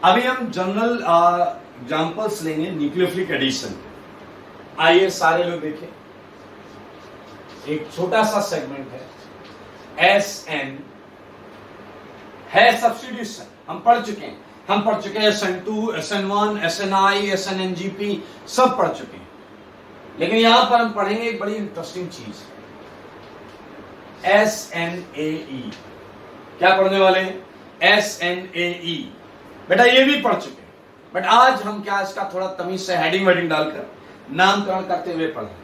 अभी हम general examples लेंगे न्यूक्लियोफिलिक एडिशन। आइए सारे लोग देखें, एक छोटा सा सेगमेंट है SN है सब्स्टिट्यूशन, हम पढ़ चुके हैं SN2, SN1, SNI, SNNGP सब पढ़ चुके हैं। लेकिन यहां पर हम पढ़ेंगे एक बड़ी इंटरेस्टिंग चीज, SNAE। क्या पढ़ने वाले हैं? SNAE। बेटा ये भी पढ़ चुके हैं, बट आज हम क्या इसका थोड़ा तमीज से हेडिंग वेडिंग डालकर नामकरण करते हुए पढ़ रहे हैं।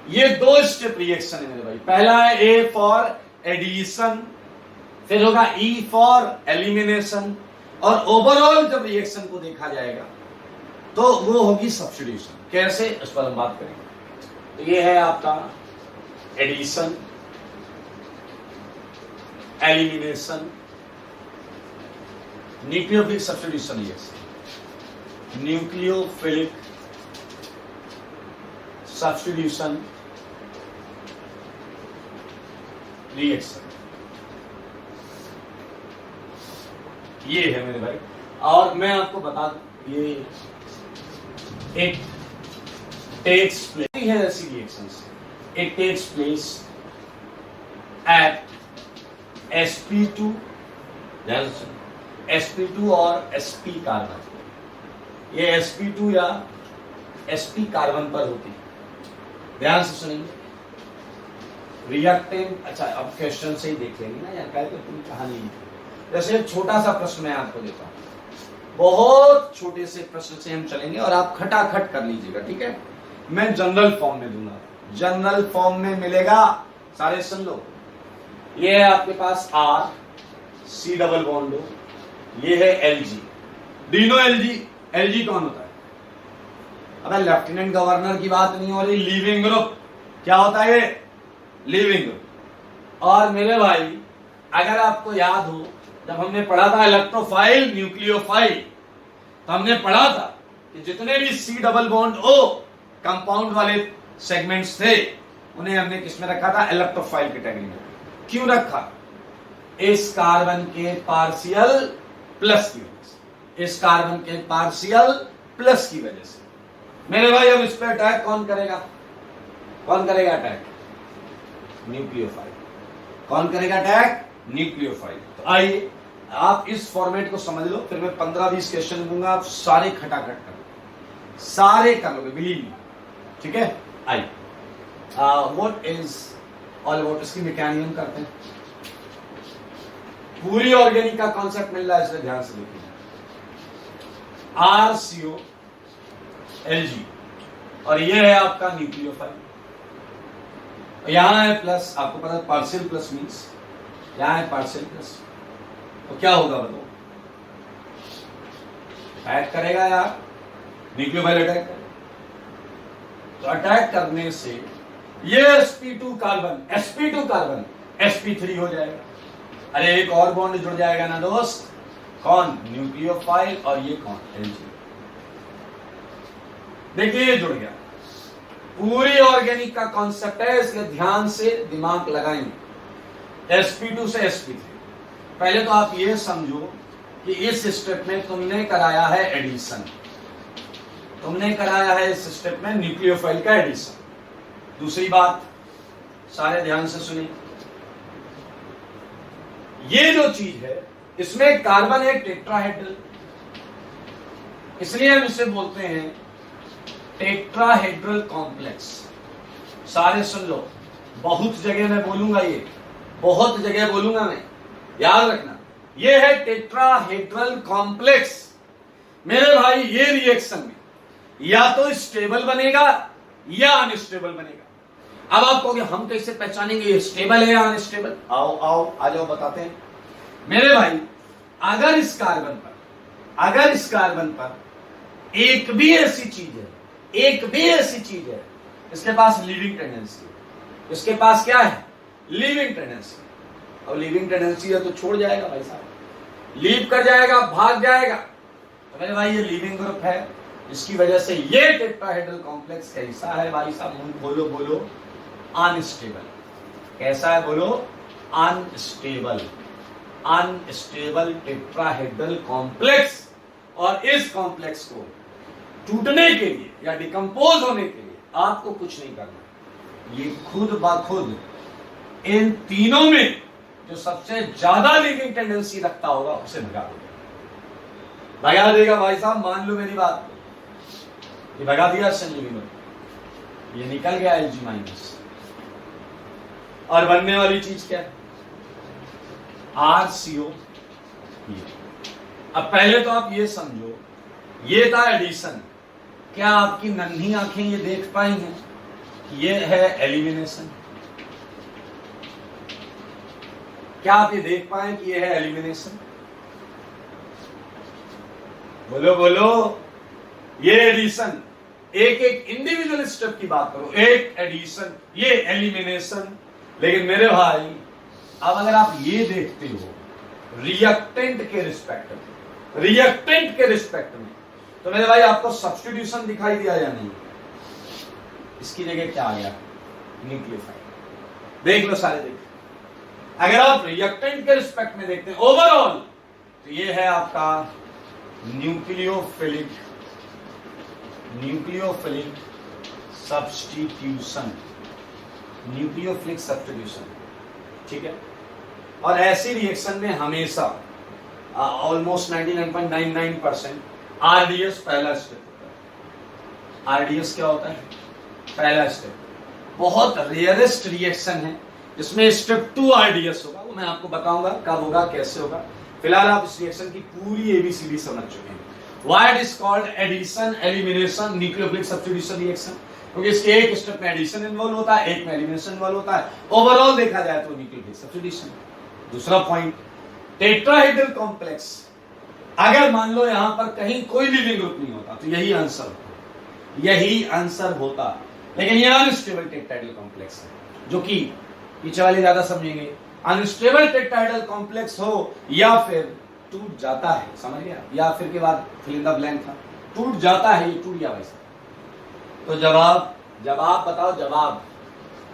ये 2 स्टेप रिएक्शन है मेरे भाई। पहला है A फॉर एडिशन, फिर होगा E फॉर एलिमिनेशन, और ओवरऑल जब रिएक्शन को देखा जाएगा तो वो होगी सब्स्टिट्यूशन। कैसे, इस पर हम बात करेंगे। तो ये है आपका addition, elimination, nucleophilic substitution reaction, nucleophilic substitution reaction, ये है मेरे भाई। और मैं आपको बता दूं, ये एक टेक्स प्लेस है ऐसी reactions, it takes place at sp2, sp2 और sp कार्बन। ये sp2 या sp कार्बन पर होती है। ध्यान से सुनेंगे रिएक्टेंट। अच्छा, अब क्वेश्चन से ही देख लेंगे ना यार, कह तुम कहानी। जैसे एक छोटा सा प्रश्न मैं आपको देता हूं, बहुत छोटे से प्रश्न से हम चलेंगे और आप खटाखट कर लीजिएगा, ठीक है। मैं जनरल फॉर्म में दूंगा, जनरल फॉर्म में मिलेगा, सारे सुन लो। ये है आपके पास R C डबल बॉन्ड हो, ये है Lg। डीनो Lg कौन होता है? अबे लेफ्टिनेंट गवर्नर की बात नहीं हो रही, लीविंग ग्रुप। क्या होता है ये? Leaving group. और मेरे भाई अगर आपको याद हो, जब हमने पढ़ा था इलेक्ट्रोफाइल न्यूक्लियोफाइल, तो हमने पढ़ा था कि जितने भी C double bond O compound वाले सेगमेंट्स थे, उन्हें हमने किसमें रखा था? इलेक्ट्रोफाइल कैटेगरी में। क्यों रखा? इस कार्बन के पार्शियल प्लस की वजह से, इस कार्बन के पार्शियल प्लस की वजह से। मेरे भाई अब इस पर अटैक कौन करेगा? कौन करेगा अटैक? न्यूक्लियोफाइल। कौन करेगा अटैक? न्यूक्लियोफाइल। तो आइए आप इस फॉर्मेट को समझ लो, फिर मैं 15-20 क्वेश्चन दूंगा, आप सारे खटाखट कर लो, सारे कर लोगे, बिलीव मी, ठीक है। आइए व्हाट इज ऑल अबाउट, इसकी मैकेनिज्म करते हैं। पूरी ऑर्गेनिक का कॉन्सेप्ट मिल रहा है, इसलिए ध्यान से देखिए। RCO Lg, और ये है आपका न्यूक्लियोफाइल। यहां है प्लस, आपको पता है पार्शियल प्लस मीन्स, यहां है पार्शियल प्लस। तो क्या होगा बताओ? अटैक करेगा यार, न्यूक्लियोफाइल अटैक करेगा। तो अटैक करने से ये sp2 कार्बन sp3 हो जाएगा। अरे एक और बॉन्ड जुड़ जाएगा ना दोस्त, कौन? न्यूक्लियोफाइल, और ये कौन? Lg। देखिए ये जुड़ गया। पूरी ऑर्गेनिक का कॉन्सेप्ट है, इसलिए ध्यान से दिमाग लगाएंगे। sp2 से sp3। पहले तो आप ये समझो कि इस स्टेप में तुमने कराया है एडिशन, तुमने कराया है इस स्टेप में न्यूक्लियोफाइल का एडिशन। दूसरी बात, सारे ध्यान से सुनिए, ये जो चीज है इसमें कार्बन है टेट्राहेड्रल, इसलिए हम इसे बोलते हैं टेट्राहेड्रल कॉम्प्लेक्स। सारे सुन लो, बहुत जगह मैं बोलूंगा, ये बहुत जगह बोलूंगा मैं, याद रखना। ये है टेट्राहेड्रल कॉम्प्लेक्स। मेरे भाई ये रिएक्शन में या तो स्टेबल बनेगा या अनस्टेबल बनेगा। अब आप कहोगे हम कैसे पहचानेंगे ये स्टेबल है या अनस्टेबल? आओ आओ आ जाओ, बताते हैं। मेरे भाई अगर इस कार्बन पर एक भी ऐसी चीज है, इसके पास लीविंग टेंडेंसी, इसके पास क्या है? Leaving tendency. अब लीविंग टेंडेंसी है तो छोड़ जाएगा भाई साहब, लीव कर जाएगा, भाग जाएगा। तो मेरे भाई ये लीविंग ग्रुप है, इसकी वजह से ये टेट्राहेड्रल कॉम्प्लेक्स कैसा है भाई साहब? बोलो अनस्टेबल। कैसा है? बोलो अनस्टेबल। अनस्टेबल टेट्राहेड्रल कॉम्प्लेक्स और इस कॉम्प्लेक्स को टूटने के लिए या डिकम्पोज होने के लिए आपको कुछ नहीं करना, ये खुद ब खुद इन तीनों में जो सबसे ज्यादा लीविंग टेंडेंसी रखता होगा उसे भगा देगा। भगा देगा भाई साहब, मान लो मेरी बात, ये भगा दिया संजीवनी, ये निकल गया Lg-, और बनने वाली चीज क्या है? RCO। अब पहले तो आप ये समझो, ये था एडिशन, क्या आपकी नन्ही आंखें ये देख पाई हैं? ये है एलिमिनेशन। क्या आप ये देख पाए कि ये है एलिमिनेशन? बोलो बोलो। ये एडिशन, एक एक इंडिविजुअल स्टेप की बात करो, एक एडिशन, ये एलिमिनेशन। लेकिन मेरे भाई, अब अगर आप ये देखते हो रिएक्टेंट के रिस्पेक्ट में, रिएक्टेंट के रिस्पेक्ट में, तो मेरे भाई आपको सब्स्टिट्यूशन दिखाई दिया या नहीं? इसकी जगह क्या आ गया? न्यूक्लियोफाइल। देख लो सारे, देख। अगर आप रिएक्टेंट के रिस्पेक्ट में देखते हैं ओवरऑल, तो ये है आपका न्यूक्लियोफिलिक सब्स्टिट्यूशन, न्यूक्लियोफिलिक सब्स्टिट्यूशन, ठीक है। और ऐसी रिएक्शन में हमेशा ऑलमोस्ट 99.99% आरडीएस पहला स्टेप होता है। आरडीएस क्या होता है? पहला स्टेप। बहुत रेयरेस्ट रिएक्शन है जिसमें स्टेप 2 आरडीएस होगा, वो मैं आपको बताऊंगा कब होगा, कैसे होगा। फिलहाल आप इस रिएक्शन की पूरी एबीसीडी समझ चुके हैं। Why it is called addition, elimination, nucleophilic substitution reaction? क्योंकि इसके एक स्टेप में एडिशन इन्वॉल्व होता है, एक में एलिमिनेशन इन्वॉल्व होता है। ओवरऑल देखा जाए तो न्यूक्लियोफिलिक सब्स्टिट्यूशन। दूसरा पॉइंट, टेट्राहेड्रल कॉम्प्लेक्स, अगर मान लो यहां पर कहीं कोई लिविंग ग्रुप नहीं होता तो यही आंसर होता, यही आंसर होता। लेकिन ये अनस्टेबल टेट्राहेड्रल कॉम्प्लेक्स है, जो कि पीछे वाले ज्यादा समझेंगे। अनस्टेबल टेट्राहेड्रल कॉम्प्लेक्स हो या फिर टूट जाता है, समझ गया? या फिर के बाद फिल इन द ब्लैंक था, टूट जाता है, ये टूट गया वैसा। तो जवाब बताओ, जवाब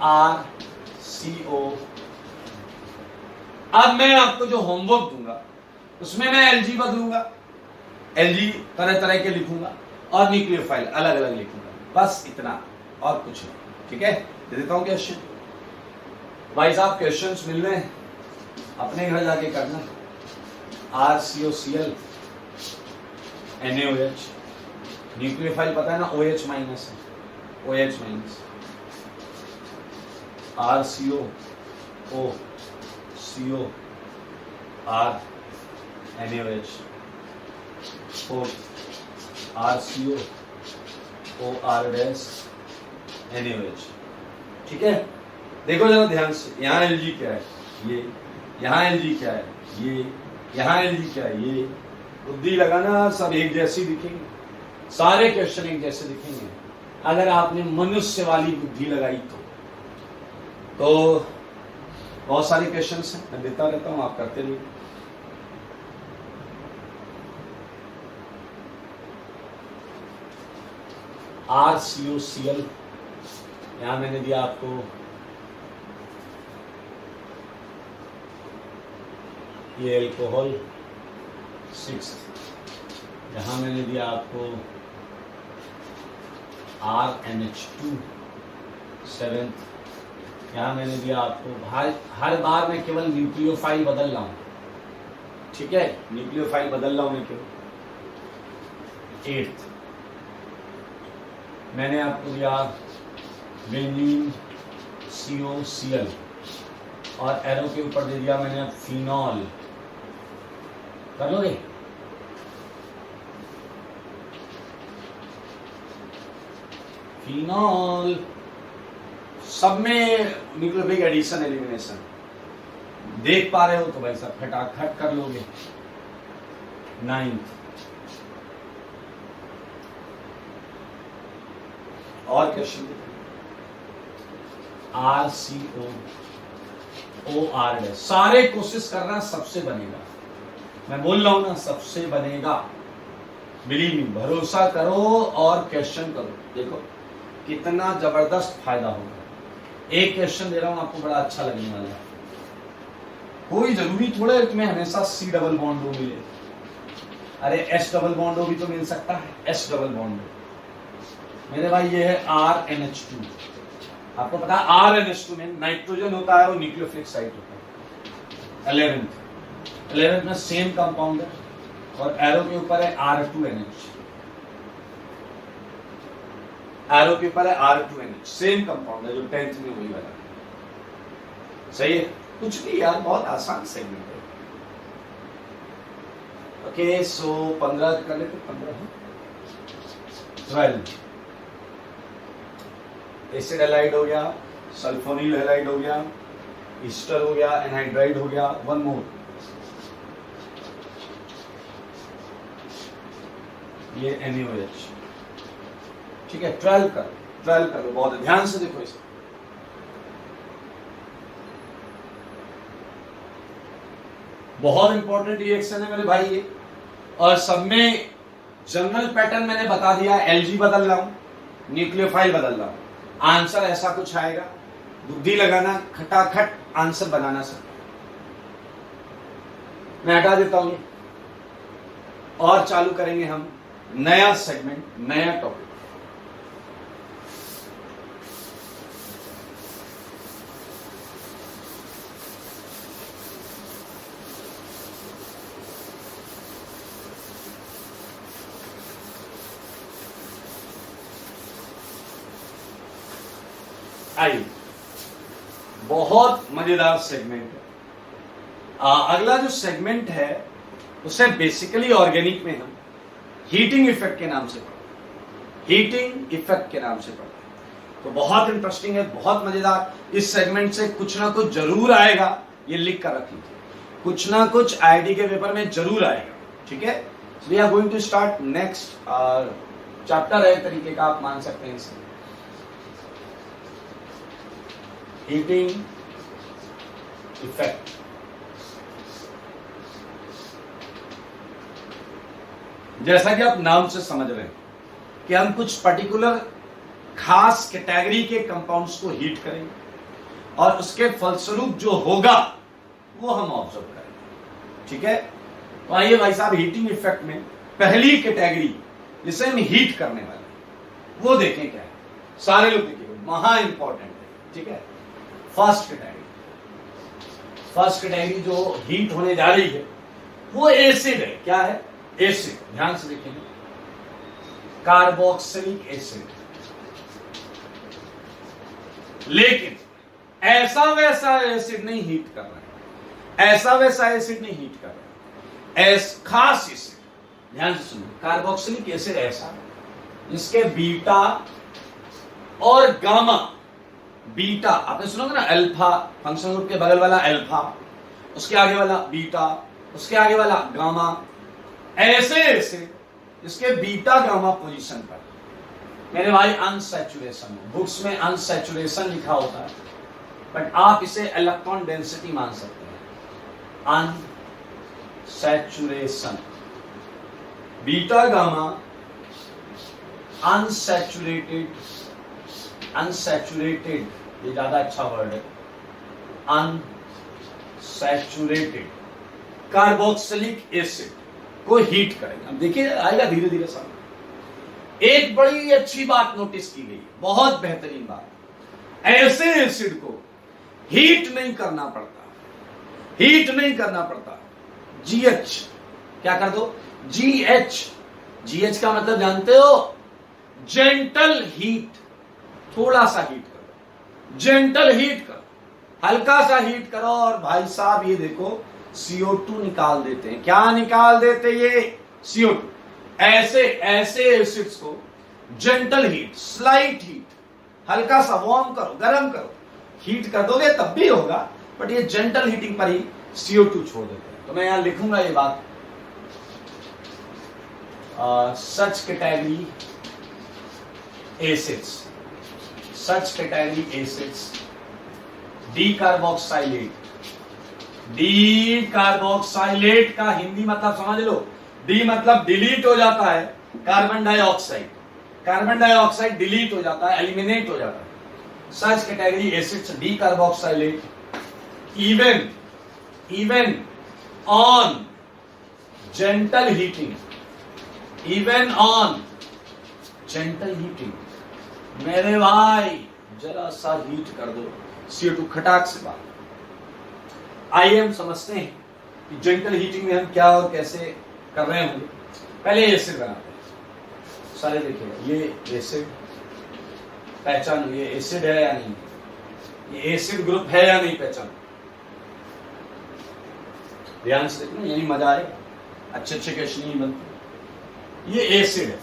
RCO। अब मैं आपको जो होमवर्क दूंगा उसमें मैं Lg बदलूंगा, Lg तरह तरह के लिखूंगा और न्यूक्लियोफाइल अलग अलग लिखूंगा, बस इतना और कुछ नहीं, ठीक है? दे देता हूं क्वेश्चन। भाई साहब क्वेश्चंस मिल रहे हैं, अपने घर जाके करना। RCOCl NaOH, न्यूक्लियोफाइल पता है ना, OH माइनस है, OH minus, RCO O CO R NaOH, RCO OR dash NaOH, ठीक है? देखो जरा ध्यान से, यहाँ Lg क्या है? ये, यहाँ Lg क्या है? ये, यहाँ Lg क्या है? ये। बुद्धि लगाना, सब एक जैसी दिखेंगे, सारे क्वेश्चन एक जैसे दिखेंगे अगर आपने मनुष्य वाली बुद्धि लगाई तो बहुत सारे क्वेश्चंस हैं, मैं देता रहता हूं, आप करते रहिए। RCOCl, यहां मैंने दिया आपको ये एल्कोहल 6, यहां मैंने दिया आपको RNH2 7, यहां मैंने दिया आपको, हर बार मैं केवल न्यूक्लियोफाइल बदल रहा हूं, ठीक है? न्यूक्लियोफाइल बदल रहा हूं मैं केवल। 8th मैंने आपको दिया बेंजीन COCl और एरो के ऊपर दे दिया मैंने फिनॉल। कर लोगे? फिनॉल, सब में न्यूक्लियोफिलिक एडिशन एलिमिनेशन देख पा रहे हो तो भाई साहब फटाफट कर लोगे। 9th और क्वेश्चन RCO OR, सारे कोशिश करना सबसे बनेगा, मैं बोल रहा हूं ना, सबसे बनेगा। बिलीव मी, भरोसा करो और क्वेश्चन करो, देखो कितना जबरदस्त फायदा होगा। एक क्वेश्चन दे रहा हूं आपको, बड़ा अच्छा लगने वाला है। कोई जरूरी थोड़ा है तुम्हें हमेशा C डबल बॉन्ड मिले, अरे एस डबल बॉन्ड भी तो मिल सकता है, एस डबल बॉन्ड मेरे भाई ये है RNH2। आपको पता है RNH2 में नाइट्रोजन होता है और न्यूक्लियोफिलिक साइट होता है। 11th में सेम कंपाउंड है और एरो के ऊपर है R2NH, एरो के ऊपर है R2NH, सेम कंपाउंड है जो 10th में वही वाला। सही है, कुछ भी यार, बहुत आसान सेगमेंट है। ओके सो 15 कर लेते, 15 12 एसिड हैलाइड हो गया, सल्फोनिल हैलाइड हो गया, ईस्टर हो गया, एनहाइड्राइड हो गया, वन मोर ये NaOH। ठीक है, 12 कर लो, बहुत ध्यान से देखो इसे। बहुत इंपॉर्टेंट रिएक्शन है मेरे भाई ये, और सब में जनरल पैटर्न मैंने बता दिया। Lg बदल रहा हूं, न्यूक्लियोफाइल बदल रहा हूं, आंसर ऐसा कुछ आएगा। बुद्धि लगाना, खटाखट आंसर बनाना सब। मैं हटा देता हूं ये, और चालू करेंगे हम नया सेगमेंट, नया टॉपिक। आइए, बहुत मजेदार सेगमेंट है। अगला जो सेगमेंट है उसे बेसिकली ऑर्गेनिक में हम हीटिंग इफेक्ट के नाम से पढ़ते हैं, हीटिंग इफेक्ट के नाम से पढ़ते हैं। तो बहुत इंटरेस्टिंग है, बहुत मजेदार। इस सेगमेंट से कुछ ना कुछ जरूर आएगा, ये लिख कर रख लीजिए, कुछ ना कुछ आईआईटी के पेपर में जरूर आएगा। ठीक है, we are going to start next chapter है, तरीके का आप मान सकते हैं इसे, हीटिंग इफेक्ट। जैसा कि आप नाम से समझ रहे हैं कि हम कुछ पर्टिकुलर खास कैटेगरी के कंपाउंड्स को हीट करेंगे और उसके फलस्वरूप जो होगा वो हम ऑब्जर्व करेंगे। ठीक है, तो आइए भाई साहब, हीटिंग इफेक्ट में पहली कैटेगरी जिसे हम हीट करने वाले वो देखें क्या है। सारे लोग देखिए, महा इंपॉर्टेंट है। ठीक है, फर्स्ट कैटेगरी जो हीट होने जा रही है वो एसिड है। क्या है? एसिड। ध्यान से देखेंगे, कार्बोक्सिलिक एसिड। लेकिन ऐसा वैसा एसिड नहीं हीट कर रहा है, ऐसा वैसा एसिड नहीं हीट कर रहा है, खास एसिड। ध्यान से सुनिए, कार्बोक्सिलिक एसिड ऐसा जिसके बीटा और गामा, बीटा आपने सुना ना, अल्फा फंक्शन ग्रुप के बगल वाला अल्फा, उसके आगे वाला बीटा, उसके आगे वाला गामा, ऐसे जिसके बीटा गामा पोजीशन पर मेरे भाई अनसैचुरेशन। बुक्स में अनसैचुरेशन लिखा होता है, बट आप इसे इलेक्ट्रॉन डेंसिटी मान सकते हैं। अनसैचुरेशन, बीटा गामा अनसैचुरेटेड, ये ज्यादा अच्छा वर्ड है, अनसैचुरेटेड कार्बोक्सिलिक एसिड को हीट करेंगे। अब देखिए, आएगा धीरे धीरे सामने। एक बड़ी अच्छी बात नोटिस की गई, बहुत बेहतरीन बात, ऐसे एसिड को हीट नहीं करना पड़ता, GH क्या कर दो, GH का मतलब जानते हो, जेंटल हीट। थोड़ा सा हीट करो, जेंटल हीट करो, हल्का सा हीट करो, और भाई साहब ये देखो CO2 निकाल देते हैं। क्या निकाल देते ये? CO2। ऐसे एसिड्स को जेंटल हीट, स्लाइट हीट, हल्का सा वार्म करो, गर्म करो, हीट कर दोगे तब भी होगा, बट ये जेंटल हीटिंग पर ही CO2 छोड़ देते हैं। तो मैं यहां लिखूंगा ये बात, सच कैटेगरी एसिड्स, डीकार्बोक्साइलेट का हिंदी मतलब समझ लो, डी मतलब डिलीट हो जाता है, कार्बन डाइऑक्साइड डिलीट हो जाता है, एलिमिनेट हो जाता है। Such category acids, decarboxylate, even on gentle heating even on gentle heating. मेरे भाई जरा सा हीट कर दो, CO2 खटाक से बाहर। आइए हम समझते हैं कि जेंटल हीटिंग में हम क्या और कैसे कर रहे होंगे। पहले एसिड बनाते हैं। सारे देखिएगा, ये एसिड पहचान, ये एसिड है या नहीं, ये एसिड ग्रुप है या नहीं पहचान, ध्यान से देखना, यही मजा आएगा, अच्छे अच्छे क्वेश्चन नहीं बनते। ये एसिड है।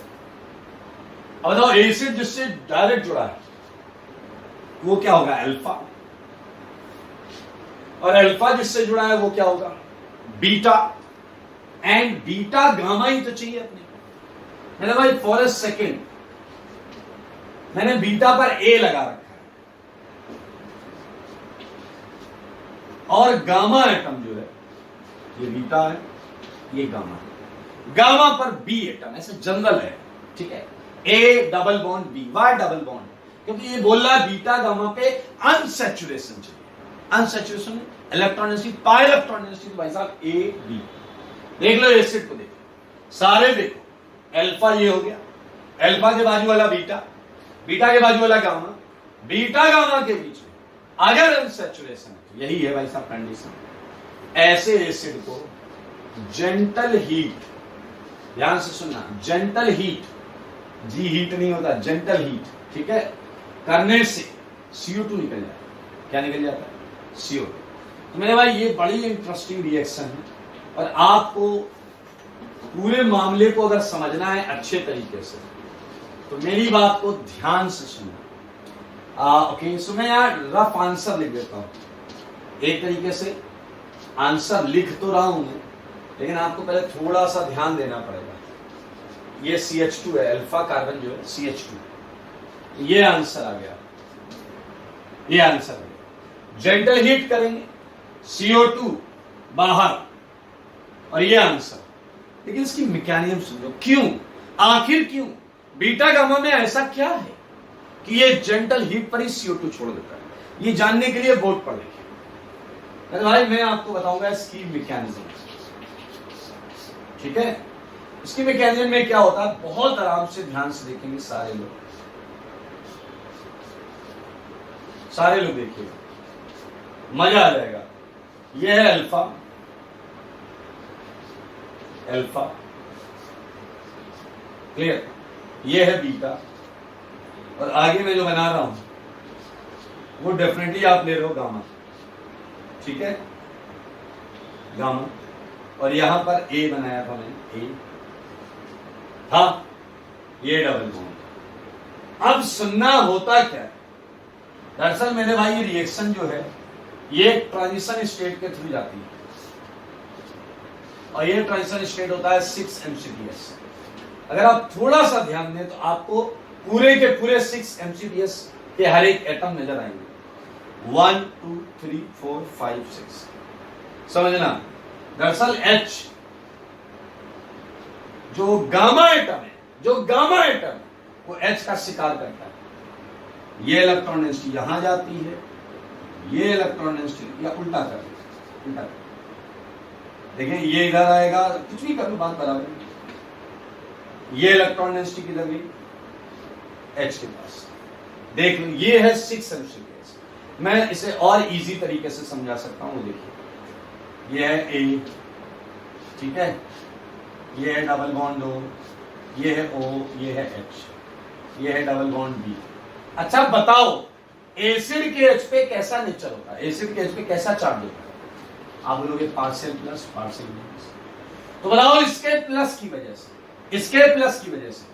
अब बताओ एसिड जिससे डायरेक्ट जुड़ा है वो क्या होगा, अल्फा, और अल्फा जिससे जुड़ा है वो क्या होगा, बीटा, एंड बीटा गामा ही तो चाहिए अपने। मैंने भाई फॉर ए सेकेंड मैंने बीटा पर ए लगा रखा है, और गामा एटम जो है ये बीटा है, ये गामा है, गामा पर बी एटम ऐसे जनरल है, ठीक है, A double bond B, Y double bond, क्योंकि ये बोल रहा है बीटा गामा पे अनसैचुरेशन चाहिए, unsaturation electron density, pi electron density भाई साहब ए बी। देख लो एसिड को, देखो सारे, देखो अल्फा ये हो गया, अल्फा के बाजू वाला बीटा, बीटा के बाजू वाला गामा, बीटा गामा के बीच में अगर अनसैचुरेशन है तो यही है भाई साहब कंडीशन। ऐसे एसिड को जेंटल हीट, ध्यान से सुनना, जेंटल हीट, जी हीट नहीं होता, जेंटल हीट, ठीक है, करने से CO2 निकल जाता है। क्या निकल जाता है, CO2। तो मेरे भाई ये बड़ी इंटरेस्टिंग रिएक्शन है, और आपको पूरे मामले को अगर समझना है अच्छे तरीके से तो मेरी बात को ध्यान से सुनना। ओके, सो मैं यार रफ आंसर लिख देता हूं। एक तरीके से आंसर लिख तो रहा हूं मैं, लेकिन आपको पहले थोड़ा सा ध्यान देना पड़ेगा। ये CH2 है, अल्फा कार्बन जो है CH2, ये आंसर आ गया, ये आंसर आ गया। जेंटल हीट करेंगे, CO2 बाहर, और ये आंसर। लेकिन इसकी मैकेनिज्म समझो, क्यों, आखिर क्यों, बीटा गामा में ऐसा क्या है कि ये जेंटल हीट पर ही CO2 छोड़ देता है। ये जानने के लिए बोर्ड पढ़ देखिए भाई, मैं आपको बताऊंगा इसकी मैकेनिज्म, ठीक है। इसकी मैकेनिज्म में क्या होता है, बहुत आराम से ध्यान से देखेंगे सारे लोग, सारे लोग देखिएगा, मजा आ जाएगा। ये है अल्फा, अल्फा क्लियर, ये है बीटा, और आगे मैं जो बना रहा हूं वो डेफिनेटली आप ले रहे हो गामा, ठीक है, गामा, और यहां पर ए बनाया था मैंने, ए था, ये डबल बॉन्ड। अब सुनना होता क्या है, दरअसल मेरे भाई ये रिएक्शन जो है ये ट्रांजिशन स्टेट के थ्रू जाती है, और ये ट्रांजिशन स्टेट होता है 6 MCPS। अगर आप थोड़ा सा ध्यान दें तो आपको पूरे के पूरे 6 MCPS के हर एक एटम नजर आएंगे, 1 2 3 4 5 6, समझना। दरअसल H जो गामा एटम है, जो गामा एटम है वो H का शिकार करता है। ये इलेक्ट्रॉन डेंसिटी यहां जाती है, ये इलेक्ट्रॉन डेंसिटी, या उल्टा कर, उल्टा कर, देखिए ये इधर आएगा, कुछ भी कर लो बात बराबर। ये इलेक्ट्रॉन डेंसिटी किधर गई, H के पास, देख लो ये है 6 MCPS। मैं इसे और इजी तरीके से समझा सकता हूं, देखिए ये है A, ठीक है, ये है डबल बॉन्ड O, ये है O, ये है H, ये है डबल बॉन्ड B। अच्छा बताओ एसिड के H पे कैसा नेचर होता है, एसिड के H पे कैसा चार्ज होता है, आप बोलोगे पार्शियल प्लस, पार्शियल माइनस। तो बताओ इसके प्लस की वजह से, इसके प्लस की वजह से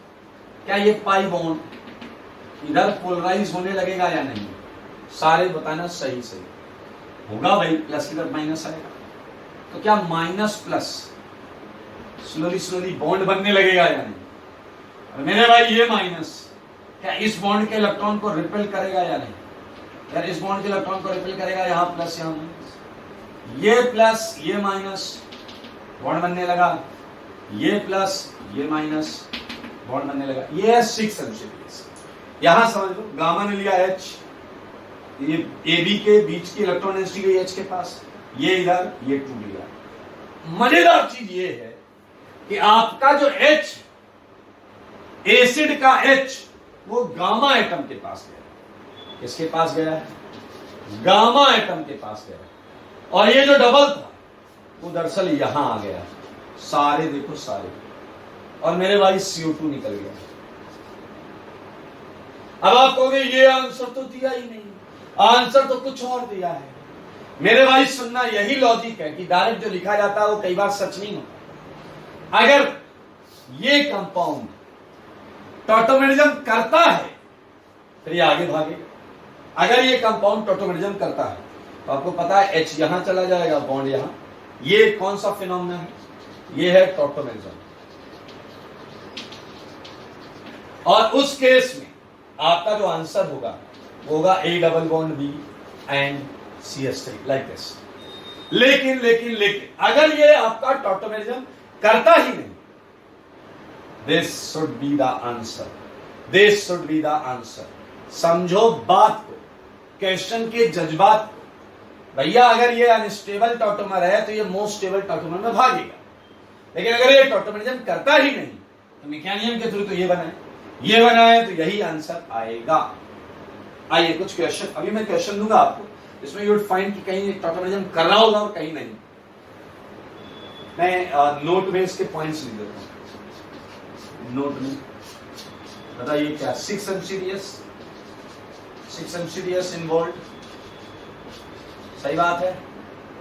क्या ये पाई बॉन्ड इधर पोलराइज होने लगेगा या नहीं, सारे बताना सही सही होगा भाई, प्लस की तरफ माइनस आएगा, तो क्या minus plus slowly slowly bond बनने लगेगा या नहीं। और मेरे भाई ये माइनस क्या इस बॉन्ड के इलेक्ट्रॉन को रिपेल करेगा या नहीं, यार इस बॉन्ड के इलेक्ट्रॉन को रिपेल करेगा, यहां प्लस यहां माइनस, ये प्लस ये माइनस बॉन्ड बनने लगा, ये प्लस ये माइनस बॉन्ड बनने लगा, ये है 6 MCPS। यहां समझ लो गामा ने लिया H, ये AB के बीच की इलेक्ट्रॉन डेंसिटी गई H के पास, ये इधर ये टूट गया। मजेदार चीज ये है कि आपका जो H एसिड का H वो गामा एटम के पास गया। किसके पास गया है? गामा एटम के पास गया। और ये जो डबल था वो दरअसल यहां आ गया। सारे देखो सारे, और मेरे भाई CO2 निकल गया। अब आप कहोगे ये आंसर तो दिया ही नहीं, आंसर तो कुछ और दिया है। मेरे भाई सुनना, यही लॉजिक है कि डायरेक्ट जो लिखा जाता है वो कई बार सच नहीं होता। अगर ये कंपाउंड टॉटोमेरिज्म करता है फिर ये आगे भागेगा। अगर ये कंपाउंड टॉटोमेरिज्म करता है तो आपको पता है H यहां चला जाएगा, बॉन्ड यहां। ये कौन सा फिनोमेना है? ये है टॉटोमेरिज्म। और उस केस में आपका जो आंसर होगा वो होगा A double bond B and CH3 like this. लेकिन लेकिन लेकिन अगर ये आपका टॉटोमेरिज्म करता ही नहीं, this should be the answer, this should be the answer. समझो बात को, क्वेश्चन के जज्बात को। भैया अगर ये अनस्टेबल टॉटोमर है तो ये मोस्ट स्टेबल टॉटोमर में भागेगा। लेकिन अगर ये टॉटोमेरिज्म करता ही नहीं तो मैकेनिज्म के थ्रू तो ये बना है, तो यही आंसर आएगा। आइए कुछ क्वेश्चन, अभी मैं क्वेश्चन दूंगा आपको, इसमें यू वुड फाइंड कि कहीं टॉटोमेरिज्म कर रहा होगा और कहीं नहीं। मैं नोट में इसके पॉइंट्स लिख देता हूं। नोट में बताइए क्या 6 MCDS इन्वॉल्व, सही बात है,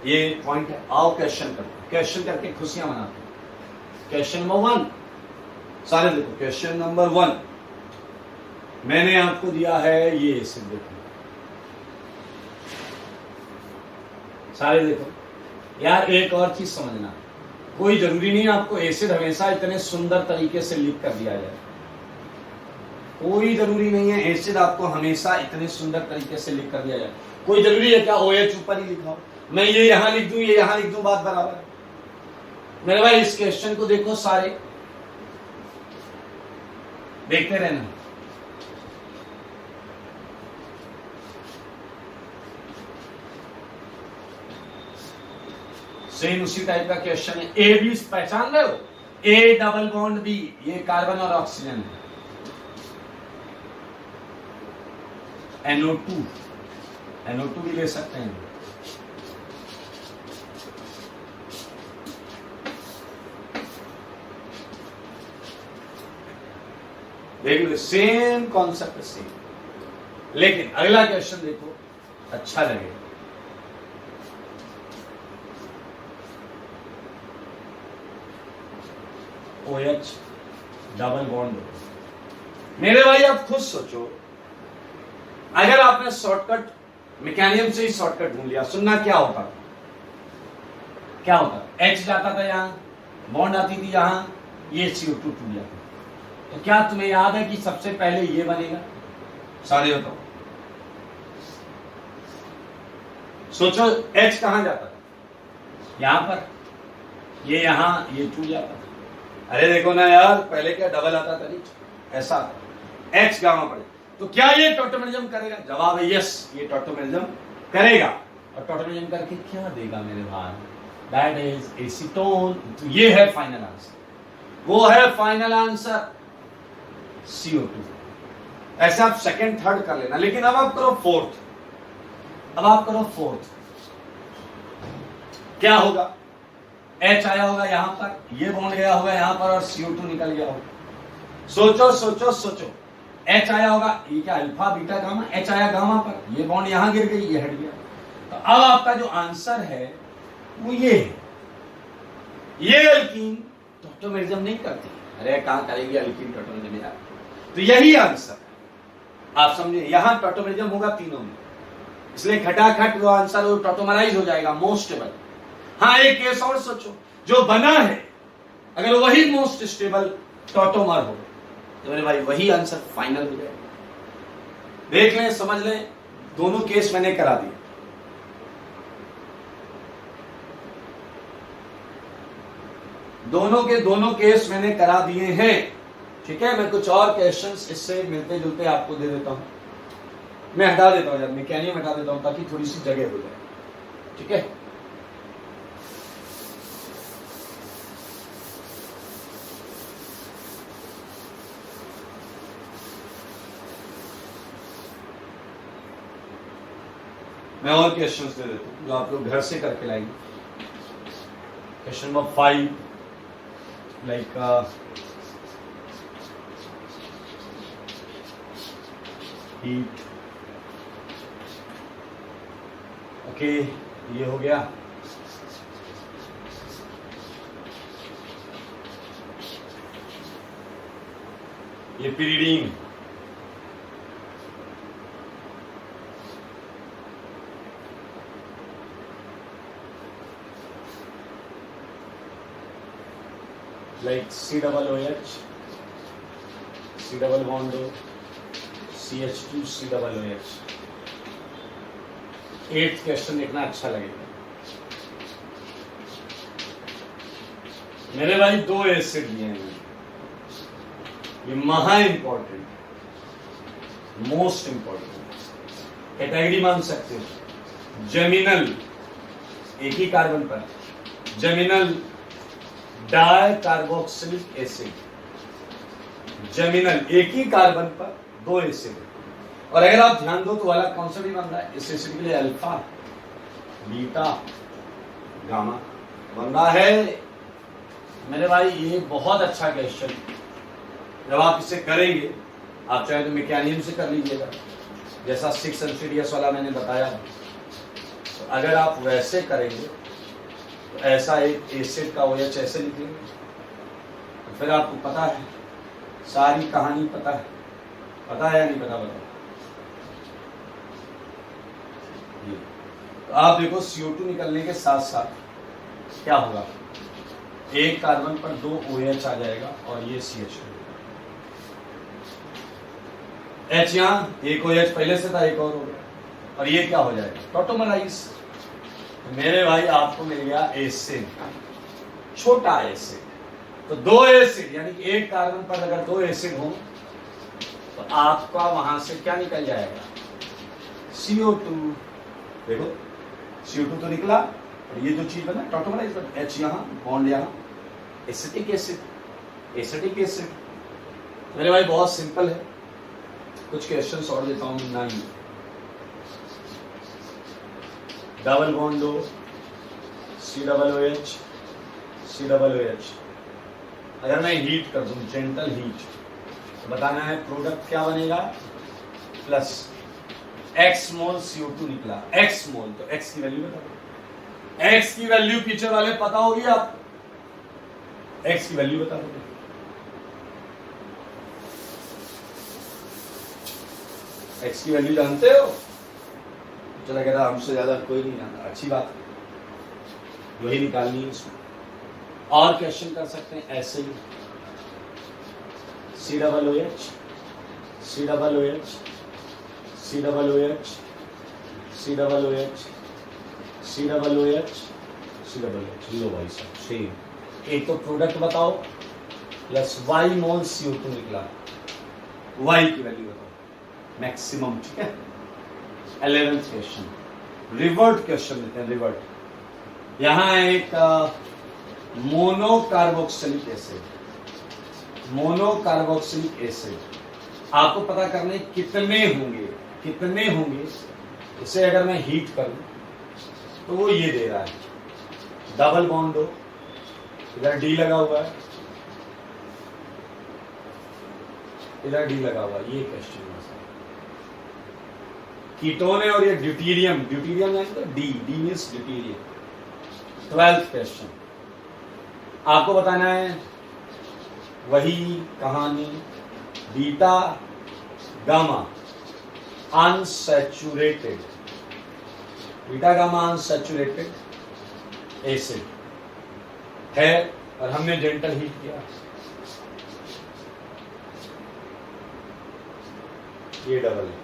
ये पॉइंट है। आओ क्वेश्चन करते हैं, क्वेश्चन करके खुशियां मनाते हैं। क्वेश्चन नंबर 1 सारे देखो। क्वेश्चन नंबर 1 मैंने आपको दिया है ये एसिड, देखो सारे देखो। यार एक और चीज समझना, कोई जरूरी नहीं आपको एसिड हमेशा इतने सुंदर तरीके से लिख कर दिया जाए। कोई जरूरी नहीं है एसिड आपको हमेशा इतने सुंदर तरीके से लिख कर दिया जाए। कोई जरूरी है क्या OH ऊपर ही लिखा हो, मैं ये यहां लिख दूं ये यहां लिख दूं, बात बराबर है। मेरे भाई इस क्वेश्चन को देखो, सारे देखते रहना। सेम उसी टाइप का क्वेश्चन है। ए बी पहचान रहे हो? A डबल बॉन्ड B, ये कार्बन और ऑक्सीजन है। NO2 भी ले सकते हैं। देख लो सेम कॉन्सेप्ट सेम। लेकिन अगला क्वेश्चन देखो, अच्छा लगेगा। OH double bond. मेरे भाई आप खुद सोचो, अगर आपने शॉर्टकट मैकेनिज्म से ही शॉर्टकट ढूंढ लिया, सुनना क्या होता, क्या होता? H जाता था यहां, बॉन्ड आती थी यहां, ये CO2 टूट जाता। तो क्या तुम्हें याद है कि सबसे पहले ये बनेगा? सारे बताओ, सोचो H कहां जाता था? यहां पर, ये यहां, ये टूट जाता था। अरे देखो ना यार, पहले क्या डबल आता था, नहीं ऐसा H गामा पड़े। तो क्या ये टॉटोमेरिज्म करेगा? जवाब है यस, ये टॉटोमेरिज्म करेगा। और टॉटोमेरिज्म करके क्या देगा मेरे भाई? That is acetone. तो ये है फाइनल आंसर, वो है फाइनल आंसर CO2। ऐसे आप सेकंड थर्ड कर लेना, लेकिन अब आप करो फोर्थ। अब आप करो फोर्थ, क्या होगा? H आया होगा यहां पर, ये बॉन्ड गया होगा यहां पर और CO2 निकल गया होगा। सोचो सोचो सोचो, H आया होगा, ये क्या अल्फा बीटा गामा, H आया गामा पर, ये बॉन्ड यहां गिर गई, ये हट गया। तो अब आपका जो आंसर है वो ये है। ये एल्कीन टॉटोमेरिज्म नहीं करती। अरे कहां करेगी एल्कीन टॉटोमेरिज्म यार? तो यही आंसर आप समझे, यहां टॉटोमेरिज्म होगा तीनों में, इसलिए खटाखट वो आंसर वो टॉटोमराइज हो जाएगा, मोस्ट स्टेबल। हाँ एक केस और सोचो, जो बना है अगर वही मोस्ट स्टेबल टॉटोमर हो तो मेरे भाई वही आंसर फाइनल हो जाएगा। देख लें, समझ लें, दोनों केस मैंने करा दिए। दोनों के दोनों केस मैंने करा दिए हैं। ठीक है, मैं कुछ और क्वेश्चंस इससे मिलते जुलते आपको दे देता हूं। मैं हटा देता हूं यार, मैकेनिज्म हटा देता हूं ताकि थोड़ी सी जगह हो जाए। ठीक है, मैं और क्वेश्चंस दे देता हूँ जो आप लोग घर से करके लाएंगे। Question number 5 like heat. Okay ये हो गया। ये पीरियडिंग, like COOH, C double bond O, CH2 COOH। 8th question देखना अच्छा लगेगा मेरे भाई। 2 एसिड दिए हैं, ये महा इंपॉर्टेंट, मोस्ट इंपॉर्टेंट कैटेगरी मान सकते हो। जेमिनल एक ही कार्बन पर, geminal di carboxylic acid, geminal एक ही कार्बन पर 2 एसिड। और अगर आप ध्यान दो तो वाला कौन सा भी बन रहा है, इस एसिड के लिए अल्फा, बीटा, गामा बन रहा है मेरे भाई। ये बहुत अच्छा क्वेश्चन, जब आप इसे करेंगे, आप चाहे तो मैकेनिज्म से कर लीजिएगा, जैसा 6 एमसीडीएस वाला मैंने बताया। तो अगर आप वैसे करेंगे तो ऐसा एक एसिड का OH ऐसे लिखेंगे, तो फिर आपको पता है, सारी कहानी पता है या नहीं पता? बताओ। तो आप देखो CO2 निकलने के साथ साथ क्या होगा, एक कार्बन पर 2 OH आ जाएगा और ये CH2। H यहाँ एक OH पहले से था, एक और हो गया, और ये क्या हो जाएगा, टॉटोमराइज। मेरे भाई आपको मिल गया एसिड, छोटा एसिड। तो 2 एसिड यानी कि एक कार्बन पर अगर 2 एसिड हो तो आपका वहां से क्या निकल जाएगा, CO2। देखो CO2 तो निकला, और ये जो चीज बना टॉटोमराइज बना, H यहाँ, बॉन्ड यहाँ, एसिटिक एसिड, एसिटिक एसिड। मेरे भाई बहुत सिंपल है। कुछ क्वेश्चंस और देता हूं। 9 डबल बॉन्ड दो, COOH, COOH। अगर मैं हीट कर दूं, जेंटल हीट, तो बताना है प्रोडक्ट क्या बनेगा, प्लस x मोल CO2 निकला, x मोल। तो x की वैल्यू बता दो, x की वैल्यू पीछे वाले पता होगी आप, x की वैल्यू बता दो। x की वैल्यू जानते हो? चला कह रहा हमसे ज्यादा कोई नहीं जानता, अच्छी बात है, वही निकालनी है इसमें। और क्वेश्चन कर सकते हैं ऐसे ही, COOH, COOH, COOH, COOH, COOH, COOH। लो भाई साहब सेम। एक तो प्रोडक्ट बताओ, प्लस y मोल CO2 निकला, y की वैल्यू बताओ मैक्सिमम, ठीक है। 11th क्वेश्चन, रिवर्ट क्वेश्चन देते हैं। रिवर्ट, यहां एक mono carboxylic acid, mono carboxylic acid आपको पता करने कितने होंगे। इसे अगर मैं हीट करूं तो वो ये दे रहा है, डबल बॉन्ड दो, इधर D लगा हुआ है, इधर D लगा हुआ है। ये क्वेश्चन कीटोन है, और ये ड्यूटीरियम, ड्यूटीरियम यानी तो D means deuterium. 12th question, आपको बताना है वही कहानी, beta gamma unsaturated, beta gamma unsaturated acid है, और हमने जेंटल हीट किया। ये डबल है,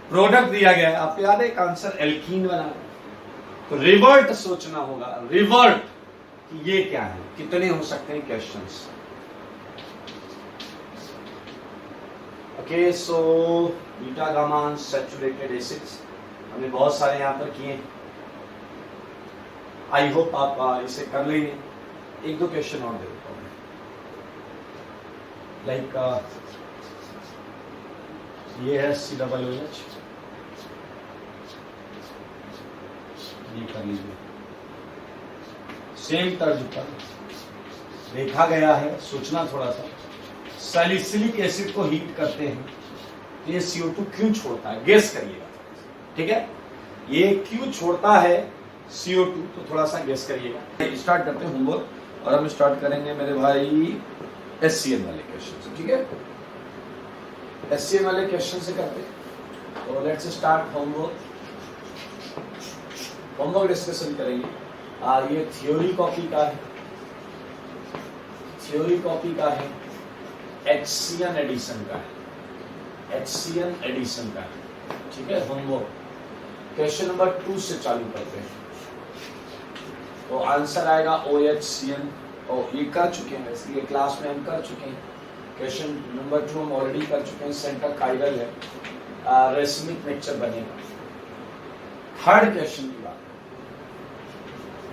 प्रोडक्ट दिया गया है, आपको याद है एक आंसर एल्कीन बना, तो रिवर्ट सोचना होगा, रिवर्ट ये क्या है, कितने हो सकते हैं questions. Okay, so beta gamma unsaturated acids हमने बहुत सारे यहां पर किए। आई होप आप इसे कर लेंगे। एक दो क्वेश्चन और दे देता हूं, लाइक ये है COOH, ये कर लीजिए। सेम तर्ज पर देखा गया है, सोचना थोड़ा सा। सैलिसिलिक एसिड को हीट करते हैं तो ये CO2 क्यों छोड़ता है, गेस करिएगा, ठीक है। ये क्यों छोड़ता है CO2, तो थोड़ा सा गेस करिएगा। स्टार्ट करते हैं होमवर्क, और हम स्टार्ट करेंगे मेरे भाई SCN वाले क्वेश्चन से, ठीक है। SCN वाले क्वेश्चन से करते हैं, तो let's start homework. Homework discussion करेंगे। ये थ्योरी कॉपी का है, थ्योरी कॉपी का है, HCN एडिशन का है, HCN एडिशन का है, ठीक है। होमवर्क क्वेश्चन नंबर 2 से चालू करते हैं। तो आंसर आएगा OHCN, और ये कर चुके हैं, इसलिए क्लास में हम कर चुके हैं। क्वेश्चन नंबर 2 हम ऑलरेडी कर चुके हैं, सेंटर काइरल है, रेसमिक मिक्सचर बनेगा। थर्ड क्वेश्चन की बात,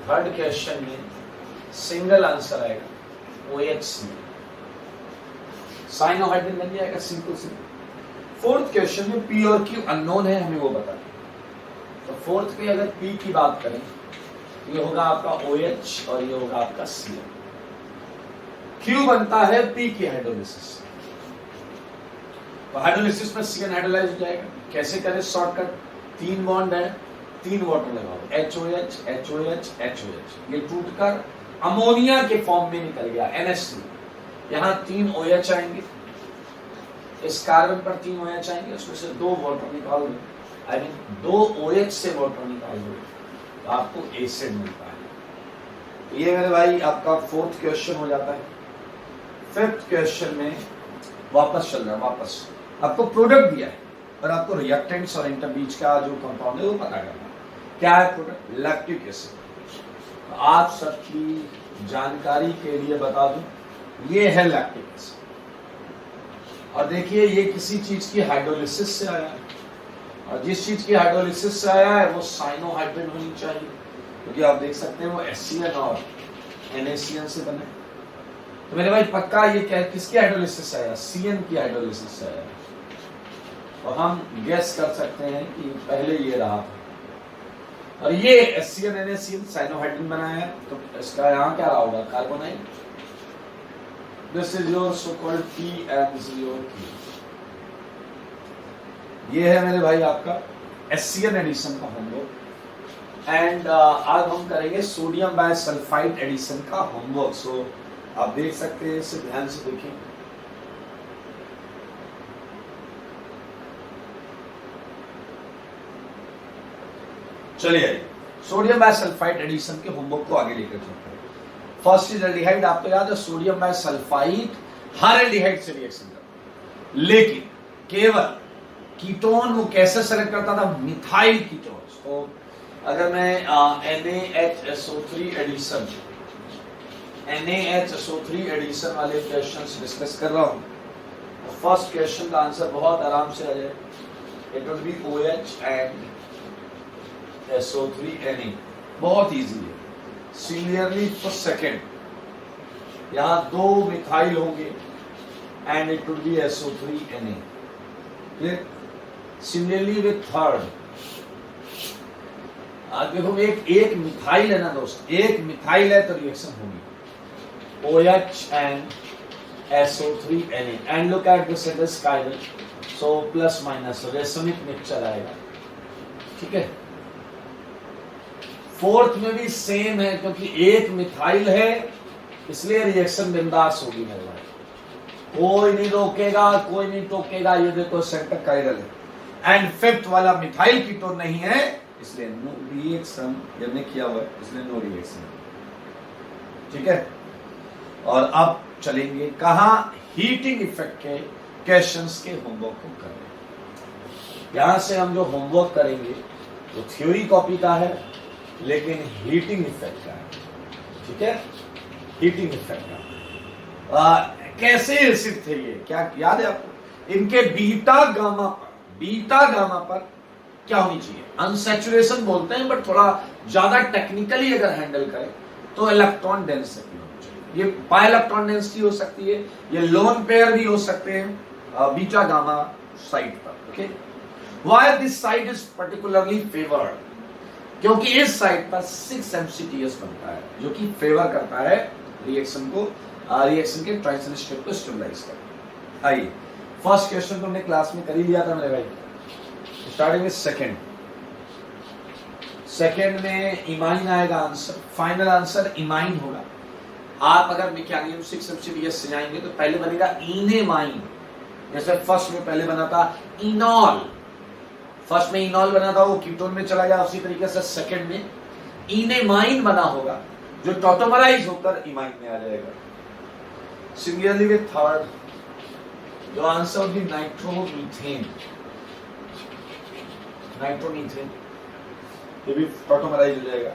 थर्ड क्वेश्चन में सिंगल आंसर आएगा OHCN, साइनोहाइड्रिन बन जाएगा, सिंपल सिंपल। फोर्थ क्वेश्चन में P और Q अननोन है, हमें वो बताना। तो फोर्थ पे अगर P की बात करें, ये होगा आपका OH और ये होगा आपका CN। Q बनता है P की हाइड्रोलिसिस, तो हाइड्रोलिसिस में CN हाइड्रोलाइज हो जाएगा। कैसे करें, शॉर्टकट, 3 बॉन्ड है, 3 वाटर लगाओ, HOH HOH HOH, ये टूटकर अमोनिया के फॉर्म में निकल गया, NH2। यहाँ 3 OH आएंगे, इस कार्बन पर 3 OH आएंगे, उसमें से 2 वाटर निकाल दो, आई मीन 2 OH से वाटर निकाल दो, तो आपको एसिड मिलता है। ये मेरे भाई आपका फोर्थ क्वेश्चन हो जाता है। फिफ्थ क्वेश्चन में वापस चल रहा है, वापस आपको प्रोडक्ट दिया है और आपको रिएक्टेंट्स और इंटरबीच का जो कंपाउंड है वो पता करना है। क्या है प्रोडक्ट, लैक्टिक एसिड। तो आप सबकी जानकारी के लिए बता दूं, ये है लैक्टिक एसिड, और देखिए ये किसी चीज की हाइड्रोलिसिस से आया है, और जिस चीज की हाइड्रोलिसिस से आया है वो साइनोहाइड्रिन होनी चाहिए, क्योंकि आप देख सकते हैं वो HCN और NaCN से बने। तो मेरे भाई पक्का ये क्या, किसकी हाइड्रोलिसिस से आया, CN की हाइड्रोलिसिस से आया, और हम गेस कर सकते हैं कि पहले ये रहा था, और ये HCN NaCN साइनोहाइड्रिन बनाया है, तो इसका यहाँ क्या रहा होगा, carbonyl. This is your so called P&CO3। ये है मेरे भाई आपका HCN एडिशन का होमवर्क, एंड आज हम करेंगे सोडियम बाइसल्फाइड एडिशन का होमवर्क। सो आप देख सकते हैं, इसे ध्यान से देखें। चलिए सोडियम बाइसल्फाइड एडिशन के होमवर्क को आगे लेकर चलते हैं। फर्स्ट इज एल्डिहाइड, आपको याद है सोडियम बाइसल्फाइड हर एल्डिहाइड से रिएक्शन करता है, लेकिन केवल कीटोन वो कैसे सेलेक्ट करता था, मिथाइल कीटोन्स। तो अगर मैं NaHSO3 एडिशन, NaHSO3 एडिशन वाले क्वेश्चंस डिस्कस कर रहा हूं, तो फर्स्ट क्वेश्चन का आंसर बहुत आराम से आ जाए, it will be OH and SO3 Na, बहुत इजी है। सिमिलरली फॉर सेकेंड, यहाँ 2 मिथाइल होंगे and it will be SO3 Na। Similarly with third, देखो एक मिथाइल है ना दोस्त, एक मिथाइल है तो रिएक्शन होगी OH and SO3 Na, and look at this, it is chiral, so plus minus racemic mixture आएगा, ठीक है। फोर्थ में भी सेम है, क्योंकि एक मिथाइल है इसलिए रिएक्शन बिंदास होगी मेरे भाई, कोई नहीं रोकेगा, कोई नहीं टोकेगा। ये देखो सेंटर काइरल है, एंड फिफ्थ वाला मिथाइल कीटोन नहीं है, इसलिए नो रिएक्शन, हमने किया हुआ है इसलिए नो रिएक्शन, ठीक है। और अब चलेंगे कहां, हीटिंग इफेक्ट के क्वेश्चंस के होमवर्क को करेंगे। यहां से हम जो होमवर्क करेंगे वो थ्योरी कॉपी का है, लेकिन हीटिंग इफेक्ट का है, ठीक है। हीटिंग इफेक्ट का कैसे एसिड थे ये, क्या याद है आपको, इनके बीटा गामा पर क्या होनी चाहिए, अनसैचुरेशन बोलते हैं, बट थोड़ा ज्यादा टेक्निकली अगर हैंडल करें तो इलेक्ट्रॉन डेंसिटी होनी चाहिए। ये बाय इलेक्ट्रॉन डेंसिटी हो सकती है, ये लोन पेयर भी हो सकते हैं बीटा गामा साइड पर, okay. Why this side is particularly favoured, क्योंकि इस साइड पर 6 MCTS बनता है जो कि फेवर करता है रिएक्शन को, रिएक्शन के ट्रांजिशन स्टेप को स्टेबलाइज करता है। आइए फर्स्ट क्वेश्चन तो हमने क्लास में कर ही लिया था मेरे भाई, स्टार्टिंग में सेकंड में इमाइन आएगा आंसर, फाइनल आंसर इमाइन होगा। आप अगर मैकेनिज्म 6 MCTS से जाएंगे तो पहले बनेगा इनेमाइन, जैसे फर्स्ट में पहले बना था इनॉल, फर्स्ट में इनॉल बना था वो कीटोन में चला गया, उसी तरीके से सेकंड में इनेमाइन बना होगा जो टॉटोमराइज होकर इमाइन में आ जाएगा। सिमिलरली विद थर्ड, जो आंसर होगी नाइट्रोमीथेन, नाइट्रोमीथेन ये भी टॉटोमराइज हो जाएगा।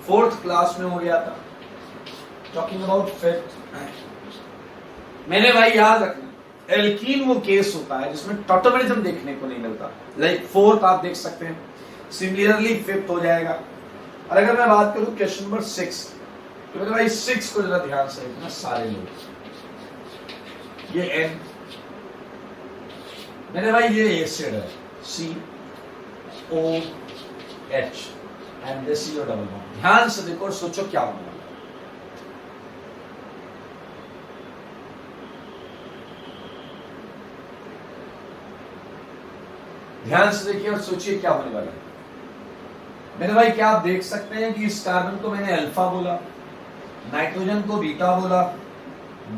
फोर्थ क्लास में हो गया था, टॉकिंग अबाउट फिफ्थ, मैंने भाई याद रखना एल्कीन वो केस होता है जिसमें टॉटोमरिज्म देखने को नहीं मिलता, लाइक फोर्थ आप देख सकते हैं, सिमिलरली फिफ्थ हो जाएगा। और अगर मैं बात करूं क्वेश्चन नंबर 6, तो मेरे भाई 6 को जरा ध्यान से देखना सारे लोग, ये N मेरे भाई ये एसिड है COH and this is your double bond. ध्यान से देखो और सोचो क्या होने वाला है। ध्यान से देखिए और सोचिए क्या होने वाला है मेरे भाई। क्या आप देख सकते हैं कि इस कार्बन को मैंने अल्फा बोला, नाइट्रोजन को बीटा बोला,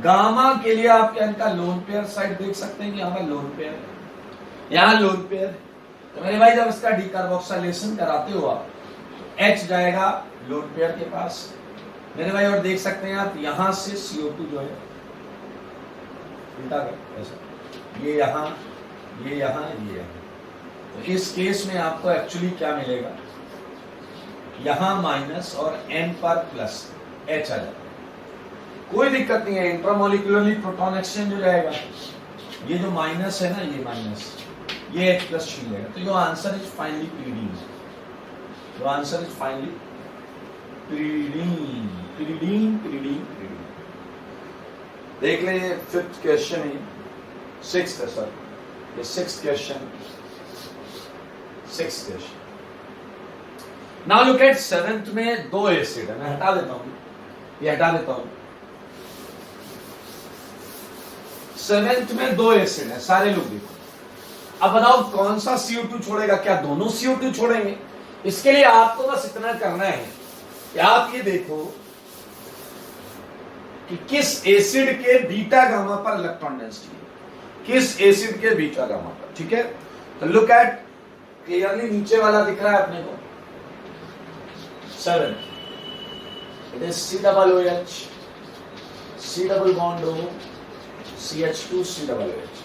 गामा के लिए आप क्या इनका लोन पेयर साइड देख सकते हैं कि यहाँ पर लोन पेयर है, यहाँ लोन पेयर। तो मेरे भाई जब इसका डीकार्बोक्सिलेशन कराते हो आप H जाएगा लोन पेयर के पास मेरे भाई, और देख सकते हैं आप यहां से CO2 जो है उल्टा कर ऐसा, ये यहाँ ये यहाँ ये यहाँ। तो इस केस में आपको एक्चुअली क्या मिलेगा, यहां माइनस और N पर प्लस H आ जाएगा, कोई दिक्कत नहीं है। इंट्रामोलिकुलरली प्रोटॉन एक्सचेंज हो जाएगा, ये जो माइनस है ना ये माइनस, ये H प्लस छीन लेगा। तो your answer is finally pyridine, your answer is finally pyridine, pyridine pyridine pyridine. देख ले फिफ्थ क्वेश्चन है, सिक्स्थ है सर, ये sixth question, sixth question. Now look at seventh में 2 एसिड है, मैं हटा देता हूं, ये हटा देता हूं। सेवेंथ में 2 एसिड है, सारे लोग देखो। अब बताओ कौन सा CO2 छोड़ेगा, क्या दोनों CO2 छोड़ेंगे? इसके लिए आपको बस इतना करना है कि आप ये देखो कि किस एसिड के बीटा गामा पर इलेक्ट्रॉन डेंसिटी है, किस एसिड के बीटा गामा पर, ठीक है। तो लुक एट, क्लियरली नीचे वाला दिख रहा है अपने को 7, it is COOH, C double bond O, CH2 COOH,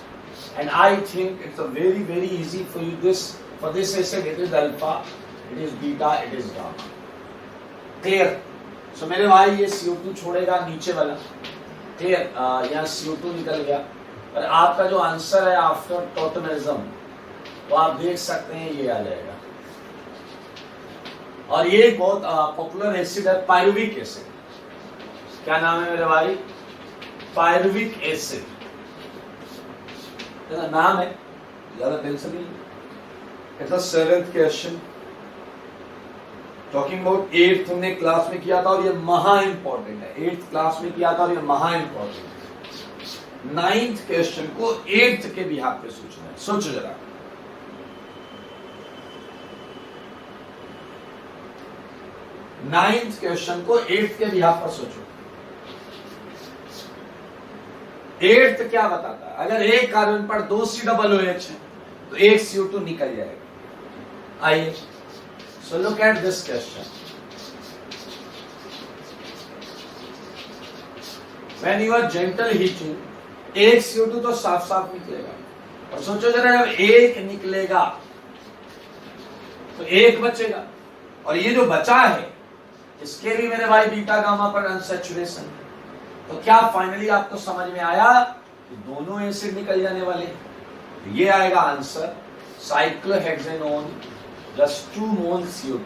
and I think it's a very easy for you. For this acid it is alpha, it is beta, it is gamma. Clear? So मेरे भाई ये CO2 छोड़ेगा नीचे वाला, clear. यहाँ CO2 निकल गया, और आपका जो आंसर है आफ्टर टॉटोमरिज्म वो आप देख सकते हैं ये आ जाएगा। और ये बहुत पॉपुलर एसिड है पायरुविक एसिड, क्या नाम है मेरे भाई, पायरुविक एसिड नाम है, ज्यादा टेंशन नहीं। It's the 7th question, talking about 8th हमने क्लास में किया था और ये महा इंपॉर्टेंट है, 8th क्लास में किया था और ये महा इंपॉर्टेंट है। 9th क्वेश्चन को 8th के बिहाफ पे सोचना है, सोचो जरा। नाइन्थ क्वेश्चन को 8th के बिहाफ पर सोचो। 8th क्या बताता है, अगर एक कार्बन पर 2 COOH है तो एक CO2 निकल जाएगा। आइए, so look at this question. When you are gentle heating, एक CO2 तो साफ साफ निकलेगा, और सोचो जरा जब एक निकलेगा तो एक बचेगा, और ये जो बचा है इसके लिए मेरे भाई बीटा गामा पर अनसैचुरेशन। तो क्या फाइनली आपको समझ में आया कि दोनों एसिड निकल जाने वाले, ये आएगा आंसर साइक्लोहेक्सेनोन प्लस 2 मोल CO2,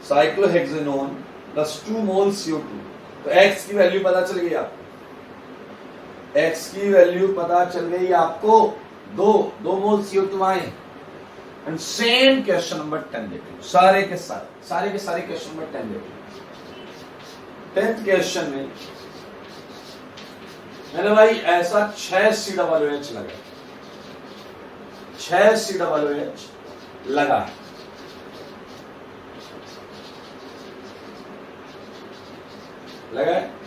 साइक्लोहेक्सेनोन प्लस 2 मोल CO2। तो x की वैल्यू पता चल गई आपको, x की वैल्यू पता चल गई आपको, 2 मोल CO2 आए, एंड सेम क्वेश्चन नंबर 10 देखो, सारे के सारे क्वेश्चन नंबर 10 देखो। 10th क्वेश्चन में मैंने भाई ऐसा 6 COOH लगा, 6 COOH लगा है। लगा है।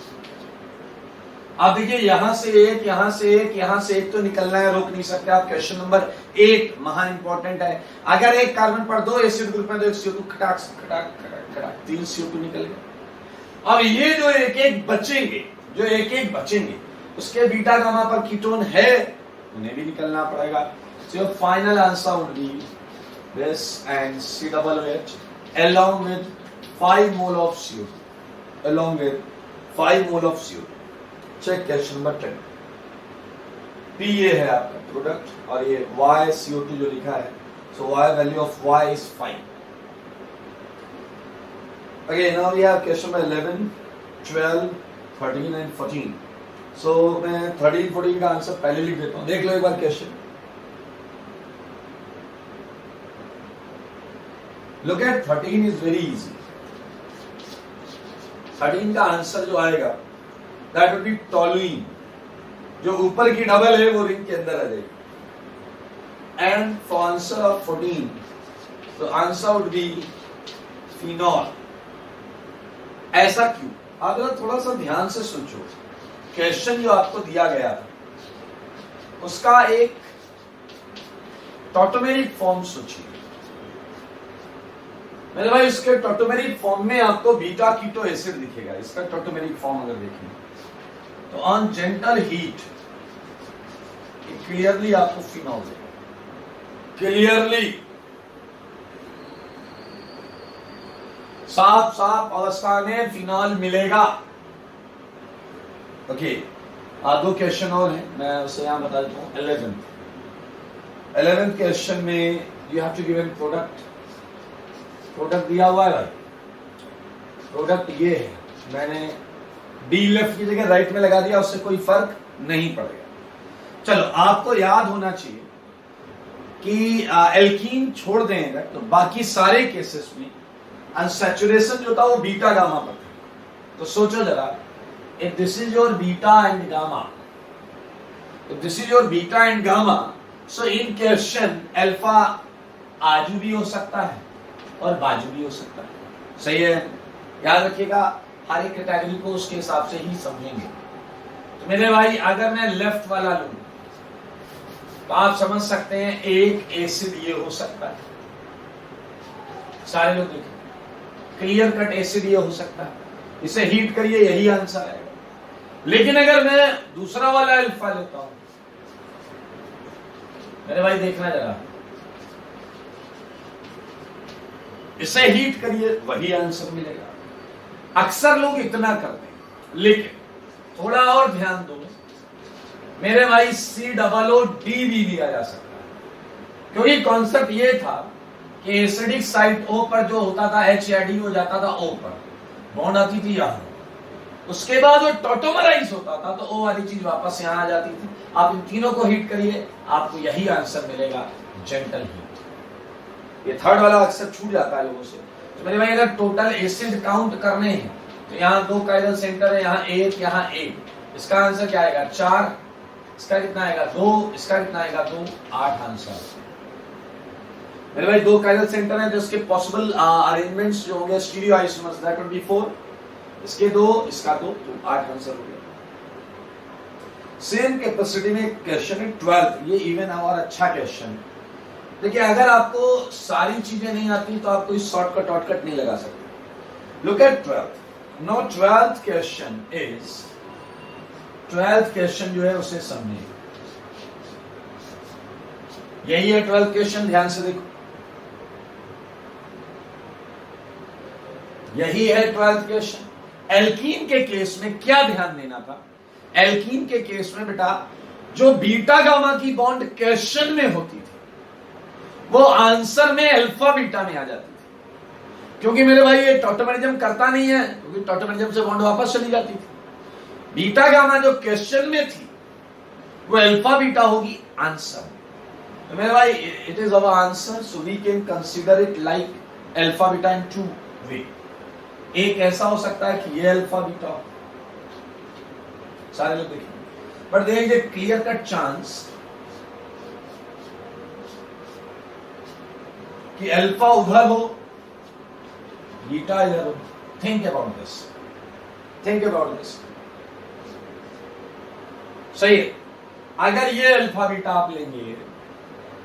अब देखिए यहां से एक, यहां से एक, यहां से एक तो निकलना है, रोक नहीं सकते आप। क्वेश्चन नंबर 8 महा इंपॉर्टेंट है। अगर एक कार्बन पर 2 एसिड ग्रुप में 2 CO2 खटाक खटाक खटाक खटाक 3 CO2 निकल गए। अब ये जो एक एक बचेंगे, उसके बीटा गामा पर कीटोन है, उन्हें भी निकलना पड़ेगा। So final answer would be this and COOH along with 5 mole of CO2, along with 5 mole of CO2। Check question number 10। P ये है आपका प्रोडक्ट और ये Y CO2 जो लिखा है, so Y value of Y is 5। Again now we have question number 11, 12, 13 and 14। So मैं 13, 14 का आंसर पहले लिख देता हूँ, देख लो एक बार question. Look at 13 is very easy। 13 का आंसर जो आएगा that would be toluene, जो ऊपर की डबल है वो रिंग के अंदर आ जाएगी। And for answer of 14, the answer would be phenol। ऐसा क्यों? आप जरा थोड़ा सा ध्यान से सोचो, क्वेश्चन जो आपको दिया गया था उसका एक टॉटोमेरिक फॉर्म सोचिए। मेरे भाई इसके टॉटोमेरिक फॉर्म में आपको बीटा कीटो एसिड दिखेगा। इसका टॉटोमेरिक फॉर्म अगर देखें तो ऑन जेंटल हीट क्लियरली आपको फिनॉल देगा, क्लियरली साफ अवस्था में फिनॉल मिलेगा। ओके, 2 क्वेश्चन और हैं, मैं उसे यहां बता देता हूं। 11th क्वेश्चन में you have to give an product दिया हुआ है भाई। प्रोडक्ट ये है, मैंने डी लेफ्ट की जगह राइट में लगा दिया, उससे कोई फर्क नहीं पड़ेगा। चलो आपको याद होना चाहिए कि एल्कीन छोड़ देंगे तो बाकी सारे केसेस में अनसैचुरेशन जो था वो बीटा गामा पर था। तो सोचो जरा, if this is your beta and gamma, so in question alpha आजू भी हो सकता है और बाजू भी हो सकता है। सही है, याद रखिएगा, हर एक कैटेगरी को उसके हिसाब से ही समझेंगे। तो मेरे भाई अगर मैं लेफ्ट वाला लूं तो आप समझ सकते हैं एक एसिड ये हो सकता है। सारे लोग देखें, क्लियर कट एसिड ये हो सकता है, इसे हीट करिए यही आंसर आएगा। लेकिन अगर मैं दूसरा वाला अल्फा लेता हूं, मेरे भाई देखना जरा, इसे हीट करिए वही आंसर मिलेगा। अक्सर लोग इतना करते हैं, लेकिन थोड़ा और ध्यान दो मेरे भाई, COOD भी दिया जा सकता है। क्योंकि कॉन्सेप्ट ये था कि एसिडिक साइड O पर जो होता था H या D हो जाता था O पर, बॉन्ड आती थी यहां, उसके बाद वो टॉटोमराइज होता था तो O वाली चीज वापस यहां आ जाती थी। आप इन तीनों को हीट करिए, आपको यही आंसर मिलेगा, जेंटल हीट। ये थर्ड वाला अक्सर छूट जाता है लोगों से। तो मेरे भाई अगर टोटल एसिड काउंट करने हैं तो यहाँ 2 काइरल सेंटर है, यहाँ 1, यहाँ 1। इसका आंसर क्या आएगा? 4। इसका कितना आएगा? 2। इसका कितना आएगा? 2। 8 आंसर। मेरे भाई 2 काइरल सेंटर है, जो इसके पॉसिबल अरेंजमेंट्स जो होंगे stereo isomers, that would be 4। इसके 2, इसका 2, तो 8 आंसर हो गया। सेम कैपेसिटी में क्वेश्चन है 12। ये इवन और अच्छा क्वेश्चन है। देखिए अगर आपको सारी चीजें नहीं आती तो आप कोई शॉर्टकट नहीं लगा सकते। Look at 12। No 12th question is, 12th question जो है उसे समझिए। यही है 12th क्वेश्चन, ध्यान से देखो, यही है 12th क्वेश्चन। एल्कीन के केस में क्या ध्यान देना था? एल्कीन के केस में बेटा जो बीटा गामा की बॉन्ड क्वेश्चन में होती थी वो आंसर में अल्फा बीटा में आ जाती थी। क्योंकि मेरे भाई ये टॉटोमेरिज्म करता नहीं है, क्योंकि टॉटोमेरिज्म से बॉन्ड वापस चली जाती थी। बीटा गामा जो क्वेश्चन में थी वो अल्फा बीटा होगी आंसर। तो मेरे भाई it is our answer, so we can consider it like alpha beta in two way. एक ऐसा हो सकता है कि ये अल्फा बीटा, सारे लोग देखेंगे, but there is a clear cut chance कि अल्फा उधर हो, बीटा इधर हो। Think about this, think about this. सही है। अगर ये अल्फा बीटा आप लेंगे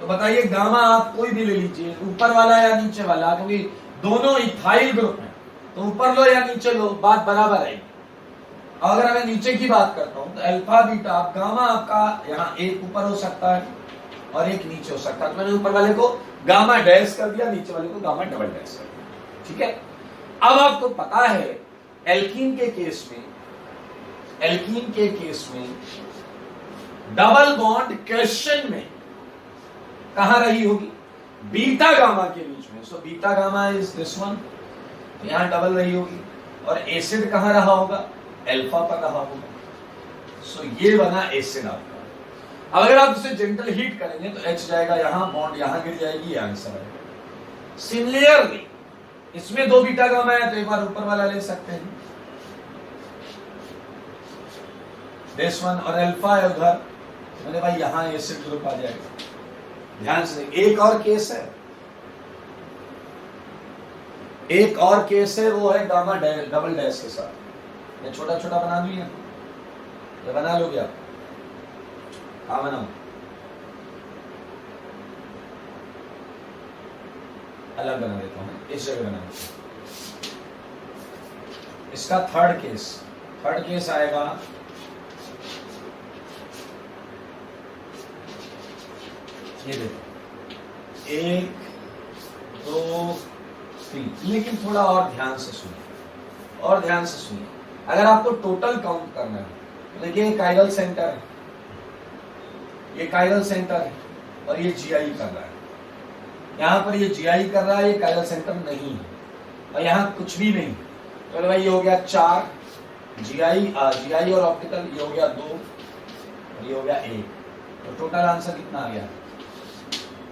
तो बताइए गामा आप कोई भी ले लीजिए, ऊपर वाला या नीचे वाला, क्योंकि दोनों इथाइल ग्रुप हैं, तो ऊपर लो या नीचे लो बात बराबर आएगी। अगर मैं नीचे की बात करता हूं तो अल्फा बीटा गामा आपका यहाँ एक ऊपर हो सकता है और एक नीचे हो सकता है। तो मैंने ऊपर वाले को गामा डैश कर दिया, नीचे वाले को गामा डबल डैश कर दिया, ठीक है। अब आपको पता है एल्कीन के केस में, एल्कीन के केस में डबल बॉन्ड क्वेश्चन में कहां रही होगी, बीटा गामा के बीच में। So beta gamma is this one, यहां डबल रही होगी, और एसिड कहां रहा होगा, अल्फा पर रहा होगा। सो ये बना एसिड आपका। अब अगर आप इसे जेंटल हीट करेंगे तो H जाएगा यहां, बॉन्ड यहां गिर जाएगी, ये आंसर है। सिमिलरली इसमें दो बीटा गामा है तो एक बार ऊपर वाला ले सकते हैं, दिस वन, और अल्फा है उधर, मैंने भाई यहां एसिड ग्रुप आ जाएगा। ध्यान से, एक और केस है, एक और केस है, वो है गामा डबल डैश के साथ। मैं छोटा छोटा बना दूं, ये बना लोगे आप? हाँ बनाओ, अलग बना देता हूं, इस जगह बना देता हूं। इसका थर्ड केस आएगा ये देखो, 1 2 3, लेकिन थोड़ा और ध्यान से सुनिए, और ध्यान से सुनिए। अगर आपको टोटल काउंट करना है, देखिए ये काइरल सेंटर है, ये काइरल सेंटर है, और ये जीआई कर रहा है। यहां पर ये जीआई कर रहा है, ये काइरल सेंटर नहीं है, और यहां कुछ भी नहीं। तो भाई ये हो गया 4 जीआई और ऑप्टिकल, ये हो गया 2, और ये हो गया 1। तो टोटल आंसर कितना आ गया,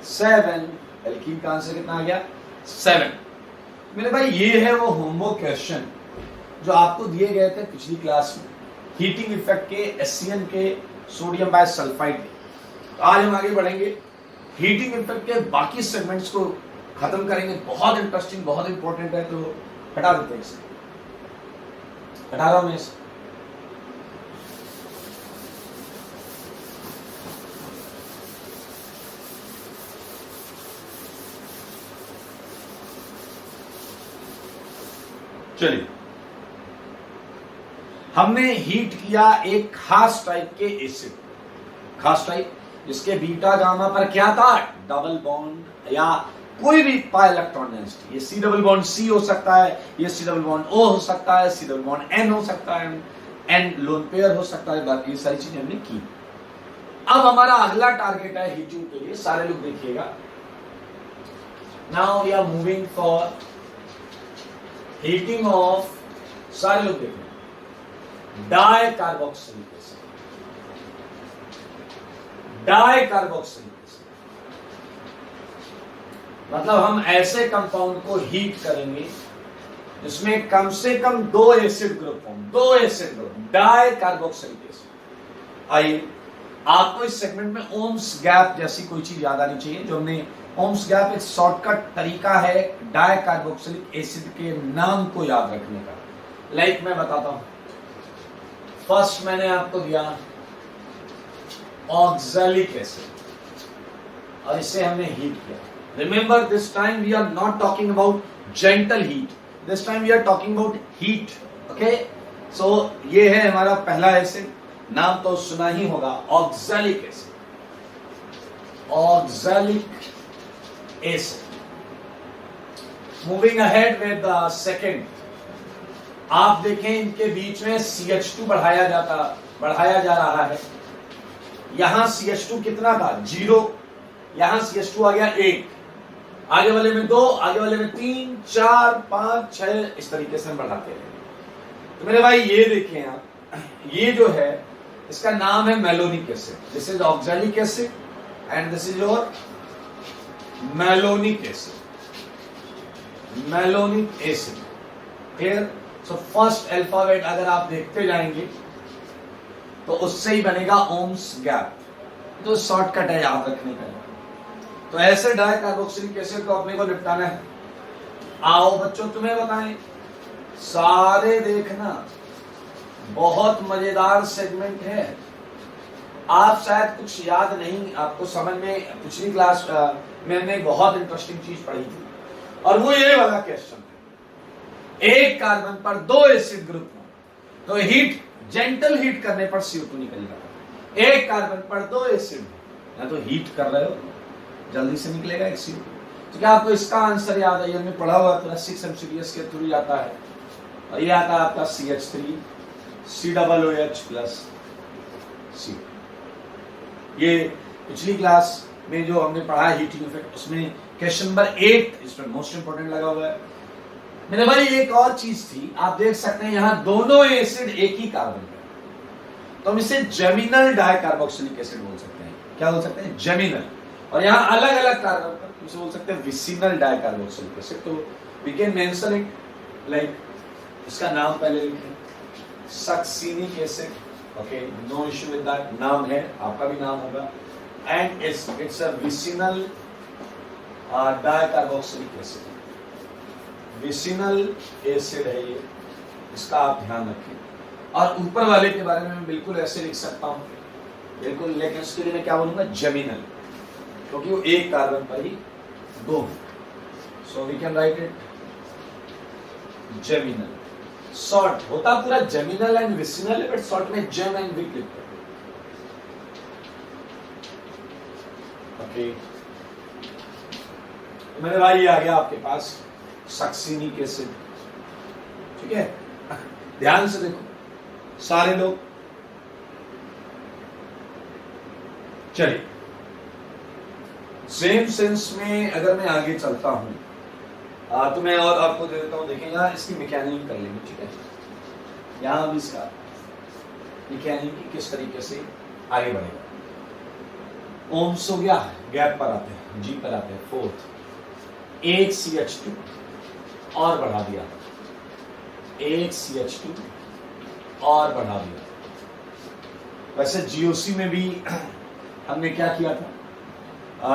7। एल्कीन का आंसर कितना आ गया, 7। मेरे भाई ये है वो होमवर्क क्वेश्चन जो आपको दिए गए थे पिछली क्लास में, हीटिंग इफेक्ट के, एससीएन के, सोडियम बाइसल्फाइड के। तो आज हम आगे बढ़ेंगे, हीटिंग इफेक्ट के बाकी सेगमेंट्स को खत्म करेंगे। बहुत इंटरेस्टिंग, बहुत इंपॉर्टेंट है, तो हटा देते हैं इसे, हटा रहा हूं मैं इसे। चलिए, हमने हीट किया एक खास टाइप के एसिड, खास टाइप जिसके बीटा गामा पर क्या था, डबल बॉन्ड या कोई भी पाई इलेक्ट्रॉन डेंसिटी। ये सी डबल बॉन्ड सी हो सकता है, ये सी डबल बॉन्ड ओ हो सकता है, सी डबल बॉन्ड एन हो सकता है, एन लोन पेयर हो सकता है। बाकी ये सारी चीजें हमने की। अब हमारा अगला टारगेट है हीटिंग के लिए, सारे लोग देखिएगा। Now we are moving for heating of, सारे लोग देखें, di carboxylic acid, di carboxylic acid. मतलब हम ऐसे कंपाउंड को हीट करेंगे जिसमें कम से कम 2 एसिड ग्रुप हों, 2 acid group, di carboxylic acid. आइए, आपको इस सेगमेंट में ओम्स गैप जैसी कोई चीज याद आनी चाहिए, जो हमने ओम्स गैप एक शॉर्टकट तरीका है डाई कार्बोक्सिलिक एसिड के नाम को याद रखने का। लाइक मैं बताता हूं, फर्स्ट मैंने आपको दिया ऑक्सैलिक एसिड, और इसे हमने हीट किया। Remember, this time we are not talking about gentle heat, this time we are talking about heat. Okay, so ये है हमारा पहला एसिड, नाम तो सुना ही होगा, oxalic acid, oxalic acid. Moving ahead with the second, आप देखें इनके बीच में CH2 बढ़ाया जा रहा है। यहां CH2 कितना था, 0, यहां CH2 आ गया 1, आगे वाले में 2, आगे वाले में 3, 4, 5, 6, इस तरीके से हम बढ़ाते हैं। तो मेरे भाई ये देखें आप, ये जो है इसका नाम है malonic acid, this is oxalic acid, and this is your malonic acid, malonic acid. Clear? So first alphabet अगर आप देखते जाएंगे तो उससे ही बनेगा ओम्स गैप, तो शॉर्टकट है याद रखने का। तो ऐसे डाई कार्बोक्सिलिक एसिड को अपने को निपटाना है। आओ बच्चों तुम्हें बताएं, सारे देखना, बहुत मजेदार सेगमेंट है। आप शायद कुछ याद नहीं, आपको समझ में पिछली क्लास में हमने बहुत इंटरेस्टिंग चीज पढ़ी थी, और वो ये वाला क्वेश्चन है। एक कार्बन पर 2 एसिड ग्रुप हो तो हीट, जेंटल हीट करने पर CO2 निकलेगा। एक कार्बन पर 2 एसिड, या तो हीट कर रहे हो जल्दी से निकलेगा एक CO2। तो क्या आपको इसका आंसर याद है? हमने पढ़ा हुआ पूरा 6 MCQs के थ्रू आता है, और ये आता है आपका CH3 COOH प्लस C। ये पिछली क्लास में जो हमने पढ़ा है हीटिंग इफेक्ट, उसमें क्वेश्चन नंबर 8 इसमें मोस्ट इंपोर्टेंट लगा हुआ है। मेरे भाई एक और चीज थी, आप देख सकते हैं यहां दोनों एसिड एक ही कार्बन पे, तो हम इसे जेमिनल डाई कार्बोक्सिलिक एसिड बोल सकते हैं। क्या बोल सकते हैं? जेमिनल। और यहां अलग अलग कार्बन पर इसे बोल सकते हैं विसिनल डाई कार्बोक्सिलिक एसिड। तो we can mention it like, इसका नाम पहले लिखें, succinic acid. Okay, no issue with that, नाम है, आपका भी नाम होगा। And it's a vicinal di carboxylic acid, vicinal acid है ये, इसका आप ध्यान रखें। और ऊपर वाले के बारे में मैं बिल्कुल ऐसे लिख सकता हूं, बिल्कुल, लेकिन उसके लिए मैं क्या बोलूंगा? जेमिनल, क्योंकि वो एक कार्बन पर ही 2। So we can write it geminal. Short होता पूरा जेमिनल एंड विसिनल है, बट शॉर्ट में जेम एंड विक लिखते हैं। ओके, मेरे भाई ये आ गया आपके पास सक्सिनिक एसिड। ठीक है, ध्यान से देखो सारे लोग। चलिए, सेम सेंस में अगर मैं आगे चलता हूं तो मैं और आपको दे देता हूं। देखें यहां इसकी मैकेनिक कर लेंगे। ठीक है, यहां भी इसका मैकेनिक किस तरीके से आगे बढ़ेगा। ओम्स हो गया, गैप पर आते हैं, जी पर आते हैं, फोर्थ, एक CH2 और बढ़ा दिया, एक CH2 और बढ़ा दिया। वैसे GOC में भी हमने क्या किया था,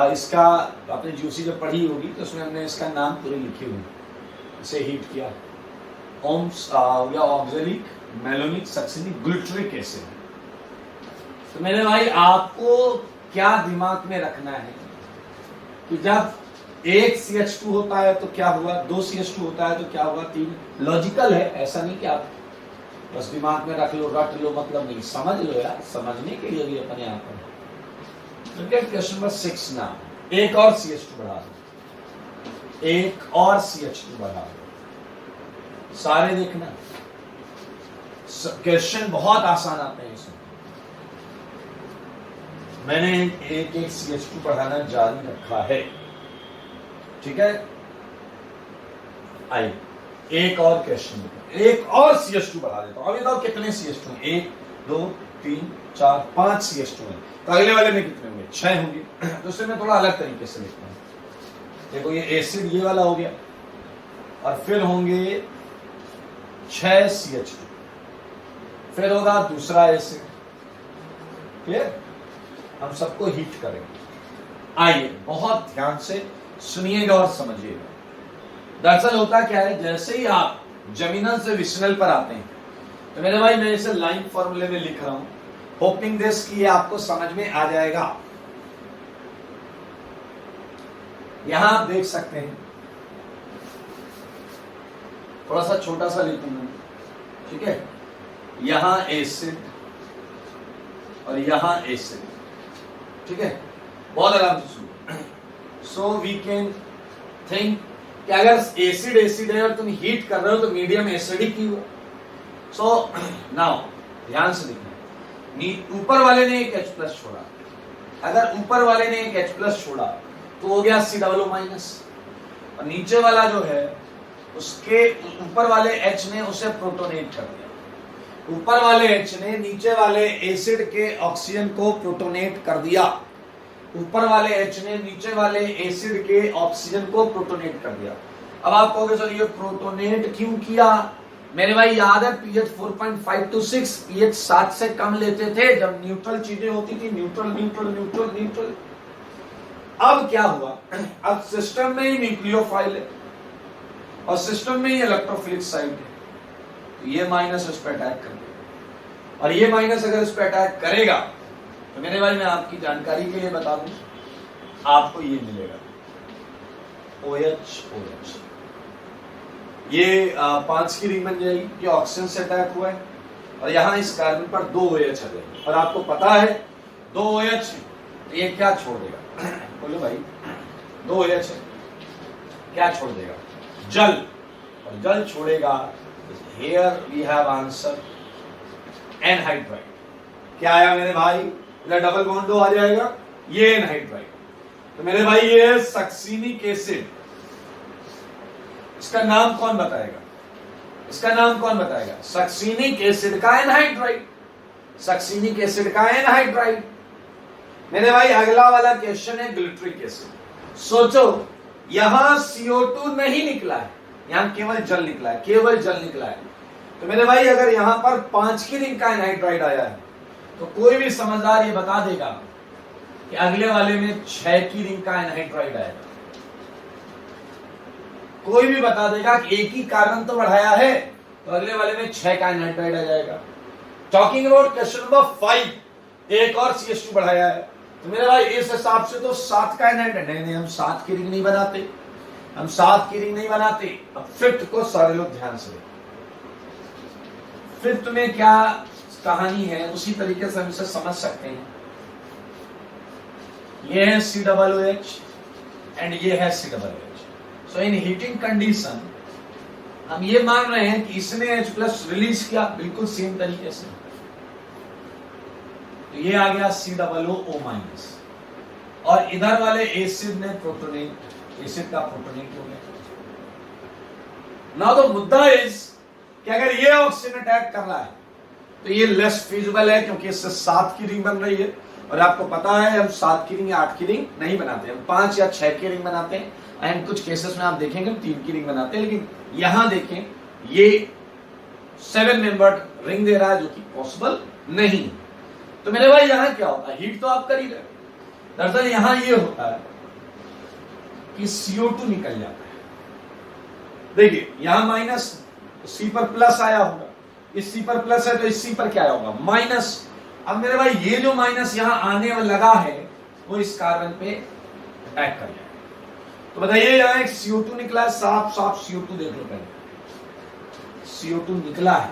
इसका आपने GOC जब पढ़ी होगी तो उसमें हमने इसका नाम पूरे लिखे हुए, इसे हीट किया। ओम्स या ऑक्सैलिक, मैलोनिक, सक्सिनिक, ग्लूटरिक एसिड। तो मेरे भाई आपको क्या दिमाग में रखना है कि जब एक CH2 होता है तो क्या हुआ, 2 CH2 होता है तो क्या हुआ, 3। लॉजिकल है, ऐसा नहीं कि आप बस दिमाग में रख लो, रट लो, मतलब नहीं, समझ लो यार, समझने के लिए भी अपने आप में। क्वेश्चन नंबर 6 ना, एक और CH2 बढ़ा दो, एक और CH2 बढ़ा दो। सारे देखना, क्वेश्चन बहुत आसान आते हैं इसमें। मैंने एक एक CH2 बढ़ाना जारी रखा है। ठीक है, आइए एक और क्वेश्चन, एक और CH2 बढ़ा देता हूं। अभी बताओ कितने CH2? 1 2 3 4 5 CH2 हैं। तो अगले वाले में कितने होंगे? 6 होंगे। तो उससे मैं थोड़ा अलग तरीके से लिखता हूं। देखो ये एसिड ये वाला हो गया, और फिर होंगे 6 CH2, फिर होगा दूसरा एसिड। क्लियर? हम सबको हीट करेंगे। आइए बहुत ध्यान से सुनिएगा और समझिएगा। दरअसल होता क्या है, जैसे ही आप जेमिनल से विसिनल पर आते हैं, तो मेरे भाई मैं इसे लाइन फॉर्मूले में लिख रहा हूं, होपिंग दिस कि ये आपको समझ में आ जाएगा। यहां आप देख सकते हैं, थोड़ा सा छोटा सा लिखूंगा, ठीक है, यहां एसिड और यहां एसिड। ठीक है, बहुत आराम से सुनो। सो वी कैन थिंक कि अगर एसिड एसिड है और तुम हीट कर रहे हो तो मीडियम एसिडिक ही हो। सो नाउ ध्यान से देखना, ऊपर वाले ने एक H+ छोड़ा, अगर ऊपर वाले ने एक H+ छोड़ा तो हो गया COO-, और नीचे वाला जो है उसके ऊपर वाले H ने उसे प्रोटोनेट कर दिया। ऊपर वाले H ने नीचे वाले एसिड के ऑक्सीजन को प्रोटोनेट कर दिया। ऊपर वाले H ने नीचे वाले एसिड के ऑक्सीजन को प्रोटोनेट कर दिया। अब आप कहोगे सर ये प्रोटोनेट क्यों किया? मेरे भाई याद है पीएच 4.5 to 6, पीएच 7 से कम लेते थे जब न्यूट्रल चीजें होती थी, न्यूट्रल न्यूट्रल न्यूट्रल न्यूट्रल। अब क्या हुआ, अब सिस्टम में ही न्यूक्लियोफाइल है और सिस्टम में ही इलेक्ट्रोफिलिक साइट है, तो ये माइनस इस पर अटैक कर देगा और ये माइनस अगर इस पर अटैक करेगा तो मेरे भाई मैं आपकी जानकारी के लिए बता दूं, आपको ये मिलेगा OH OH, ये 5 की रिंग बन जाएगी, ये ऑक्सीजन से अटैक हुआ है और यहाँ इस कार्बन पर 2 OH आ जाएगी और आपको पता है 2 OH, तो ये क्या छोड़ देगा? बोलो भाई 2 OH है, क्या छोड़ देगा? जल, और जल छोड़ेगा। Here we have answer anhydride. क्या आया मेरे भाई? इधर डबल बॉन्ड 2 आ जाएगा, ये एनहाइड्राइड। तो मेरे भाई ये है सक्सीनिक एसिड। इसका नाम कौन बताएगा? इसका नाम कौन बताएगा? सक्सीनिक एसिड का एनहाइड्राइड, सक्सीनिक एसिड का एनहाइड्राइड। मेरे भाई अगला वाला क्वेश्चन है ग्लिटरिक एसिड। सोचो यहां CO2 नहीं निकला है, यहां केवल जल निकला है, केवल जल निकला है। तो मेरे भाई अगर यहां पर 5 की रिंग का एनहाइड्राइड आया है तो कोई भी समझदार ये बता देगा कि अगले वाले में 6 की रिंग का एनहाइड्राइड आएगा। कोई भी बता देगा कि एक ही कार्बन तो बढ़ाया है तो अगले वाले में 6 का एनहाइड्राइड आ जाएगा। टॉकिंग अबाउट क्वेश्चन नंबर 5, एक और CH2 बढ़ाया है तो मेरे भाई इस हिसाब से तो 7 का एनहाइड्राइड, नहीं हम 7 की रिंग नहीं बनाते, हम 7 की रिंग नहीं बनाते। अब फिफ्थ को सारे लोग ध्यान से, फिफ्थ में क्या कहानी है उसी तरीके से हम इसे समझ सकते हैं। ये है COOH एंड ये है COOH। सो इन हीटिंग कंडीशन हम ये मान रहे हैं कि इसने H+ रिलीज किया बिल्कुल सेम तरीके से, तो ये आ गया COO- और इधर वाले एसिड ने प्रोटोनेट, एसिड का प्रोटोनेट हो गया। ना तो मुद्दा इज कि अगर ये ऑक्सीजन अटैक कर रहा है तो ये लेस फिजिबल है क्योंकि इससे 7 की रिंग बन रही है और आपको पता है हम 7 की रिंग या 8 की रिंग नहीं बनाते, हम 5 या 6 की रिंग बनाते हैं एंड कुछ केसेस में आप देखेंगे हम 3 की रिंग बनाते हैं। लेकिन यहां देखें ये 7 मेंबर्ड रिंग दे रहा है जो कि पॉसिबल नहीं। तो मेरे भाई यहां क्या होता है, हीट तो आप कर ही रहे, दरअसल यहां ये होता है कि CO2 निकल जाता है। देखिए यहां माइनस, C पर प्लस आया होगा, इस C पर प्लस है तो इस C पर क्या होगा? माइनस। अब मेरे भाई ये जो माइनस यहां आने में लगा है वो इस कार्बन पे अटैक कर जाएगा। तो बताइए यहां एक CO2 निकला है, साफ साफ CO2 देख लो पहले, CO2 निकला है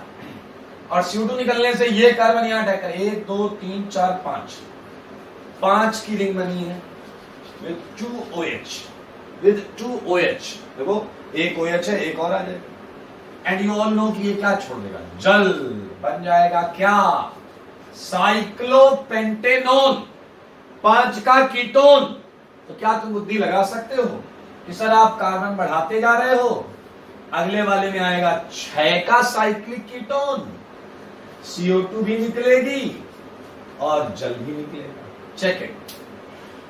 और CO2 निकलने से ये कार्बन यहां अटैक कर, 1 2 3 4 5 की रिंग बनी है विद 2 OH। देखो एक OH है, एक और आ जाएगा एंड यू ऑल नो कि ये क्या छोड़ देगा? जल बन जाएगा क्या? साइक्लोपेंटेनोन, 5 का कीटोन। तो क्या तुम बुद्धि लगा सकते हो कि सर आप कार्बन बढ़ाते जा रहे हो, अगले वाले में आएगा 6 का साइक्लिक कीटोन, CO2 भी निकलेगी और जल भी निकलेगा। चेक इट,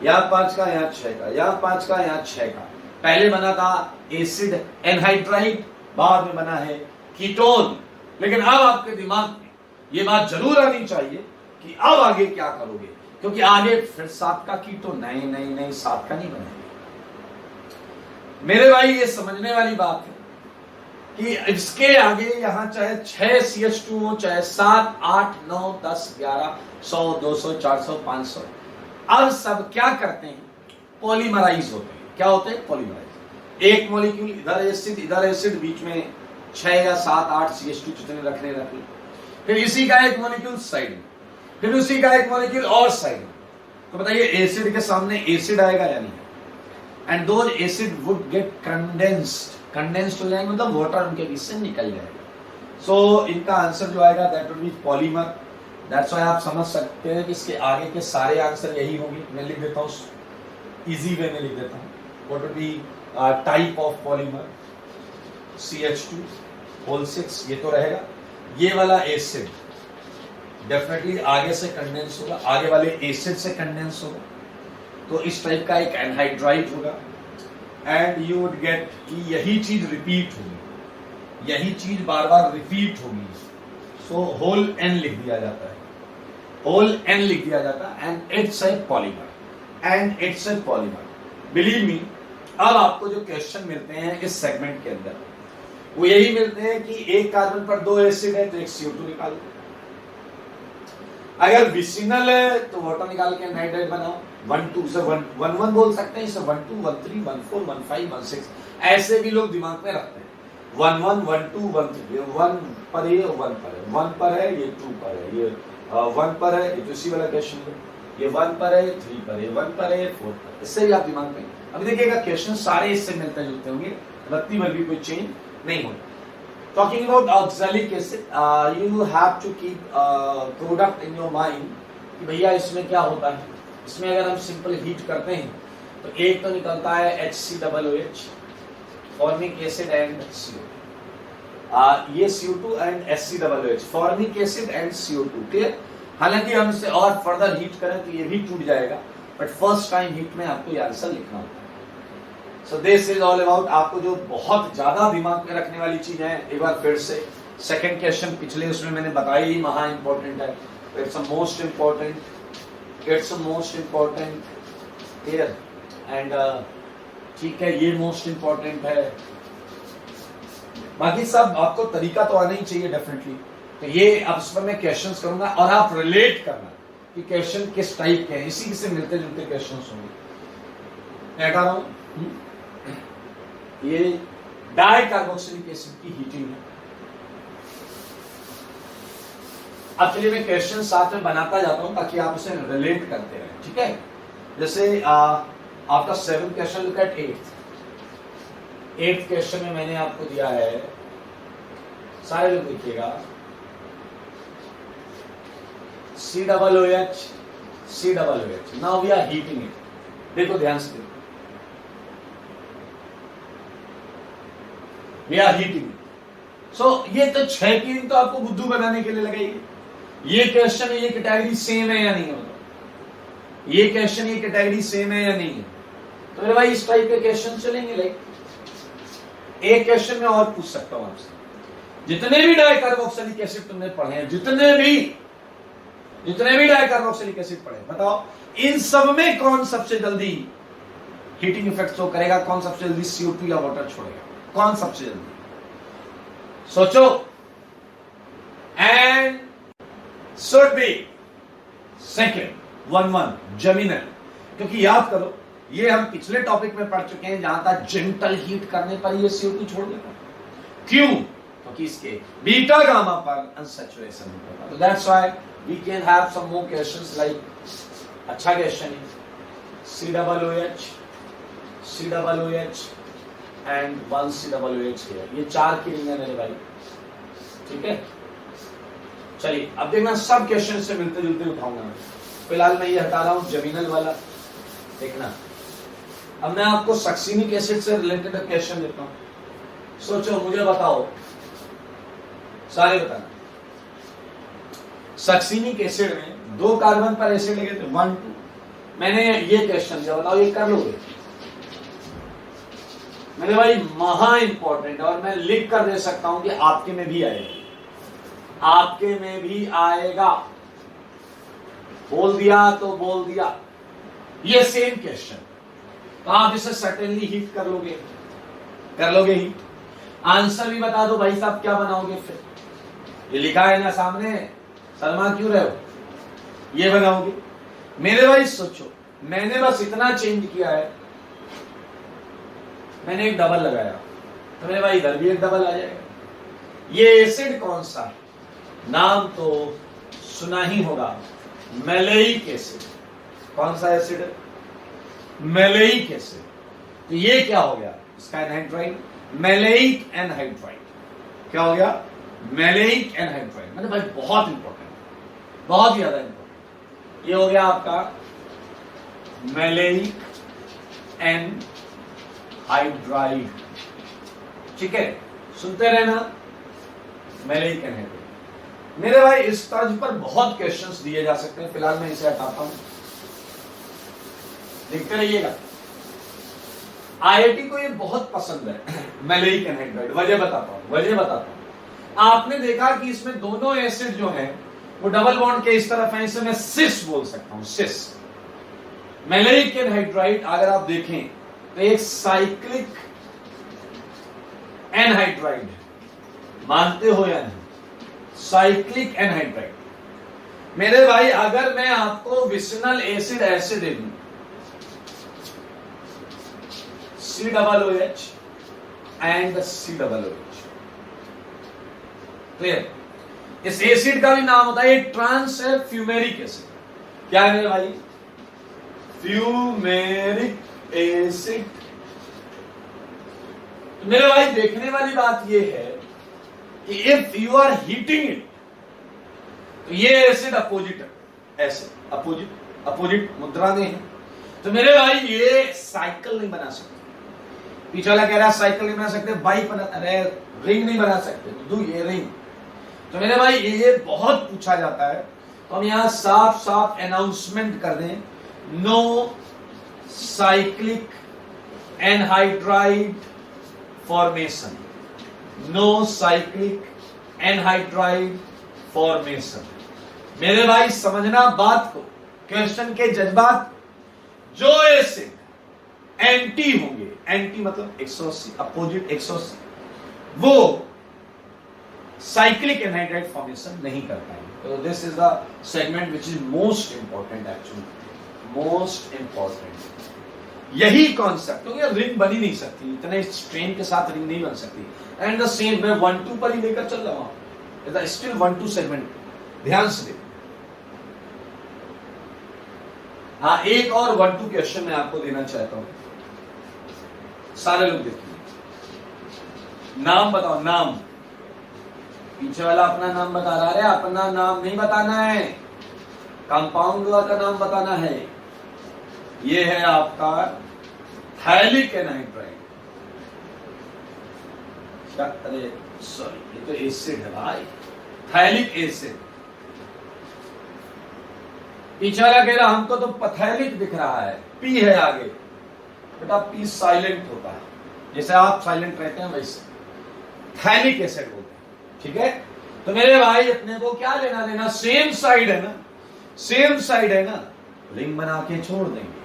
यहां 5 का, यहां 6 का, यहां 5 का, यहां 6 का। पहले बना था एसिड एनहाइड्राइड, बाद में बना है कीटोन। लेकिन अब आपके दिमाग में ये बात जरूर आनी चाहिए कि अब आगे क्या करोगे, क्योंकि आगे फिर 7 का कीटोन, नहीं 7 का नहीं बनेगा। मेरे भाई ये समझने वाली बात है कि इसके आगे यहां चाहे 6 CH2 हो, चाहे 7 8 9 10 11 100 200 400 500, अब सब क्या करते हैं? पॉलीमराइज होते हैं। क्या होते हैं? पॉलीमराइज। एक मॉलिक्यूल इधर एसिड, बीच में 6 या 7 8 CH2 जितने रखने रख लो, फिर इसी का एक मॉलिक्यूल साइड में, फिर उसी का एक मॉलिक्यूल और साइड में। तो बताइए एसिड के सामने एसिड आएगा या नहीं? And those acid would get condensed हो जाएंगे, मतलब वाटर उनके बीच से निकल जाएगा। सो इनका आंसर जो आएगा that would be polymer. That's why आप समझ सकते हैं कि इसके आगे के सारे आंसर यही होंगे। मैं लिख देता हूँ, इजी वे में लिख देता हूँ। What would be type of polymer? CH2 ये तो रहेगा। ये वाला एसिड डेफिनेटली आगे से कंडेंस होगा, आगे वाले एसिड से कंडेंस होगा। तो इस टाइप का एक एनहाइड्राइड होगा एंड यू वुड गेट कि यही चीज रिपीट होगी, यही चीज बार बार रिपीट होगी, सो होल एन लिख दिया जाता है, होल एन लिख दिया जाता है and it's a polymer, and it's a polymer. Believe me, अब आपको जो क्वेश्चन मिलते हैं इस सेगमेंट के अंदर वो यही मिलते हैं कि एक कार्बन पर 2 एसिड है तो एक CO2 निकालो, अगर विसिनल है तो वाटर निकाल के एनहाइड्राइड बनाओ, 1 2 से 1 1 बोल सकते हैं, इसे 1 2 1 3 1 4 1 5 1 6 ऐसे भी लोग दिमाग में रखते हैं, 1 1 1 2 1 3, 1 पर ये 1 पर है, 1 पर है ये 2 पर है, ये 1 पर है, ये इसी वाला क्वेश्चन है, ये 1 पर है 3 पर है, 1 पर है 4 पर है, इससे भी आप दिमाग में। अब देखिएगा क्वेश्चन सारे इससे मिलते जुलते होंगे, रत्ती भर भी कोई चेंज नहीं होगा। Talking about oxalic acid, you have to keep product in your mind कि भैया इसमें क्या होता है। इसमें अगर हम सिंपल हीट करते हैं तो एक तो निकलता है HCOOH, formic acid and CO, ये CO2 and HCOOH, formic acid and CO2, clear. हालांकि हम इसे और फर्दर हीट करें तो ये भी टूट जाएगा, बट फर्स्ट टाइम हीट में आपको ये आंसर लिखना होता है। So this is all about, आपको जो बहुत ज्यादा दिमाग में रखने वाली चीज है, एक बार फिर से सेकंड क्वेश्चन पिछले उसमें मैंने बताया ही महा इंपॉर्टेंट है, it's a most important, it's a most important, clear and ठीक है, ये मोस्ट इंपॉर्टेंट है, बाकी सब आपको तरीका तो आना ही चाहिए डेफिनेटली। तो ये अब इस पर मैं क्वेश्चंस करूंगा और आप रिलेट करना कि क्वेश्चन किस टाइप के हैं, इसी से मिलते जुलते क्वेश्चंस होंगे। मैं कह रहा हूं ये डाई कार्बोक्सिलिक एसिड की हीटिंग है। अब चलिए मैं क्वेश्चन साथ में बनाता जाता हूं ताकि आप उसे रिलेट करते रहें, ठीक है। जैसे आपका 7th question, look at 8th question में मैंने आपको दिया है, सारे लोग देखिएगा, COOH COOH, now we are heating it. देखो ध्यान से देखो, वी आर हीटिंग। सो ये तो 6 की तो आपको बुद्धू बनाने के लिए लगाइए। ये क्वेश्चन ये कैटेगरी सेम है या नहीं है, ये क्वेश्चन ये कैटेगरी सेम है या नहीं है, तो मेरे भाई इस टाइप के क्वेश्चन चलेंगे। लाइक एक क्वेश्चन में और पूछ सकता हूं आपसे, जितने भी डाइकार्बोक्सिलिक एसिड तुमने पढ़े हैं, जितने भी डाइकार्बोक्सिलिक एसिड पढ़े, बताओ इन सब में कौन सबसे जल्दी हीटिंग इफेक्ट शो करेगा, कौन सबसे जल्दी CO2 या वाटर छोड़ेगा, कौन सबसे जल्दी, सोचो। एंड शुड बी सेकंड 1 1 जमीनल, क्योंकि याद करो ये हम पिछले टॉपिक में पढ़ चुके हैं, जहां तक जेंटल हीट करने पर ये CO2 छोड़ देता। क्यों? क्योंकि इसके बीटा गामा पर अनसैचुरेशन होता है। तो that's why we can have some more questions like, अच्छा क्वेश्चन है, COOH एंड 1 COOH है, ये 4 की रिंग है मेरे भाई, ठीक है। चलिए अब देखना, सब क्वेश्चन से मिलते जुलते उठाऊंगा मैं। फिलहाल मैं ये हटा रहा हूं जमीनल वाला, देखना। अब मैं आपको सक्सीनिक एसिड से रिलेटेड क्वेश्चन देता हूं, सोचो, मुझे बताओ, सारे बताना। सक्सीनिक एसिड में 2 कार्बन पर एसिड लगे थे, 1 2, मैंने ये क्वेश्चन दिया, बताओ ये कर लोगे मेरे भाई? महा इंपॉर्टेंट, और मैं लिख कर दे सकता हूं कि आपके में भी आएगा, आपके में भी आएगा, बोल दिया तो बोल दिया। ये सेम क्वेश्चन, तो आप इसे सर्टेनली हीट कर लोगे हीट। आंसर भी बता दो भाई साहब, क्या बनाओगे फिर? ये लिखा है ना सामने, शर्मा क्यों रहे हो? ये बनाओगे मेरे भाई। सोचो, मैंने बस इतना चेंज किया है, मैंने एक डबल लगाया, तो मेरे भाई इधर भी एक डबल आ जाएगा। ये एसिड कौन सा? नाम तो सुना ही होगा, मैलेइक एसिड। कौन सा एसिड है? Maleic acid. तो ये क्या हो गया? इसका एनहाइड्राइड, मैलेइक एनहाइड्राइड। क्या हो गया? Maleic anhydride. मतलब भाई बहुत इंपॉर्टेंट, बहुत ज्यादा इंपॉर्टेंट। ये हो गया आपका मैलेइक एनहाइड्राइड, ठीक है, सुनते रहना, मैलेइक एनहाइड्राइड। मेरे भाई इस तर्ज पर बहुत क्वेश्चंस दिए जा सकते हैं, फिलहाल मैं इसे हटाता हूं। देखते रहिएगा। आईआईटी को ये बहुत पसंद है मैलेइक एनहाइड्राइड। वजह बताता हूं। आपने देखा कि इसमें दोनों एसिड जो है वो डबल बॉन्ड के इस तरफ है, इसे मैं सिस बोल सकता हूं, सिस। मैलेइक एनहाइड्राइड अगर आप देखें तो एक साइक्लिक एनहाइड्राइड, मानते हो या नहीं? Cyclic anhydride. मेरे भाई अगर मैं आपको विसिनल एसिड ऐसे दे दूं, COOH एंड COOH, क्लियर? इस एसिड का भी नाम होता है, ट्रांस है फ्यूमेरिक एसिड। क्या है मेरे भाई? Fumaric acid. मेरे भाई देखने वाली बात यह है कि if you are heating it तो ये एसिड अपोजिट है, ऐसे अपोजिट मुद्रा में है। तो मेरे भाई ये साइकिल नहीं बना सकते। पीछे वाला कह रहा है साइकिल नहीं बना सकते, बाइक बना, अरे रिंग नहीं बना सकते, तो ये रिंग। तो मेरे भाई ये बहुत पूछा जाता है, तो हम यहां साफ साफ अनाउंसमेंट कर दें, no cyclic anhydride formation, no cyclic anhydride formation. मेरे भाई समझना बात को, क्वेश्चन के जज्बात। जो एसिड एंटी होंगे, एंटी मतलब 180, अपोजिट 180, वो साइक्लिक एनहाइड्राइड फॉर्मेशन नहीं कर पाएंगे। तो this is the segment which is most important, actually most important. यही कॉन्सेप्ट, क्योंकि रिंग बनी नहीं सकती, इतने स्ट्रेन के साथ रिंग नहीं बन सकती। एंड द सेम मैं 1-2 पर ही लेकर चल रहा हूं, स्टिल 1-2 सेगमेंट, ध्यान से देखो। हाँ, एक और 1-2 क्वेश्चन मैं आपको देना चाहता हूं, सारे लोग देखिए। नाम बताओ, नाम। पीछे वाला अपना नाम बता रहा है, अपना नाम नहीं बताना है, कंपाउंड का नाम बताना है। ये है आपका थाइलिक एनहाइड्राइड। अरे सॉरी, ये तो एसिड है भाई, थाइलिक एसिड। पीछे वाला कह रहा हमको तो पैथेलिक दिख रहा है, पी है आगे। बेटा पी साइलेंट होता है, जैसे आप साइलेंट रहते हैं वैसे थाइलिक एसिड बोलते हैं, ठीक है? तो मेरे भाई अपने को क्या लेना देना, सेम साइड है ना, सेम साइड है ना, रिंग बना के छोड़ देंगे।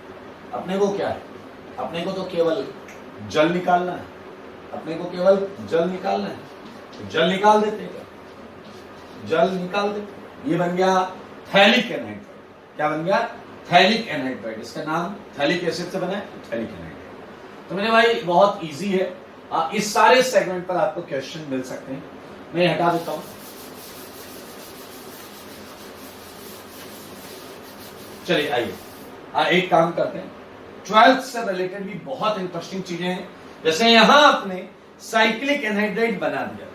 अपने को क्या है, अपने को तो केवल जल निकालना है, अपने को केवल जल निकालना है, तो जल निकाल देते हैं, जल निकाल देते। ये बन गया थैलिक एनहाइड्राइड। क्या बन गया? Phthalic anhydride. इसका नाम थैलिक एसिड से बना है, थैलिक एनहाइड्राइड। तो मेरे भाई बहुत इजी है, इस सारे सेगमेंट पर आपको क्वेश्चन मिल सकते हैं। मैं हटा देता हूं, चलिए आइए एक काम करते हैं। 12th से रिलेटेड भी बहुत इंटरेस्टिंग चीजें हैं। जैसे यहां आपने साइक्लिक एनहाइड्राइड बना दिया,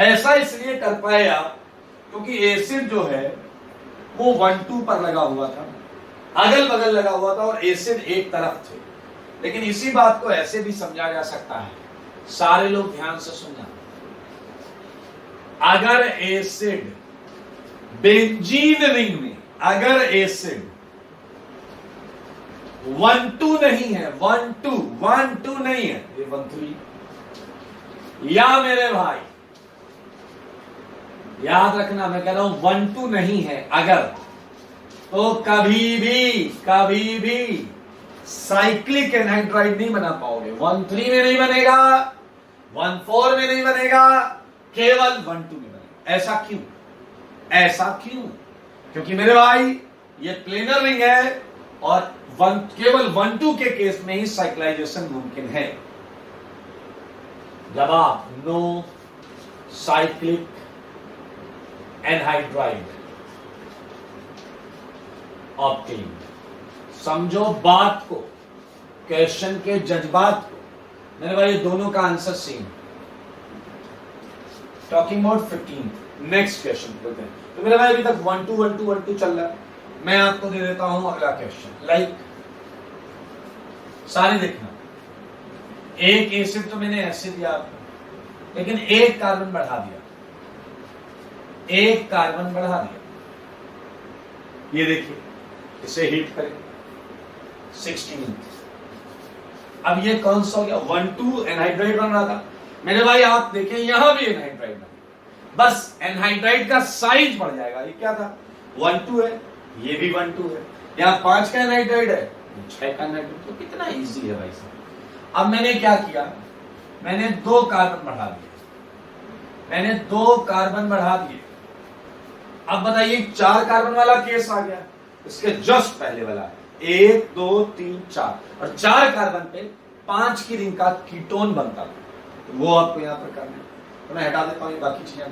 ऐसा इसलिए कर पाए आप क्योंकि एसिड जो है वो 1-2 पर लगा हुआ था, अगल बगल लगा हुआ था, और एसिड एक तरफ थे। लेकिन इसी बात को ऐसे भी समझा जा सकता है, सारे लोग ध्यान से सुनना। अगर एसिड बेंजीन रिंग में, अगर एसिड 1-2 नहीं है, 1-2 नहीं है, ये 1-3, या मेरे भाई याद रखना, मैं कह रहा हूं 1-2 नहीं है अगर, तो कभी भी साइक्लिक एनहाइड्राइड नहीं बना पाओगे। 1-3 में नहीं बनेगा, 1-4 में नहीं बनेगा, केवल 1-2 में बनेगा। ऐसा क्यों? क्योंकि मेरे भाई ये प्लेनर रिंग है और केवल 1-2 के केस में ही साइक्लाइजेशन मुमकिन है। जब आप नो साइक्लिक एनहाइड्राइड ऑब्टेन, समझो बात को, क्वेश्चन के जज्बात को। मेरे भाई दोनों का answer same. Talking about 15, next question बोलते हैं। तो मेरे भाई अभी तक 1-2 चल रहा है। मैं आपको दे देता हूं अगला क्वेश्चन। लाइक सारे देखना, एक एसिड तो मैंने ऐसे दिया आपको, लेकिन एक कार्बन बढ़ा दिया, एक कार्बन बढ़ा दिया। ये देखिए, इसे हीट करें, 16। अब ये कौन सा हो गया, 1,2 एनहाइड्राइड बन रहा था। मेरे भाई आप देखें यहां भी एनहाइड्राइड बन, बस एनहाइड्राइड का साइज बढ़ जाएगा। ये क्या था, 1,2 है, ये भी 1,2 है, यहाँ 5 का एनहाइड्राइड है, 6 का एनहाइड्राइड, तो कितना इजी है भाई साहब। अब मैंने क्या किया, मैंने 2 कार्बन बढ़ा दिए, मैंने 2 कार्बन बढ़ा दिए। अब बताइए 4 कार्बन वाला केस आ गया, इसके जस्ट पहले वाला 1 2 3 4, और 4 कार्बन पे 5 की रिंग का कीटोन बनता है, तो वो आपको यहां पर करना है। तो मैं हटा देता हूं बाकी चीजें।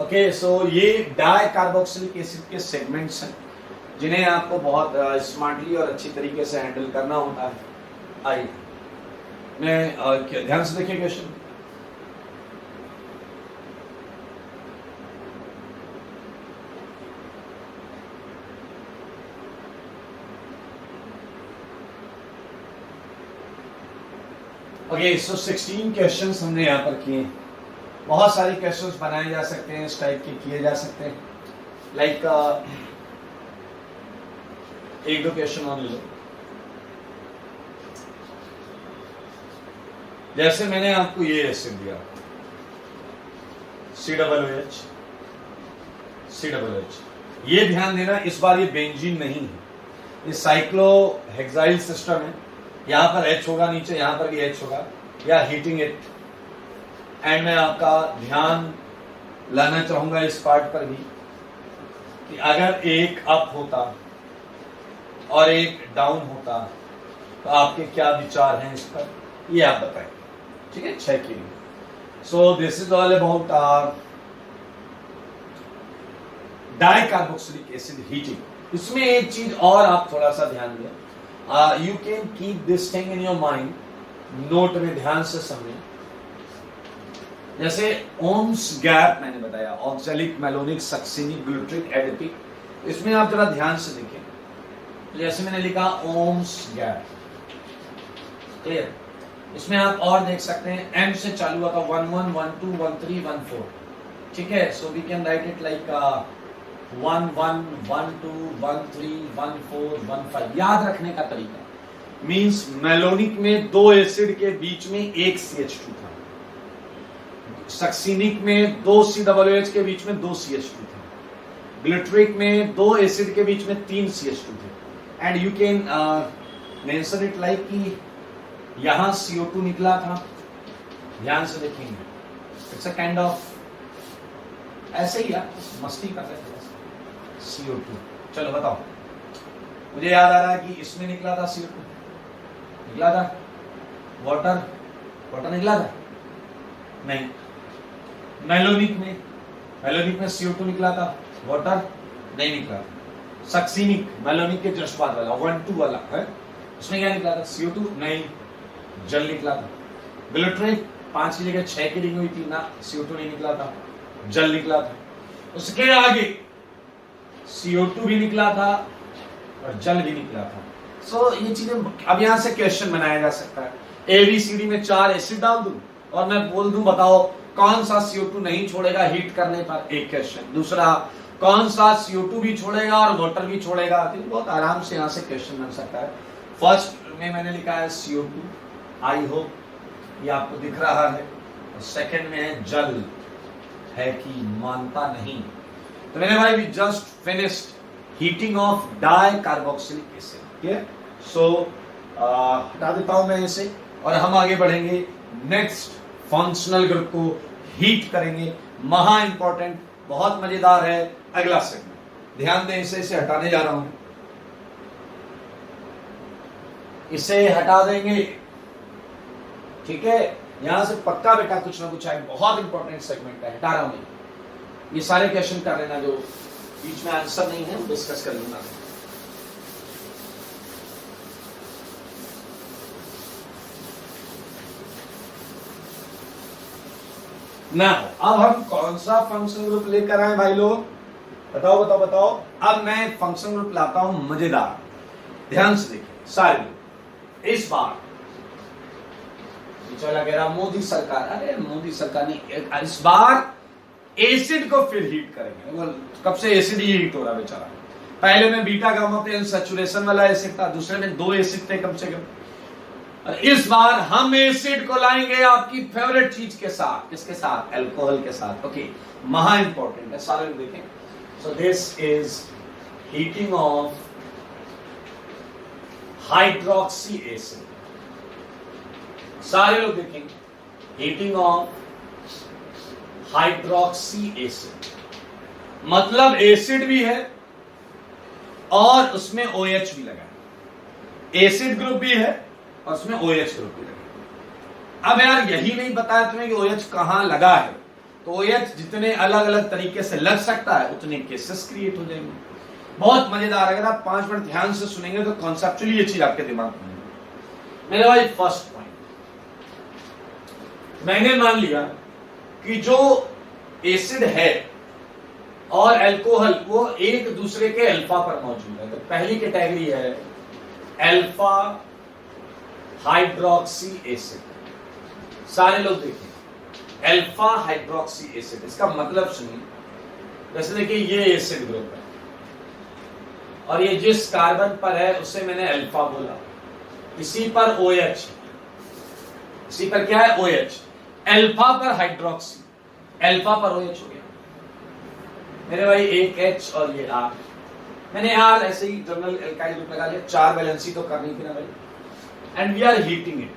ओके, सो ये डाई कार्बोक्सिलिक एसिड के सेगमेंट्स हैं जिन्हें आपको बहुत स्मार्टली और अच्छी तरीके से हैंडल करना होता है। आइए मैं ध्यान से देखिए क्वेश्चन। ओके, सो 16 क्वेश्चंस हमने यहाँ पर किए। बहुत सारे क्वेश्चंस बनाए जा सकते हैं, इस टाइप के किए जा सकते हैं। लाइक एक दो क्वेश्चन और लो, जैसे मैंने आपको ये एसिड दिया COOH, ये ध्यान देना इस बार ये बेंजीन नहीं है, ये साइक्लोहेक्साइल सिस्टम है। यहां पर H होगा नीचे, यहां पर भी H होगा, या हीटिंग इट। एंड मैं आपका ध्यान लाना चाहूंगा इस पार्ट पर भी कि अगर एक अप होता और एक डाउन होता तो आपके क्या विचार हैं इस पर, ये आप बताएं। ठीक है, 6 की। So this is all about di carboxylic acid heating. इसमें एक चीज और आप थोड़ा सा ध्यान दें, you can keep this thing in your mind, note में ध्यान से समझें। जैसे ओम्स गैप मैंने बताया, ऑक्सैलिक, मेलोनिक, सक्सिनिक, ग्लूट्रिक, एडिपिक, इसमें आप जरा ध्यान से देखें। जैसे मैंने लिखा ओम्स गैप, क्लियर। इसमें आप और देख सकते हैं एम से चालू हुआ था, 1 1 1 2 1 3 1 4। ठीक है, so we can write it like 1 1 1 2 1 3 1 4 1 5। याद रखने का तरीका मींस मेलोनिक में 2 एसिड के बीच में एक CH2 था, सक्सिनिक में 2 COOH के बीच में 2 CH2 थे, ग्लिटरिक में 2 एसिड के बीच में 3 CH2 थे। And you can mention it like कि यहां CO2 निकला था, ध्यान से देखेंगे, इट्स अ काइंड ऑफ ऐसे ही यार मस्ती कर रहे थे CO2। चलो बताओ, मुझे याद आ रहा है कि इसमें निकला था CO2, निकला था वाटर निकला था नहीं, मेलोनिक में CO2 निकला था, वाटर नहीं निकला था। सक्सिनिक, मेलोनिक के जस्ट बाद वाला 1 2 वाला है, उसमें क्या निकला था, CO2 नहीं, जल निकला था। ग्लिटरिक 5 की जगह 6 की रिंग हुई थी ना, CO2 नहीं निकला था, जल निकला था। उसके आगे CO2 भी निकला था और जल भी निकला था। सो ये चीजें अब यहां से क्वेश्चन बनाया जा सकता है। ABCD में 4 एसिड डाल दूं और मैं बोल दूं बताओ कौन सा CO2 नहीं छोड़ेगा हीट करने पर, एक क्वेश्चन। दूसरा, कौन सा CO2 भी छोड़ेगा और वाटर भी छोड़ेगा। तो बहुत आराम से यहां से क्वेश्चन बन सकता है। फर्स्ट में मैंने लिखा है CO2, आई होप ये आपको दिख रहा है। और सेकंड में है जल, है कि मानता नहीं। तो मेरे भाई we just finished heating of di carboxylic acid. So हटा देता हूं मैं इसे और हम आगे बढ़ेंगे, नेक्स्ट फंक्शनल ग्रुप को हीट करेंगे। महा इंपॉर्टेंट, बहुत मजेदार है अगला सेगमेंट। ध्यान दें, इसे हटाने जा रहा हूं, इसे हटा देंगे। ठीक है, यहां से पक्का बेटा कुछ ना कुछ आए, बहुत इंपॉर्टेंट सेगमेंट है, हटा रहा हूं। ये सारे क्वेश्चन कर लेना जो बीच में आंसर नहीं है, डिस्कस कर लूंगा। ना अब हम कौन सा फंक्शन ग्रुप लेकर आए भाई लोग, बताओ बताओ बताओ। अब मैं फंक्शन ग्रुप लाता हूं मजेदार, ध्यान से देखिए सारे। इस बार चला गया मोदी सरकार, अरे मोदी सरकार ने इस बार एसिड को फिर हीट करेंगे। वो कब से एसिड ही हीट हो रहा बेचारा। पहले में बीटा गामा पे अनसैचुरेशन वाला एसिड था, दूसरे में 2 एसिड थे कम से कम। और इस बार हम एसिड को लाएंगे आपकी फेवरेट चीज के साथ। किसके साथ? अल्कोहल के साथ। ओके, महा इंपॉर्टेंट है, सारे लोग देखें। So this is heating of hydroxy acid. सारे लोग देखेंगे, हीटिंग ऑफ हाइड्रोक्सी एसिड, मतलब एसिड भी है और उसमें OH भी लगा है। एसिड ग्रुप भी है और उसमें OH ग्रुप भी लगा है। अब यार यही नहीं बताया तुम्हें कि OH कहां लगा है, तो OH जितने अलग अलग तरीके से लग सकता है उतने केसेस क्रिएट हो जाएंगे। बहुत मजेदार। अगर आप 5 मिनट ध्यान से सुनेंगे तो कॉन्सेप्चुअली ये चीज आपके दिमाग में आएगी। मेरे भाई फर्स्ट पॉइंट, मैंने मान लिया कि जो एसिड है और अल्कोहल वो एक दूसरे के अल्फा पर मौजूद है। तो पहली कैटेगरी है अल्फा हाइड्रोक्सी एसिड। सारे लोग देखें, अल्फा हाइड्रोक्सी एसिड, इसका मतलब सुनिए। जैसे देखिए ये एसिड ग्रुप है और ये जिस कार्बन पर है उसे मैंने अल्फा बोला, इसी पर OH, इसी पर क्या है? OH। अल्फा पर हाइड्रोक्सी, अल्फा पर OH हो गया मेरे भाई, एक H और ये R। मैंने R ऐसे ही जनरल एल्काइल ग्रुप लगा लिया, 4 वैलेंसी तो करनी थी ना भाई। And we are heating it,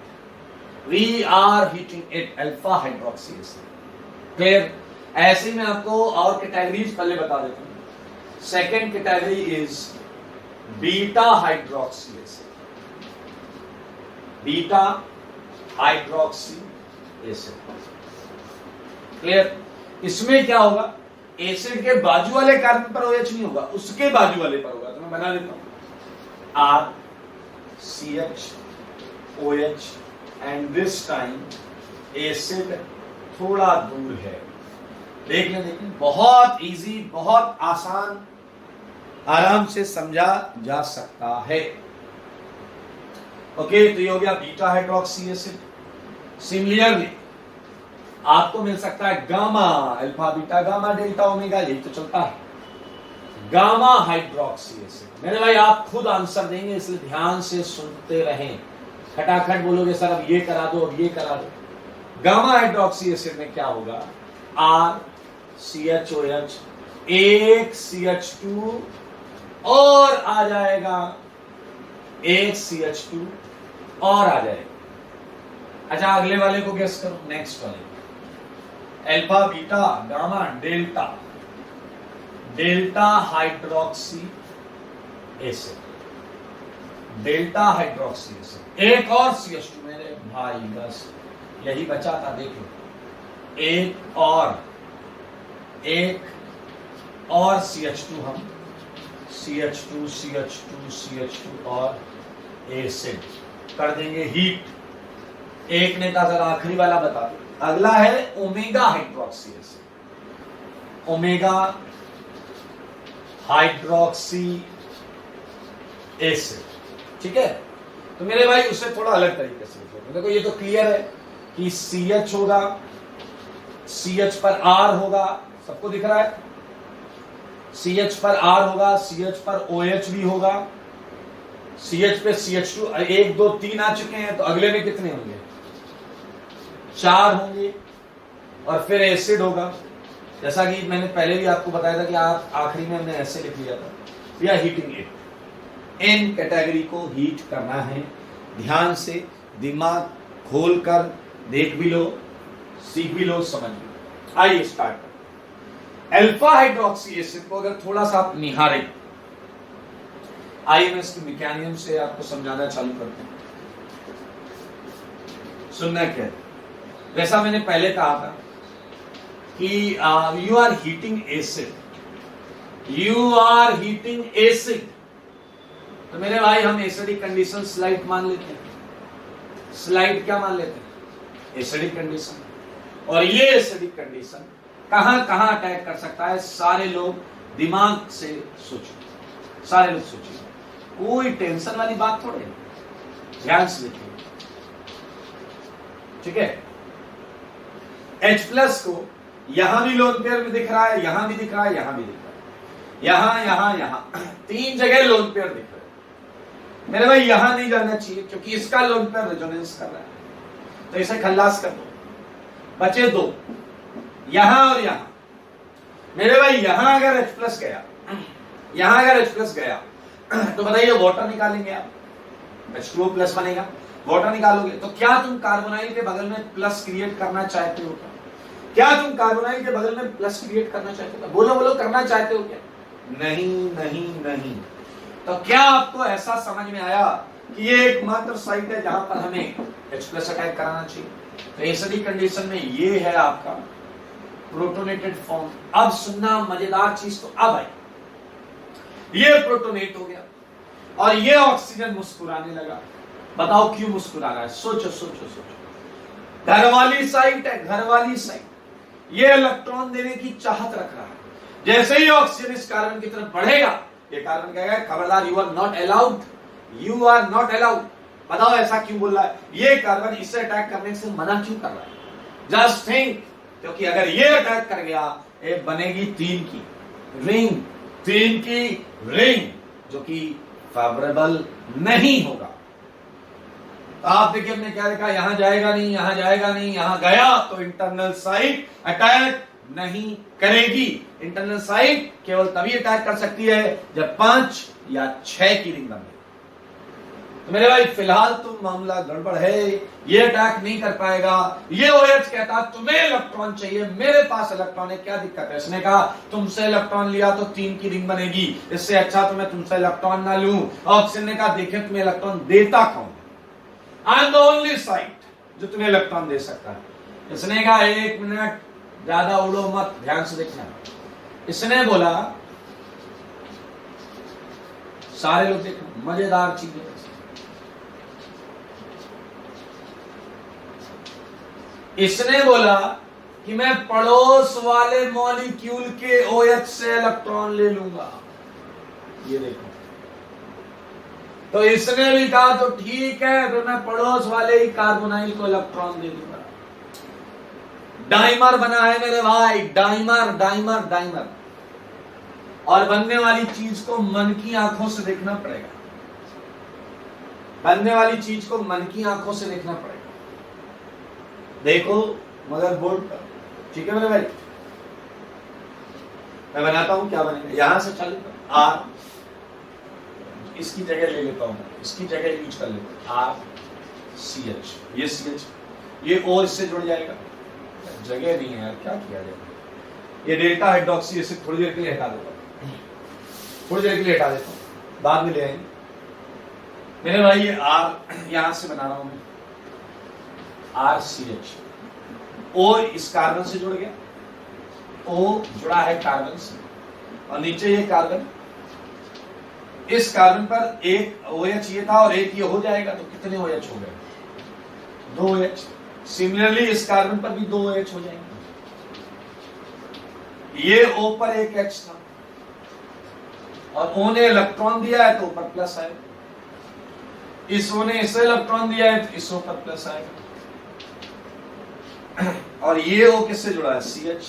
we are heating it, alpha hydroxy acid. Clear? ऐसे ही मैं आपको और कैटेगरीज पहले बता देता हूं। Second category is beta hydroxy acid, beta hydroxy acid. Clear? इसमें क्या होगा? एसिड के बाजू वाले कार्बन पर OH नहीं होगा, उसके बाजू वाले पर होगा। तो मैं बना देता हूं R CH OH and this time acid थोड़ा दूर है। देख लें, देखिए बहुत इजी, बहुत आसान, आराम से समझा जा सकता है। ओके, तो ये हो गया बीटा हाइड्रोक्सी एसिड। सिमिलरली आपको मिल सकता है gamma, alpha beta gamma delta omega, यही तो चलता है। Gamma hydroxy acid. मेरे भाई आप खुद आंसर देंगे, इसलिए ध्यान से सुनते रहें। खटाखट बोलोगे सर अब ये करा दो, अब ये करा दो। गामा हाइड्रोक्सी एसिड में क्या होगा? R CHOH, एक CH2 और आ जाएगा, एक CH2 और आ जाएगा। अच्छा, अगले वाले को गेस करो, नेक्स्ट वाले। Alpha beta gamma delta, delta hydroxy acid, delta hydroxy acid. एक और CH2 मेरे भाई, बस यही बचा था। देखो, एक और CH2, हम CH2 CH2 CH2 और एसिड कर देंगे हीट। एक ने कहा जरा आखिरी वाला बता दो। अगला है omega hydroxy acid, omega hydroxy acid. ठीक है, तो मेरे भाई उसे थोड़ा अलग तरीके से देखो। ये तो क्लियर है कि CH होगा, CH पर R होगा, सबको दिख रहा है। CH पर R होगा, CH पर OH भी होगा, CH पे CH2, 1 2 3 आ चुके हैं, तो अगले में कितने होंगे? 4 होंगे। और फिर एसिड होगा, जैसा कि मैंने पहले भी आपको बताया था कि आप आखिरी में हमने ऐसे लिख लिया था, वी आर हीटिंग इट। इन कैटेगरी को हीट करना है, ध्यान से दिमाग खोलकर देख भी लो, सीख भी लो, समझ भी लो। आइए स्टार्ट करें। अल्फा हाइड्रोक्सी एसिड को अगर थोड़ा सा आप निहारें, आइए मैं इसके मैकेनिज्म से आपको समझाना चालू करते हैं। सुनना क्या है? वैसा मैंने पहले कहा था कि you are heating acid, you are heating acid. तो मेरे भाई हम एसिडिक कंडीशन स्लाइड मान लेते हैं। स्लाइड क्या मान लेते हैं? Acidic condition. और ये एसिडिक कंडीशन कहां कहां अटैक कर सकता है? सारे लोग दिमाग से सोचो, सारे लोग सोचिए, कोई टेंशन वाली बात थोड़ी है, ध्यान से देखिए। ठीक है, H+ को यहां भी लोन पेयर में दिख रहा है, यहां भी दिख रहा है, यहां भी दिख रहा है, यहां 3 जगह लोन पेयर दिख रहे हैं। मेरे भाई यहां नहीं जाना चाहिए क्योंकि इसका लोन पेयर रेजोनेंस कर रहा है, तो इसे खल्लास कर दो, बचे 2 यहां और यहां। मेरे भाई यहां अगर H+ गया, यहां अगर H+ गया तो बताइए वाटर निकालेंगे आप, H2O+ बनेगा, वाटर निकालोगे तो क्या तुम कार्बोनाइल के बगल में प्लस क्रिएट करना चाहते हो क्या? तुम कार्बोनाइल के बगल में प्लस क्रिएट करना चाहते हो? बोलो बोलो, करना चाहते हो क्या? नहीं नहीं नहीं। तो क्या आपको ऐसा समझ में आया कि ये एकमात्र साइट है जहां पर हमें H+ अटैक कराना चाहिए? तो ऐसी कंडीशन में ये है आपका प्रोटोनेटेड फॉर्म। अब सुनना मजेदार चीज तो अब आई, ये प्रोटोनेट हो गया और ये ऑक्सीजन मुस्कुराने लगा। बताओ क्यों मुस्कुरा रहा है? सोचो सोचो सोचो। घर वाली साइट है, घर वाली साइट, ये इलेक्ट्रॉन देने की चाहत रख रहा है। जैसे ही ऑक्सीजन इस कार्बन की तरफ बढ़ेगा, ये कार्बन कहेगा खबरदार, you are not allowed, you are not allowed. बताओ ऐसा क्यों बोल रहा है? ये कार्बन इससे अटैक करने से मना क्यों कर रहा है? जस्ट थिंक, क्योंकि अगर ये अटैक कर गया, ये बनेगी 3 की रिंग, 3 की रिंग, जो कि फेवरेबल नहीं होगा। तो आप देखिए हमने क्या लिखा, यहां जाएगा नहीं, यहां जाएगा नहीं, यहां गया तो इंटरनल साइट अटैक नहीं करेगी। इंटरनल साइट केवल तभी अटैक कर सकती है जब 5 या 6 की रिंग बने। तो मेरे भाई फिलहाल तो मामला गड़बड़ है, ये अटैक नहीं कर पाएगा। ये OH कहता तुम्हें इलेक्ट्रॉन चाहिए, मेरे पास इलेक्ट्रॉन है, क्या दिक्कत है? इसने कहा तुमसे इलेक्ट्रॉन लिया तो 3 की रिंग बनेगी, इससे अच्छा तो मैं तुमसे इलेक्ट्रॉन ना लूं। ऑक्सीजन ने कहा देखे तुम्हें इलेक्ट्रॉन देता कौन? I am the only site जो तुम्हें इलेक्ट्रॉन दे सकता है। इसने कहा 1 मिनट, ज्यादा उड़ो मत, ध्यान से देखना। इसने बोला, सारे लोग देखो, मजेदार चीज है। इसने बोला कि मैं पड़ोस वाले मॉलिक्यूल के OH से इलेक्ट्रॉन ले लूंगा। ये देखो, तो इसने भी कहा तो ठीक है, तो मैं पड़ोस वाले ही कार्बोनाइल को इलेक्ट्रॉन दे दूंगा। डाइमर बना है मेरे भाई, डाइमर डाइमर डाइमर। और बनने वाली चीज को मन की आंखों से देखना पड़ेगा, बनने वाली चीज को मन की आंखों से देखना पड़ेगा। देखो मदरबोर्ड पर, ठीक है मेरे भाई, मैं बनाता हूं क्या बनेगा। यहां से चल R, इसकी जगह ले लेता हूं, इसकी जगह यूज कर लेता हूं RCH, ये CH, ये O इससे जुड़ जाएगा। जगह नहीं है यार, क्या किया जाए। ये डेल्टा हाइड्रोक्सी, इसे थोड़ी देर के लिए हटा देता हूं, थोड़ी देर के लिए हटा देता हूं, बाद में ले आएंगे। मेरे भाई ये R यहां से बना रहा हूं मैं, RCH, O इस कार्बन से जुड़ गया, O जुड़ा है कार्बन से, और नीचे ये कार्बन, इस कार्बन पर एक OH ये था और एक ये हो जाएगा, तो कितने OH हो गए? 2 OH। सिमिलरली इस कार्बन पर भी 2 OH हो जाएंगे। ये O पर एक H था और O ने इलेक्ट्रॉन दिया है तो ऊपर प्लस आएगा, इस O ने इसे इलेक्ट्रॉन दिया है तो इस O पर प्लस आएगा। और ये O किससे जुड़ा है? CH।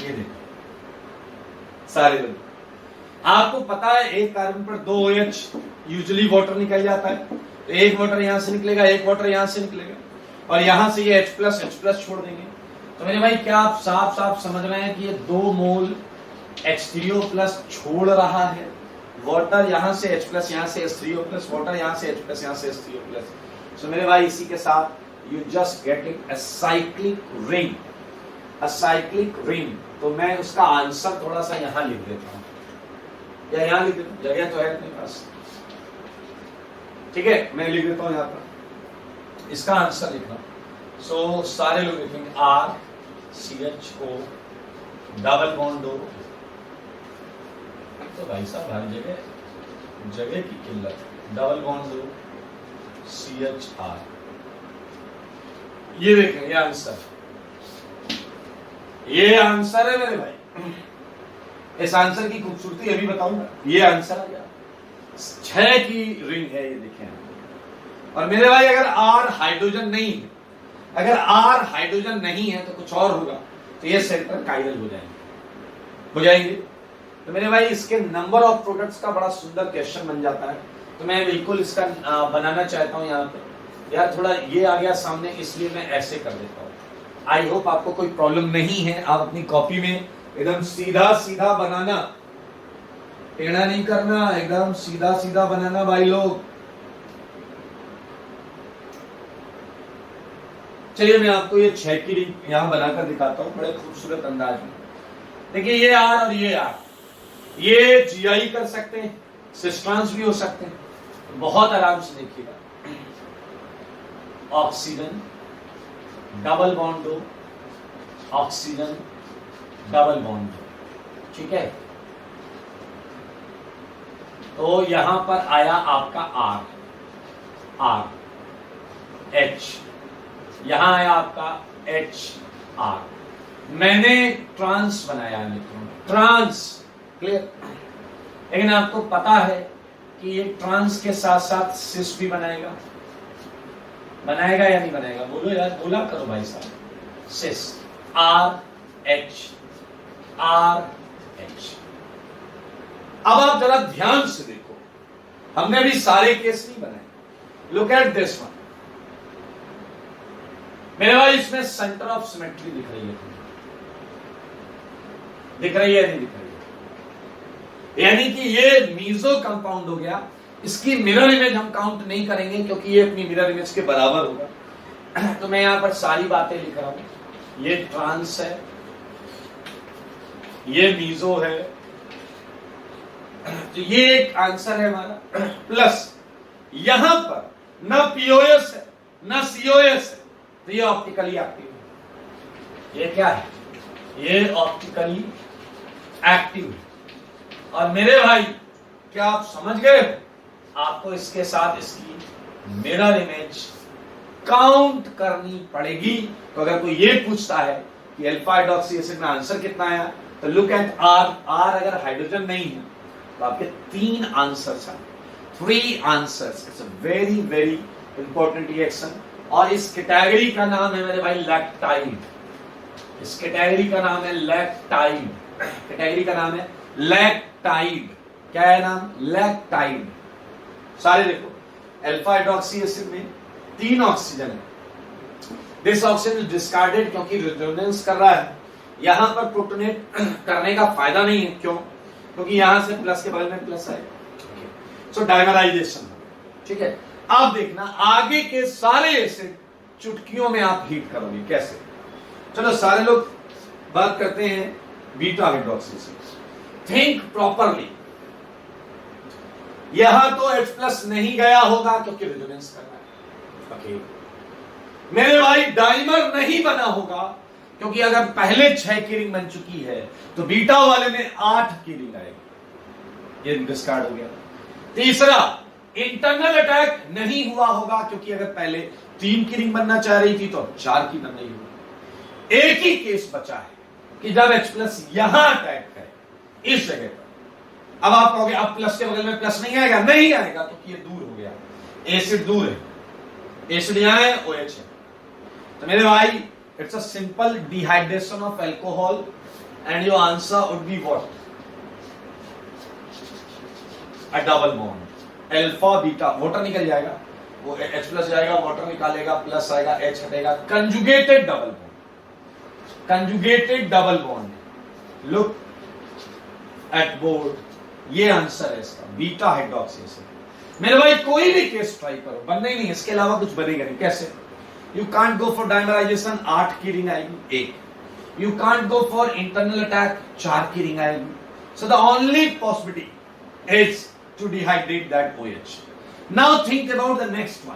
ये देखो सारे लोग, आपको पता है एक कार्बन पर 2 OH, यूजुअली वाटर निकल जाता है, तो एक वाटर यहां से निकलेगा, एक वाटर यहां से निकलेगा, और यहां से ये H+ छोड़ देंगे। तो मेरे भाई क्या आप साफ साफ समझ रहे हैं कि ये 2 मोल H3O+ छोड़ रहा है? वाटर यहां से H+, यहां से H3O+, वाटर यहां से H+, यहां से H3O+। सो मेरे भाई इसी के साथ you just getting a cyclic ring, a cyclic ring। तो मैं उसका आंसर थोड़ा सा यहां लिख देता हूं, या यहां लिख देता हूं, जगह तो है अपने पास, ठीक है, मैं लिख देता हूं यहां पर, इसका आंसर लिखना। सो सारे लोग लिखेंगे RCHO डबल बॉन्ड O। तो भाई साहब हर जगह की किल्लत, डबल बॉन्ड O CHR। ये देखें, ये आंसर, ये आंसर है मेरे भाई। इस आंसर की खूबसूरती अभी बताऊंगा। ये आंसर आ गया, 6 की रिंग है, ये देखें। और मेरे भाई अगर R हाइड्रोजन नहीं है अगर R हाइड्रोजन नहीं है तो कुछ और होगा, तो ये सेंटर कायरल हो जाएंगे। तो मेरे भाई इसके नंबर ऑफ प्रोडक्ट्स का बड़ा सुंदर क्वेश्चन बन जाता है, तो मैं बिल्कुल इसका बनाना चाहता हूं यहाँ पे। यार थोड़ा ये आ गया सामने, इसलिए मैं ऐसे कर देता हूँ। आई होप आपको कोई प्रॉब्लम नहीं है। आप अपनी कॉपी में एकदम सीधा सीधा बनाना, टेढ़ा नहीं करना, एकदम सीधा सीधा बनाना भाई लोग। चलिए मैं आपको ये 6 की रिंग यहां बनाकर दिखाता हूं बड़े खूबसूरत अंदाज में। देखिए ये R और ये R, ये GI कर सकते हैं, सिस्ट्रॉन्स भी हो सकते हैं। बहुत आराम से देखिएगा, ऑक्सीजन डबल बॉन्ड दो, ऑक्सीजन डबल बॉन्ड दो, ठीक है। तो यहां पर आया आपका R H, यहां आया आपका HR। मैंने ट्रांस बनाया है मित्रों, ट्रांस, क्लियर। लेकिन आपको पता है कि ये ट्रांस के साथ साथ सिस भी बनाएगा या नहीं बनाएगा? बोलो यार, बोला करो भाई साहब। सिस, RH। अब आप जरा ध्यान से देखो, हमने भी सारे केस नहीं बनाए। लुक एट दिस वन मेरे भाई, इसमें सेंटर ऑफ सिमेट्री दिख रही है, दिख रही है नहीं दिख रही है? यानी कि ये मीजो कंपाउंड हो गया। इसकी मिरर इमेज हम काउंट नहीं करेंगे क्योंकि ये अपनी मिरर इमेज के बराबर होगा। तो मैं यहां पर सारी बातें लिख रहा हूं। ये ट्रांस है, ये मीजो है, तो ये एक आंसर है हमारा। प्लस यहां पर ना पीओएस है ना सीओएस है, तो ये ऑप्टिकली एक्टिव है। ये क्या है? ये ऑप्टिकली एक्टिव। और मेरे भाई क्या आप समझ गए? आपको इसके साथ इसकी मिरर इमेज काउंट करनी पड़ेगी। तो अगर कोई ये पूछता है कि अल्फा हाइड्रोक्सी एसिड में आंसर कितना आया, तो लुक एट R अगर हाइड्रोजन नहीं है तो आपके 3 आंसर्स हैं, 3 answers. It's a very very important reaction. और इस कैटेगरी का नाम है मेरे भाई लैक्टाइड। इस कैटेगरी का नाम है लैक्टाइड। कैटेगरी का नाम है लैक्टाइड। क्या है नाम? लैक्टाइड। सारे देखो, अल्फा हाइड्रोक्सी एसिड में 3 ऑक्सीजन है। दिस ऑक्सीजन इज डिस्कार्डेड क्योंकि रेजोनेंस कर रहा है। यहां पर प्रोटोनेट करने का फायदा नहीं है। क्यों? क्योंकि यहां से प्लस के बगल में प्लस आएगा, सो डाइमराइजेशन। ठीक है, आप देखना आगे के सारे एसिड चुटकियों में आप हीट करोगे। कैसे? चलो सारे लोग बात करते हैं beta hydroxy acid. Think properly. यहां तो H+ नहीं गया होगा क्योंकि रेजोनेंस कर रहा है। ओके मेरे भाई, डाइमर नहीं बना होगा क्योंकि अगर पहले 6 की रिंग बन चुकी है तो बीटा वाले में 8 की रिंग आएगी। ये डिस्कार्ड हो गया। तीसरा, इंटरनल अटैक नहीं हुआ होगा क्योंकि अगर पहले 3 की रिंग बनना चाह रही थी तो 4 की बन रही होगी। एक ही केस बचा है कि जब H+ यहां अटैक करे इस जगह पर। अब आप कहोगे अब प्लस के बगल में प्लस नहीं आएगा? नहीं आएगा क्योंकि ये दूर हो गया, एसिड दूर है, एसिड यहां है, OH है। तो मेरे भाई it's a simple dehydration of alcohol and your answer would be what? A double bond alpha beta. Water निकल जाएगा, वो H+ जाएगा, वाटर निकालेगा, प्लस आएगा, H हटेगा, conjugated double bond. Conjugated double bond. Look at board, ये answer है इसका, बीटा हाइड्रोक्सी एसिड। मेरे भाई कोई भी केस ट्राई करो, बनना ही नहीं, इसके अलावा कुछ बनेगा नहीं। कैसे? You can't go for dimerization, 8 की रिंग आएगी, 1। You can't go for internal attack, 4 की रिंग आएगी। So the only possibility is to dehydrate that OH। Now think about the next one,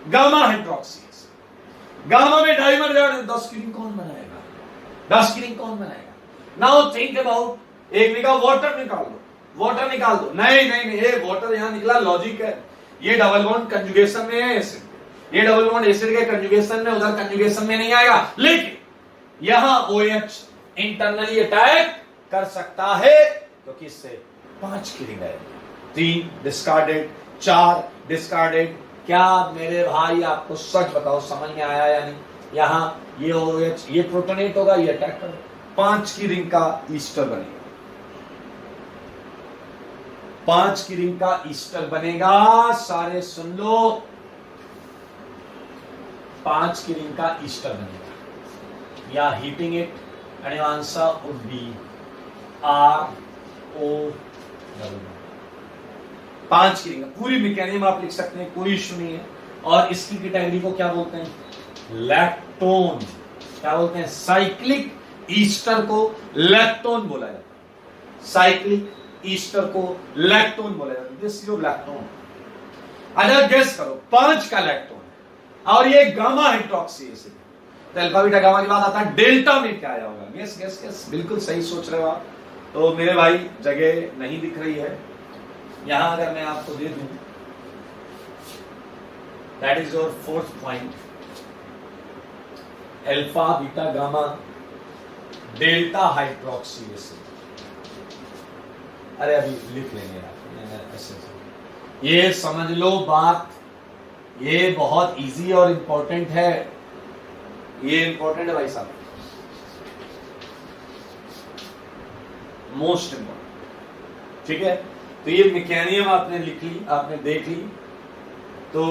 gamma hydroxy acid. Gamma में dimer 10 की ring कौन बनाएगा? 10 की ring कौन बनाएगा? नाउ थिंक अबाउट, एक निकाल, वाटर निकाल दो, वाटर निकाल दो। नहीं नहीं नहीं, ये वाटर यहां निकला, लॉजिक है। ये डबल बॉन्ड कंजुगेशन में है एसिड, ये डबल बॉन्ड एसिड के कंजुगेशन में, उधर कंजुगेशन में नहीं आएगा। लेकिन यहां OH इंटरनली अटैक कर सकता है क्योंकि इससे 5 की रिंग आएगी। 3 डिस्कार्डेड, 4 डिस्कार्डेड। क्या मेरे भाई आपको सच बताओ समझ में आया या नहीं? यहां ये OH, ये प्रोटोनेट होगा, ये अटैक करेगा, 5 की रिंग का ईस्टर बनेगा, 5 की रिंग का ईस्टर बनेगा। सारे सुन लो, 5 की रिंग का ईस्टर बनेगा। या heating it and answer would be RO। 5 की रिंग, पूरी मैकेनिज्म आप लिख सकते हैं, कोई इश्यू नहीं है। और इसकी कैटेगरी को क्या बोलते हैं? लैक्टोन। क्या बोलते हैं? साइक्लिक ईस्टर को लैक्टोन बोला जाता है, साइक्लिक ईस्टर को लैक्टोन बोला जाता है। This your lactone. अच्छा गेस करो, 5 का लैक्टोन और ये गामा हाइड्रोक्सी एसिड, तो अल्फा बीटा गामा के बाद आता है डेल्टा में क्या आया होगा? गेस गेस गेस, बिल्कुल सही सोच रहे हो आप। तो मेरे भाई जगह नहीं दिख रही है यहां, अगर मैं आपको दे दूं, that is your 4th point, alpha beta gamma delta hydroxy acid. अरे अभी लिख लेंगे आप ऐसे, ये समझ लो बात, ये बहुत इजी और इंपॉर्टेंट है, ये इंपॉर्टेंट है भाई साहब, मोस्ट इंपॉर्टेंट। ठीक है, तो ये मैकेनिज्म आपने लिख ली, आपने देख ली, तो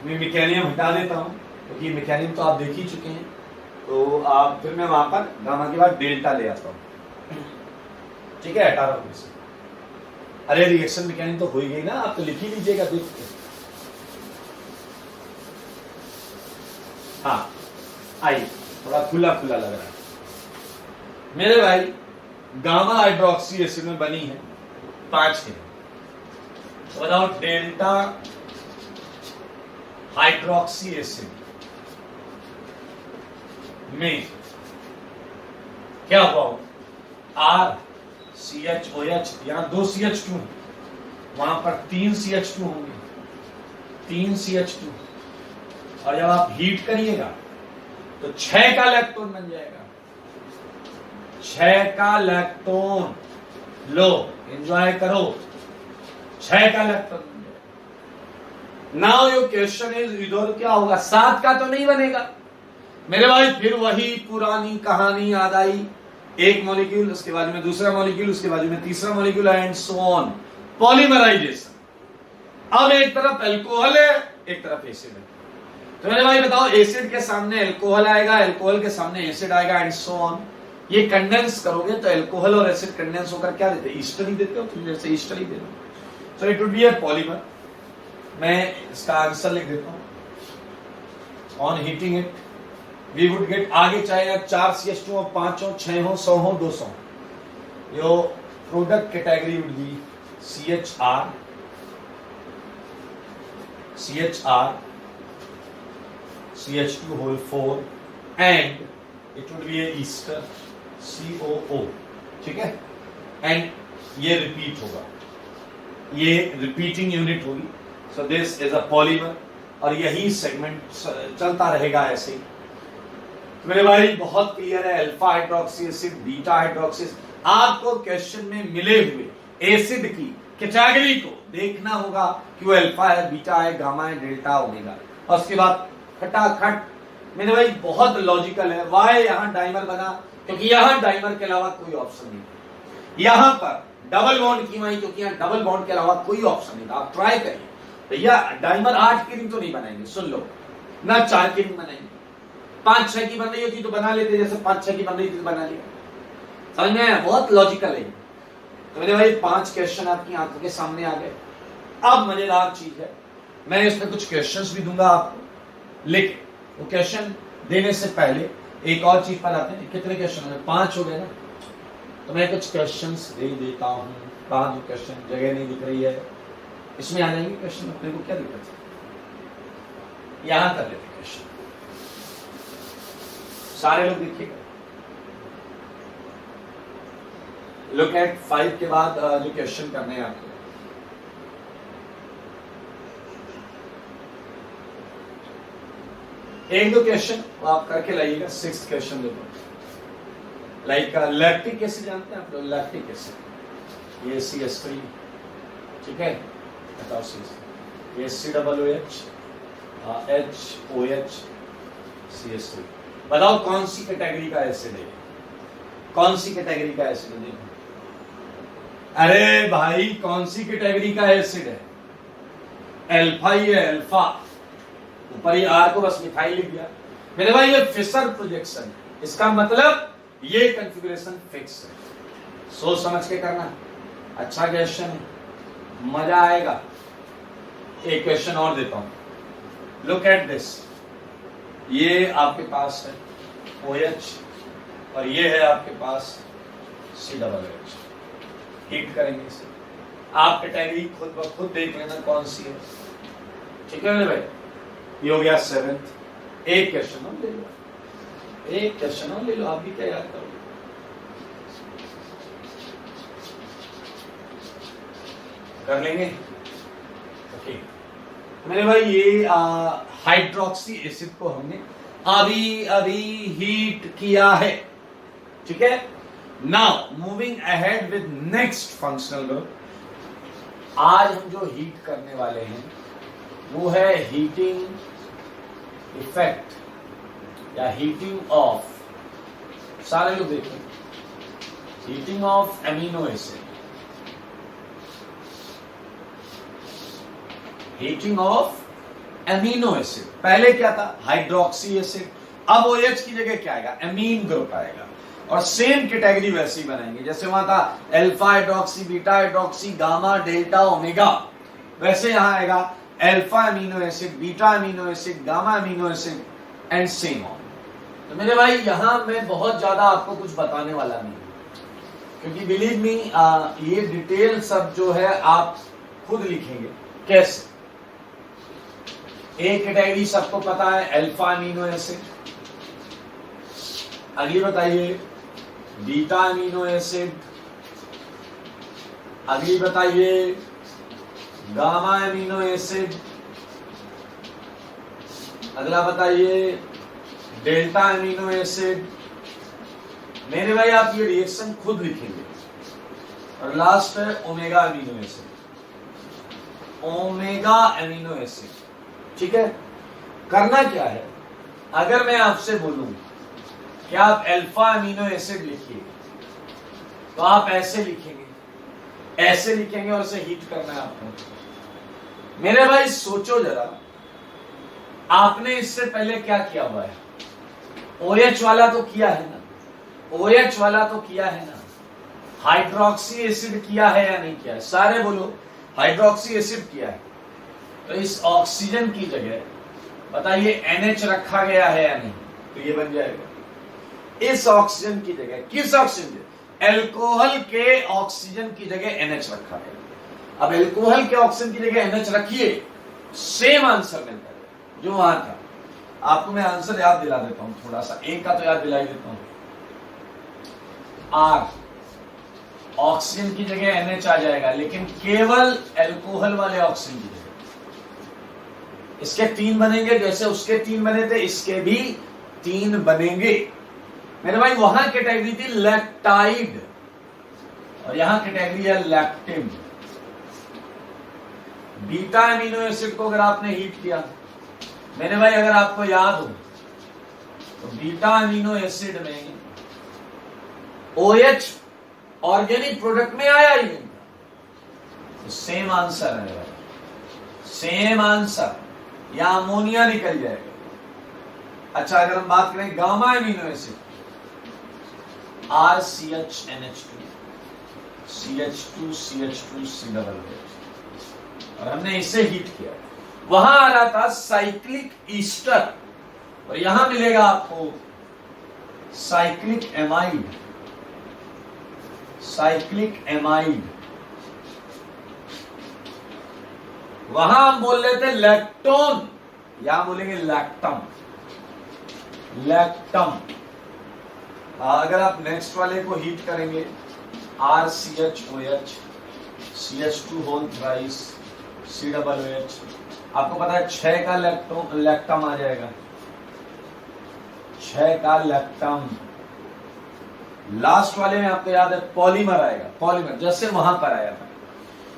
मैं मैकेनिज्म हटा देता हूं क्योंकि मैकेनिज्म तो आप देख ही चुके हैं। तो आप फिर मैं वहां पर गामा के बाद डेल्टा ले आता हूं। ठीक है, हटा रहा हूं इसे। अरे रिएक्शन मैकेनिज्म तो हो ही गई ना, आप तो लिख ही लीजिएगा देख के। हाँ आई, थोड़ा खुला खुला लग रहा है मेरे भाई। गामा हाइड्रोक्सी एसिड में बनी है 5 की, बताओ डेल्टा हाइड्रोक्सी एसिड में क्या हुआ? RCHOH, यहां 2 CH2, वहां पर 3 CH2 होंगे, 3 CH2, और जब आप हीट करिएगा तो 6 का लैक्टोन बन जाएगा, 6 का लैक्टोन। लो एंजॉय करो, 6 का लैक्टोन बन जाएगा। नाउ योर क्वेश्चन इज, इधर क्या होगा? 7 का तो नहीं बनेगा मेरे भाई। फिर वही पुरानी कहानी याद आई, एक मॉलिक्यूल, उसके बाजू में दूसरा मॉलिक्यूल, उसके बाजू में तीसरा molecule, and so on, polymerization. अब एक तरफ अल्कोहल है, एक तरफ एसिड है, तो मेरे भाई बताओ, एसिड के सामने अल्कोहल आएगा, अल्कोहल के सामने एसिड आएगा, एंड सो ऑन। ये कंडेंस करोगे तो अल्कोहल और एसिड कंडेंस होकर क्या देते हैं? ईस्टर ही देते हो, तुम जैसे ईस्टर ही दे दो। So it would be a polymer. मैं इसका आंसर लिख देता हूं, on heating it we would get, आगे चाहे 4 CH2 हो, 5 हो, 6 हो, 100 हो, 200, your product category would be CHR, CH2 whole 4, and it would be a ester, COO। ठीक है, एंड ये रिपीट होगा, ये रिपीटिंग यूनिट होगी। So this is a polymer, और यही सेगमेंट चलता रहेगा ऐसे ही। मेरे भाई बहुत क्लियर है, alpha hydroxy acid, beta hydroxy acid. आपको क्वेश्चन में मिले हुए एसिड की कैटेगरी को देखना होगा कि वो अल्फा है, बीटा है, गामा है, डेल्टा, ओमेगा, और उसके बाद खटाखट। मेरे भाई बहुत लॉजिकल है। वाई यहां डाइमर बना? क्योंकि यहां डाइमर के अलावा कोई ऑप्शन नहीं। यहां पर डबल बॉन्ड क्यों आई? क्योंकि यहां डबल बॉन्ड के अलावा कोई ऑप्शन नहीं था। आप ट्राई करिए भैया, डाइमर 8 की रिंग तो नहीं बनाएंगे, सुन लो ना, 4 की रिंग बनाएंगे, 5-6 की बन रही होती तो बना लेते, जैसे 5-6 की बन रही थी तो बना लिया। समझ में आया? बहुत लॉजिकल है। तो मेरे भाई 5 क्वेश्चन आपकी आंखों के सामने आ गए। अब मजेदार चीज है, मैं इसमें कुछ क्वेश्चंस भी दूंगा आपको, लेकिन वो क्वेश्चन देने से पहले एक और चीज पर आते हैं। कितने क्वेश्चन है? 5 हो गए ना, तो मैं कुछ क्वेश्चंस दे देता हूं। 5 क्वेश्चन, जगह नहीं दिख रही है, इसमें आ जाएंगे क्वेश्चन, अपने को क्या दिक्कत है? यहां कर लेते क्वेश्चन, सारे लोग देखिएगा। लुक एट 5 के बाद जो क्वेश्चन करने हैं आपको, एक दो क्वेश्चन आप करके लाइएगा। 6th क्वेश्चन देखो, लाइक लैक्टिक एसिड जानते हैं आप लोग? लैक्टिक एसिड, ये CH3, ठीक है, बताओ ये COOH, HOH, CH3, बताओ कौन सी कैटेगरी का एसिड है, कौन सी कैटेगरी का एसिड है? देखो, अरे भाई कौन सी कैटेगरी का एसिड है? अल्फा ही है, अल्फा। ऊपर ही आर को बस मिथाइल लिख दिया। मेरे भाई ये फिशर प्रोजेक्शन है, इसका मतलब ये कॉन्फ़िगरेशन फिक्स है। सोच समझ के करना, अच्छा क्वेश्चन है, मजा आएगा। एक क्वेश्चन और देता हूं, लुक एट दिस। ये आपके पास है OH और ये है आपके पास COOH। हीट करेंगे इसे, आप कैटेगरी खुद ब खुद देख लेना कौन सी है, ठीक है मेरे भाई? ये हो गया 7th। एक क्वेश्चन और ले लो, एक क्वेश्चन और ले लो, आप भी क्या याद करोगे? कर लेंगे, ओके मेरे भाई। ये हाइड्रोक्सी एसिड को हमने अभी अभी हीट किया है, ठीक है? Now moving ahead with next functional group. आज हम जो हीट करने वाले हैं वो है हीटिंग इफेक्ट या हीटिंग ऑफ, सारे लोग देखें, heating of amino acid, heating of amino acid. पहले क्या था? Hydroxy acid. अब OH की जगह क्या आएगा? एमीन ग्रुप आएगा। और सेम कैटेगरी वैसी बनाएंगे जैसे वहां था alpha hydroxy, beta hydroxy, gamma, delta, omega, वैसे यहां आएगा alpha amino acid, beta amino acid, gamma amino acid and same on. तो मेरे भाई यहां मैं बहुत ज्यादा आपको कुछ बताने वाला नहीं, क्योंकि बिलीव मी ये डिटेल सब जो है आप खुद लिखेंगे। कैसे? एक कैटेगरी सबको पता है, अल्फा अमीनो एसिड। अगली बताइए बीटा अमीनो एसिड। अगली बताइए गामा अमीनो एसिड। अगला बताइए डेल्टा अमीनो एसिड। मेरे भाई आप ये रिएक्शन खुद लिखेंगे। और लास्ट है omega amino acid, omega amino acid, ठीक है? करना क्या है? अगर मैं आपसे बोलूं कि आप अल्फा अमीनो एसिड लिखिए, तो आप ऐसे लिखेंगे, ऐसे लिखेंगे और इसे हीट करना है आपको। मेरे भाई सोचो जरा, आपने इससे पहले क्या किया हुआ है? OH वाला तो किया है ना, OH वाला तो किया है ना, हाइड्रोक्सी एसिड किया है या नहीं किया है? सारे बोलो, हाइड्रोक्सी एसिड किया है। तो इस ऑक्सीजन की जगह बताइए NH रखा गया है या नहीं? तो ये बन जाएगा इस ऑक्सीजन की जगह, किस ऑक्सीजन? अल्कोहल के ऑक्सीजन की जगह NH रखा गया। अब अल्कोहल के ऑक्सीजन की जगह NH रखिए, सेम आंसर मिलता है जो वहां था। आपको मैं आंसर याद दिला देता हूं, थोड़ा सा एक का तो याद दिला ही देता हूं। R ऑक्सीजन की जगह NH आ जाएगा, लेकिन केवल अल्कोहल वाले ऑक्सीजन की जगह। इसके 3 बनेंगे, जैसे उसके 3 बने थे, इसके भी 3 बनेंगे। मेरे भाई वहां कैटेगरी थी लैक्टाइड और यहां कैटेगरी है लैक्टिन। बीटा अमीनो एसिड को अगर आपने हीट किया, मेरे भाई अगर आपको याद हो तो बीटा अमीनो एसिड में OH ऑर्गेनिक प्रोडक्ट में आया ही नहीं था। तो सेम आंसर है भाई, सेम आंसर, या अमोनिया निकल जाएगा। अच्छा अगर हम बात करें gamma amino acid, RCHNH2, CH2 CH2 COOH, और हमने इसे हीट किया। वहां आ रहा था साइक्लिक ईस्टर और यहां मिलेगा आपको साइक्लिक एमाइड, साइक्लिक एमाइड। वहां हम बोल रहे थे लैक्टोन, यहां बोलेंगे लैक्टम, लैक्टम। अगर आप नेक्स्ट वाले को हीट करेंगे, RCHOH, CH2 whole thrice, COOH, आपको पता है 6 का लैक्टम आ जाएगा, 6 का लैक्टम। लास्ट वाले में आपको याद है पॉलीमर आएगा, पॉलीमर जैसे वहां पर आया था।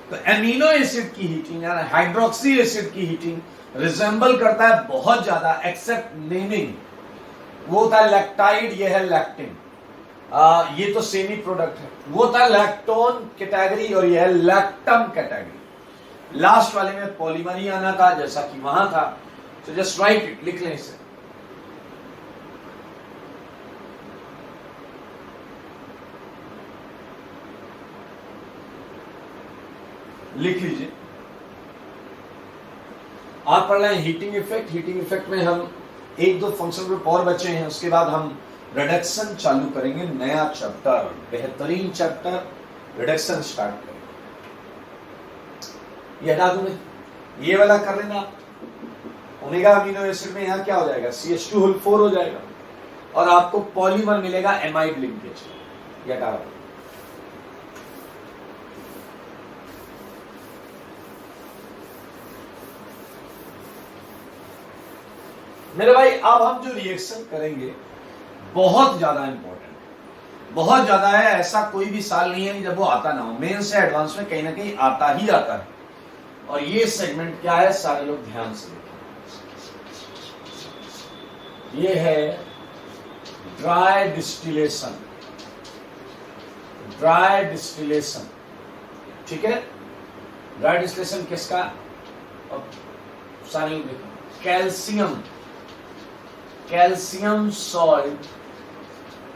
तो एमिनो एसिड की हीटिंग यानी हाइड्रोक्सी एसिड की हीटिंग रिजेंबल करता है बहुत ज्यादा, एक्सेप्ट नेमिंग, वो था लैक्टाइड, ये है लैक्टिन। ये तो सेमी प्रोडक्ट है। वो था लैक्टोन कैटेगरी और ये है लैक्टम कैटेगरी। लास्ट वाले में पॉलीमर ही आना था जैसा कि वहां था। तो जस्ट राइट इट, लिख लें इसे। लिख लीजिए। आप पढ़ रहे हैं हीटिंग इफेक्ट। हीटिंग इफेक्ट में हम एक दो फंक्शन ग्रुप और बचे हैं, उसके बाद हम रिडक्शन चालू करेंगे, नया चैप्टर, बेहतरीन चैप्टर रिडक्शन स्टार्ट करेंगे। ये हटा दूं मैं, ये वाला कर लेना आप। ओमेगा अमीनो एसिड में यहां क्या हो जाएगा, CH2 होल 4 हो जाएगा और आपको पॉलीमर मिलेगा एमाइड लिंकेज। ये हटा दो। मेरे भाई अब हम जो रिएक्शन करेंगे बहुत ज्यादा इंपॉर्टेंट, बहुत ज्यादा है। ऐसा कोई भी साल नहीं है जब वो आता ना हो। मेन से एडवांस में कहीं ना कहीं आता ही आता है। और ये सेगमेंट क्या है, सारे लोग ध्यान से देखें। ये है ड्राई डिस्टिलेशन। ड्राई डिस्टिलेशन, ठीक है। ड्राई डिस्टिलेशन किसका, सारे लोग देखो। Calcium, calcium salt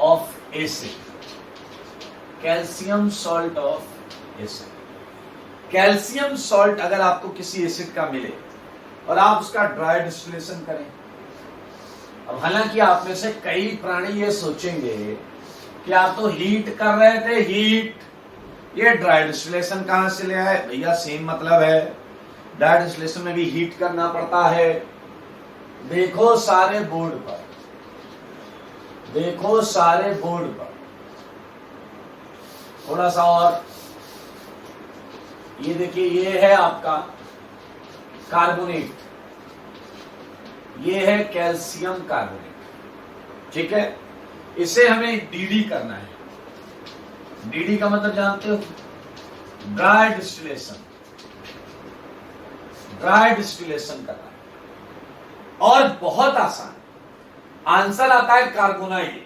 of acid, calcium salt of acid. Calcium salt अगर आपको किसी एसिड का मिले और आप उसका ड्राई डिस्टिलेशन करें, अब हालांकि आप में से कई प्राणी ये सोचेंगे कि आप तो हीट कर रहे थे, हीट, ये ड्राई डिस्टिलेशन कहां से ले आए भैया? सेम मतलब है, ड्राई डिस्टिलेशन में भी हीट करना पड़ता है। देखो सारे बोर्ड पर, देखो सारे बोर्ड पर, थोड़ा सा और, ये देखिए, ये है आपका कार्बोनेट, ये है कैल्शियम कार्बोनेट, ठीक है। इसे हमें डीडी करना है। डीडी का मतलब जानते हो, ड्राई डिस्टिलेशन, ड्राई डिस्टिलेशन करना है। और बहुत आसान, आंसर आता है कार्बोनाइल।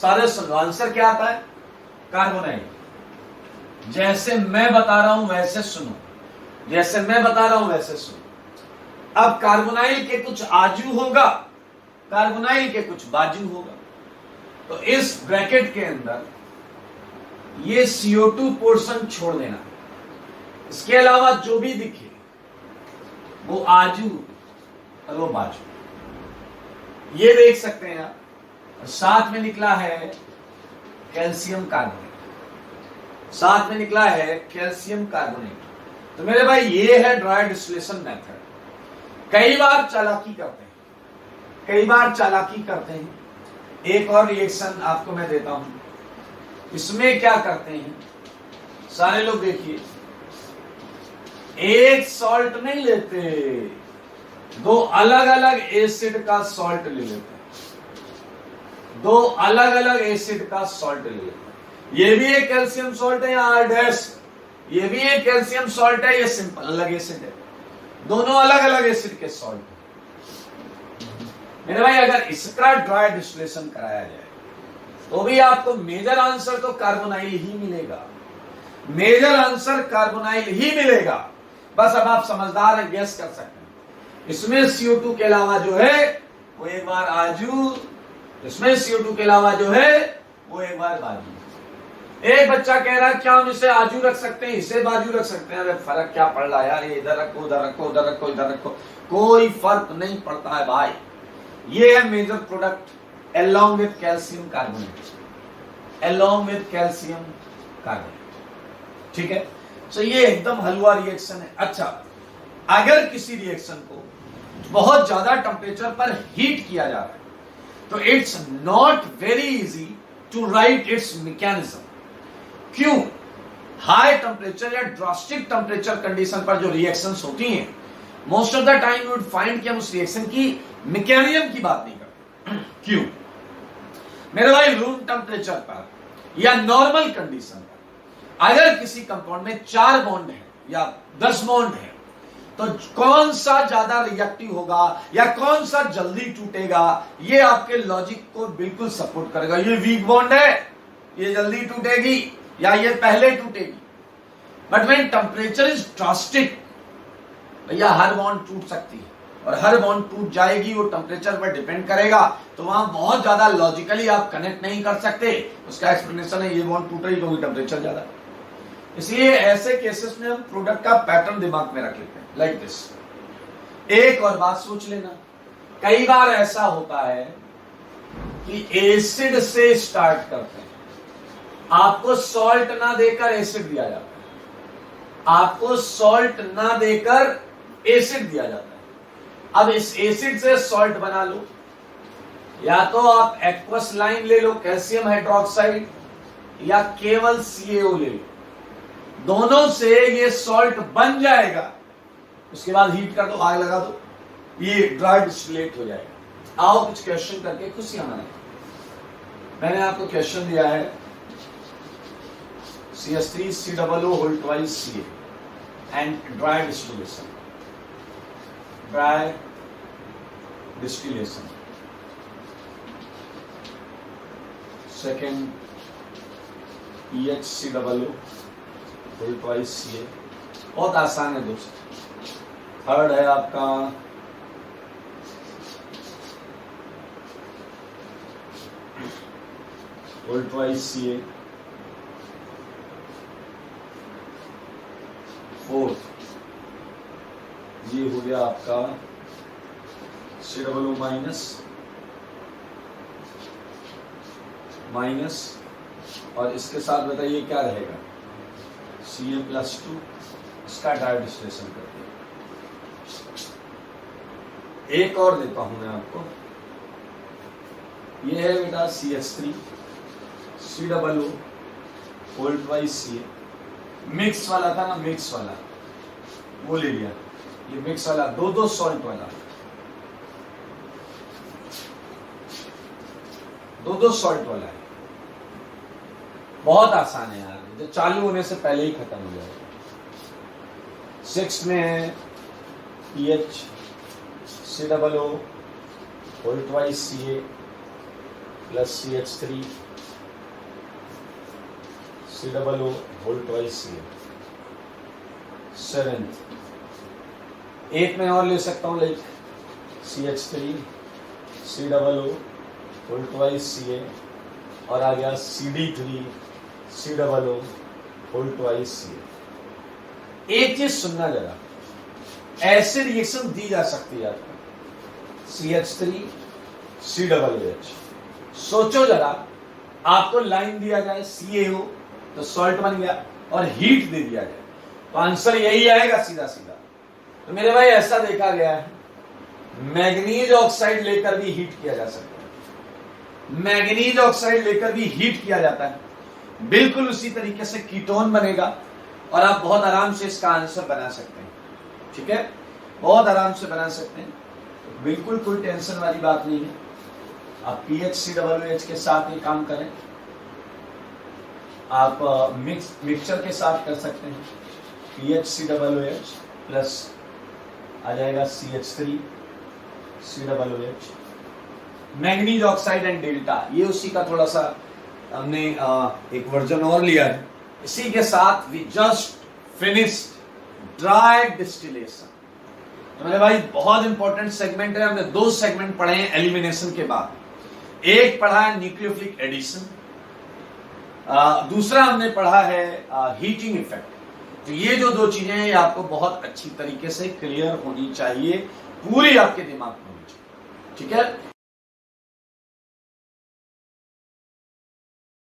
सारे सुनो, आंसर क्या आता है? कार्बोनाइल। जैसे मैं बता रहा हूं वैसे सुनो, जैसे मैं बता रहा हूं वैसे सुनो। अब कार्बोनाइल के कुछ आजू होगा, कार्बोनाइल के कुछ बाजू होगा। तो इस ब्रैकेट के अंदर ये CO2 पोर्शन छोड़ देना। इसके अलावा जो भी दिखे वो आजू और वो बाजू, ये देख सकते हैं आप। और साथ में निकला है कैल्शियम कार्बोनेट, साथ में निकला है कैल्शियम कार्बोनेट। तो मेरे भाई ये है ड्राई डिस्टिलेशन मेथड। कई बार चालाकी करते हैं, कई बार चालाकी करते हैं। एक और रिएक्शन आपको मैं देता हूं। इसमें क्या करते हैं सारे लोग, देखिए, एक सॉल्ट नहीं लेते, दो अलग अलग एसिड का सॉल्ट ले लेते हैं। दो अलग अलग एसिड का सॉल्ट ले लेते हैं। ये भी एक कैल्शियम सॉल्ट है या R-, ये भी एक कैल्शियम सॉल्ट है, ये सिंपल अलग एसिड है। दोनों अलग अलग एसिड के सॉल्ट। मेरे भाई अगर इसका ड्राई डिस्टिलेशन कराया जाए तो भी आपको मेजर आंसर तो कार्बोनाइल ही मिलेगा, मेजर आंसर कार्बोनाइल ही मिलेगा। बस अब आप समझदार हैं, गेस कर सकते हैं। इसमें CO2 के अलावा जो है वो एक बार आजू, इसमें CO2 के अलावा जो है वो एक बार बाजू। एक बच्चा कह रहा है क्या हम इसे आजू रख सकते हैं, इसे बाजू रख सकते हैं? अरे फर्क क्या पड़ रहा है यार, ये इधर रखो, उधर रखो, उधर रखो, इधर रखो, कोई फर्क नहीं पड़ता है भाई। ये है major product along with calcium carbonate, along with calcium carbonate, ठीक है। तो ये एकदम हलवा रिएक्शन है। अच्छा, अगर किसी रिएक्शन को बहुत ज्यादा टेम्परेचर पर हीट किया जा रहा है तो it's not very easy to write its mechanism. क्यों? हाई टेम्परेचर या ड्रास्टिक टेम्परेचर कंडीशन पर जो रिएक्शंस होती हैं, most of the time you would find कि हम उस रिएक्शन की मैकेनिज्म की बात नहीं करते। क्यों? मेरे भाई रूम टेम्परेचर पर या नॉर्मल कंडीशन पर अगर किसी कंपाउंड में 4 बॉन्ड है या 10 बॉन्ड है तो कौन सा ज्यादा रिएक्टिव होगा या कौन सा जल्दी टूटेगा, ये आपके लॉजिक को बिल्कुल सपोर्ट करेगा। ये वीक बॉन्ड है, ये जल्दी टूटेगी या ये पहले टूटेगी। But when temperature is drastic, भैया हर बॉन्ड टूट सकती है और हर बॉन्ड टूट जाएगी, वो टेम्परेचर पर डिपेंड करेगा। तो वहां बहुत ज्यादा लॉजिकली आप कनेक्ट नहीं कर सकते। उसका एक्सप्लेनेशन है ये बॉन्ड टूट रही क्योंकि टेम्परेचर ज्यादा। इसलिए ऐसे केसेस में हम प्रोडक्ट का पैटर्न दिमाग में रख लेते हैं, लाइक दिस। एक और बात सोच लेना, कई बार ऐसा होता है कि एसिड से स्टार्ट करते हैं, आपको सॉल्ट ना देकर एसिड दिया जाता है, आपको सॉल्ट ना देकर एसिड दिया जाता है। अब इस एसिड से सॉल्ट बना लो, या तो आप एक्वस लाइन ले लो, कैल्शियम हाइड्रोक्साइड, या केवल CaO ले लो, दोनों से ये सॉल्ट बन जाएगा। उसके बाद हीट कर दो, आग लगा दो, ये ड्राई डिस्टिलेट हो जाएगा। आओ कुछ क्वेश्चन करके खुशियां मनाएं। मैंने आपको क्वेश्चन दिया है CH3COO whole twice Ca and dry distillation, dry distillation. Second EHCOO whole twice Ca, बहुत आसान है दोस्तों। थर्ड है आपका होल ट्वाइस Ca। फोर्थ ये हो गया आपका COO माइनस, और इसके साथ बताइए क्या रहेगा, Ca+2, इसका ड्राई डिस्टिलेशन करते हैं। एक और देता हूं मैं आपको, ये है बेटा CH3COO whole twice Ca। Mix वाला था ना, मिक्स वाला वो ले लिया, ये मिक्स वाला दो सॉल्ट वाला, दो सॉल्ट वाला है। बहुत आसान है यार, जो चालू होने से पहले ही खत्म हो जाएगा। 6 में है EHCOO whole twice Ca plus CH3COO whole twice Ca। 7th, एक में और ले सकता हूं, like CH3COO whole twice Ca, और आ गया CD3COO होल ट्वाइस Ca। एक चीज सुनना जरा, ऐसे रिएक्शन दी जा सकती है आपको, CH3COOH। सोचो जरा, आपको लाइन दिया जाए CaO तो सॉल्ट बन गया, और हीट दे दिया जाए तो आंसर यही आएगा सीधा सीधा। तो मेरे भाई ऐसा देखा गया है, मैग्नीज ऑक्साइड लेकर भी हीट किया जा सकता है, मैग्नीज ऑक्साइड लेकर भी हीट किया जाता है, बिल्कुल उसी तरीके से कीटोन बनेगा, और आप बहुत आराम से इसका आंसर बना सकते हैं। ठीक है, बहुत आराम से बना सकते हैं, बिल्कुल कोई टेंशन वाली बात नहीं है। आप PHCOOH के साथ ये काम करें, आप मिक्सचर के साथ कर सकते हैं। PHCOOH प्लस आ जाएगा CH3COOH, manganese oxide and delta, ये उसी का थोड़ा सा हमने एक वर्जन और लिया है। इसी के साथ we just finished dry distillation. तो मेरे भाई बहुत इंपॉर्टेंट सेगमेंट है, हमने 2 सेगमेंट पढ़े हैं एलिमिनेशन के बाद। एक पढ़ा है न्यूक्लियोफिलिक एडिशन, दूसरा हमने पढ़ा है हीटिंग इफेक्ट। तो ये जो 2 चीजें हैं, ये आपको बहुत अच्छी तरीके से क्लियर होनी चाहिए, पूरी आपके दिमाग में होनी चाहिए। ठीक है।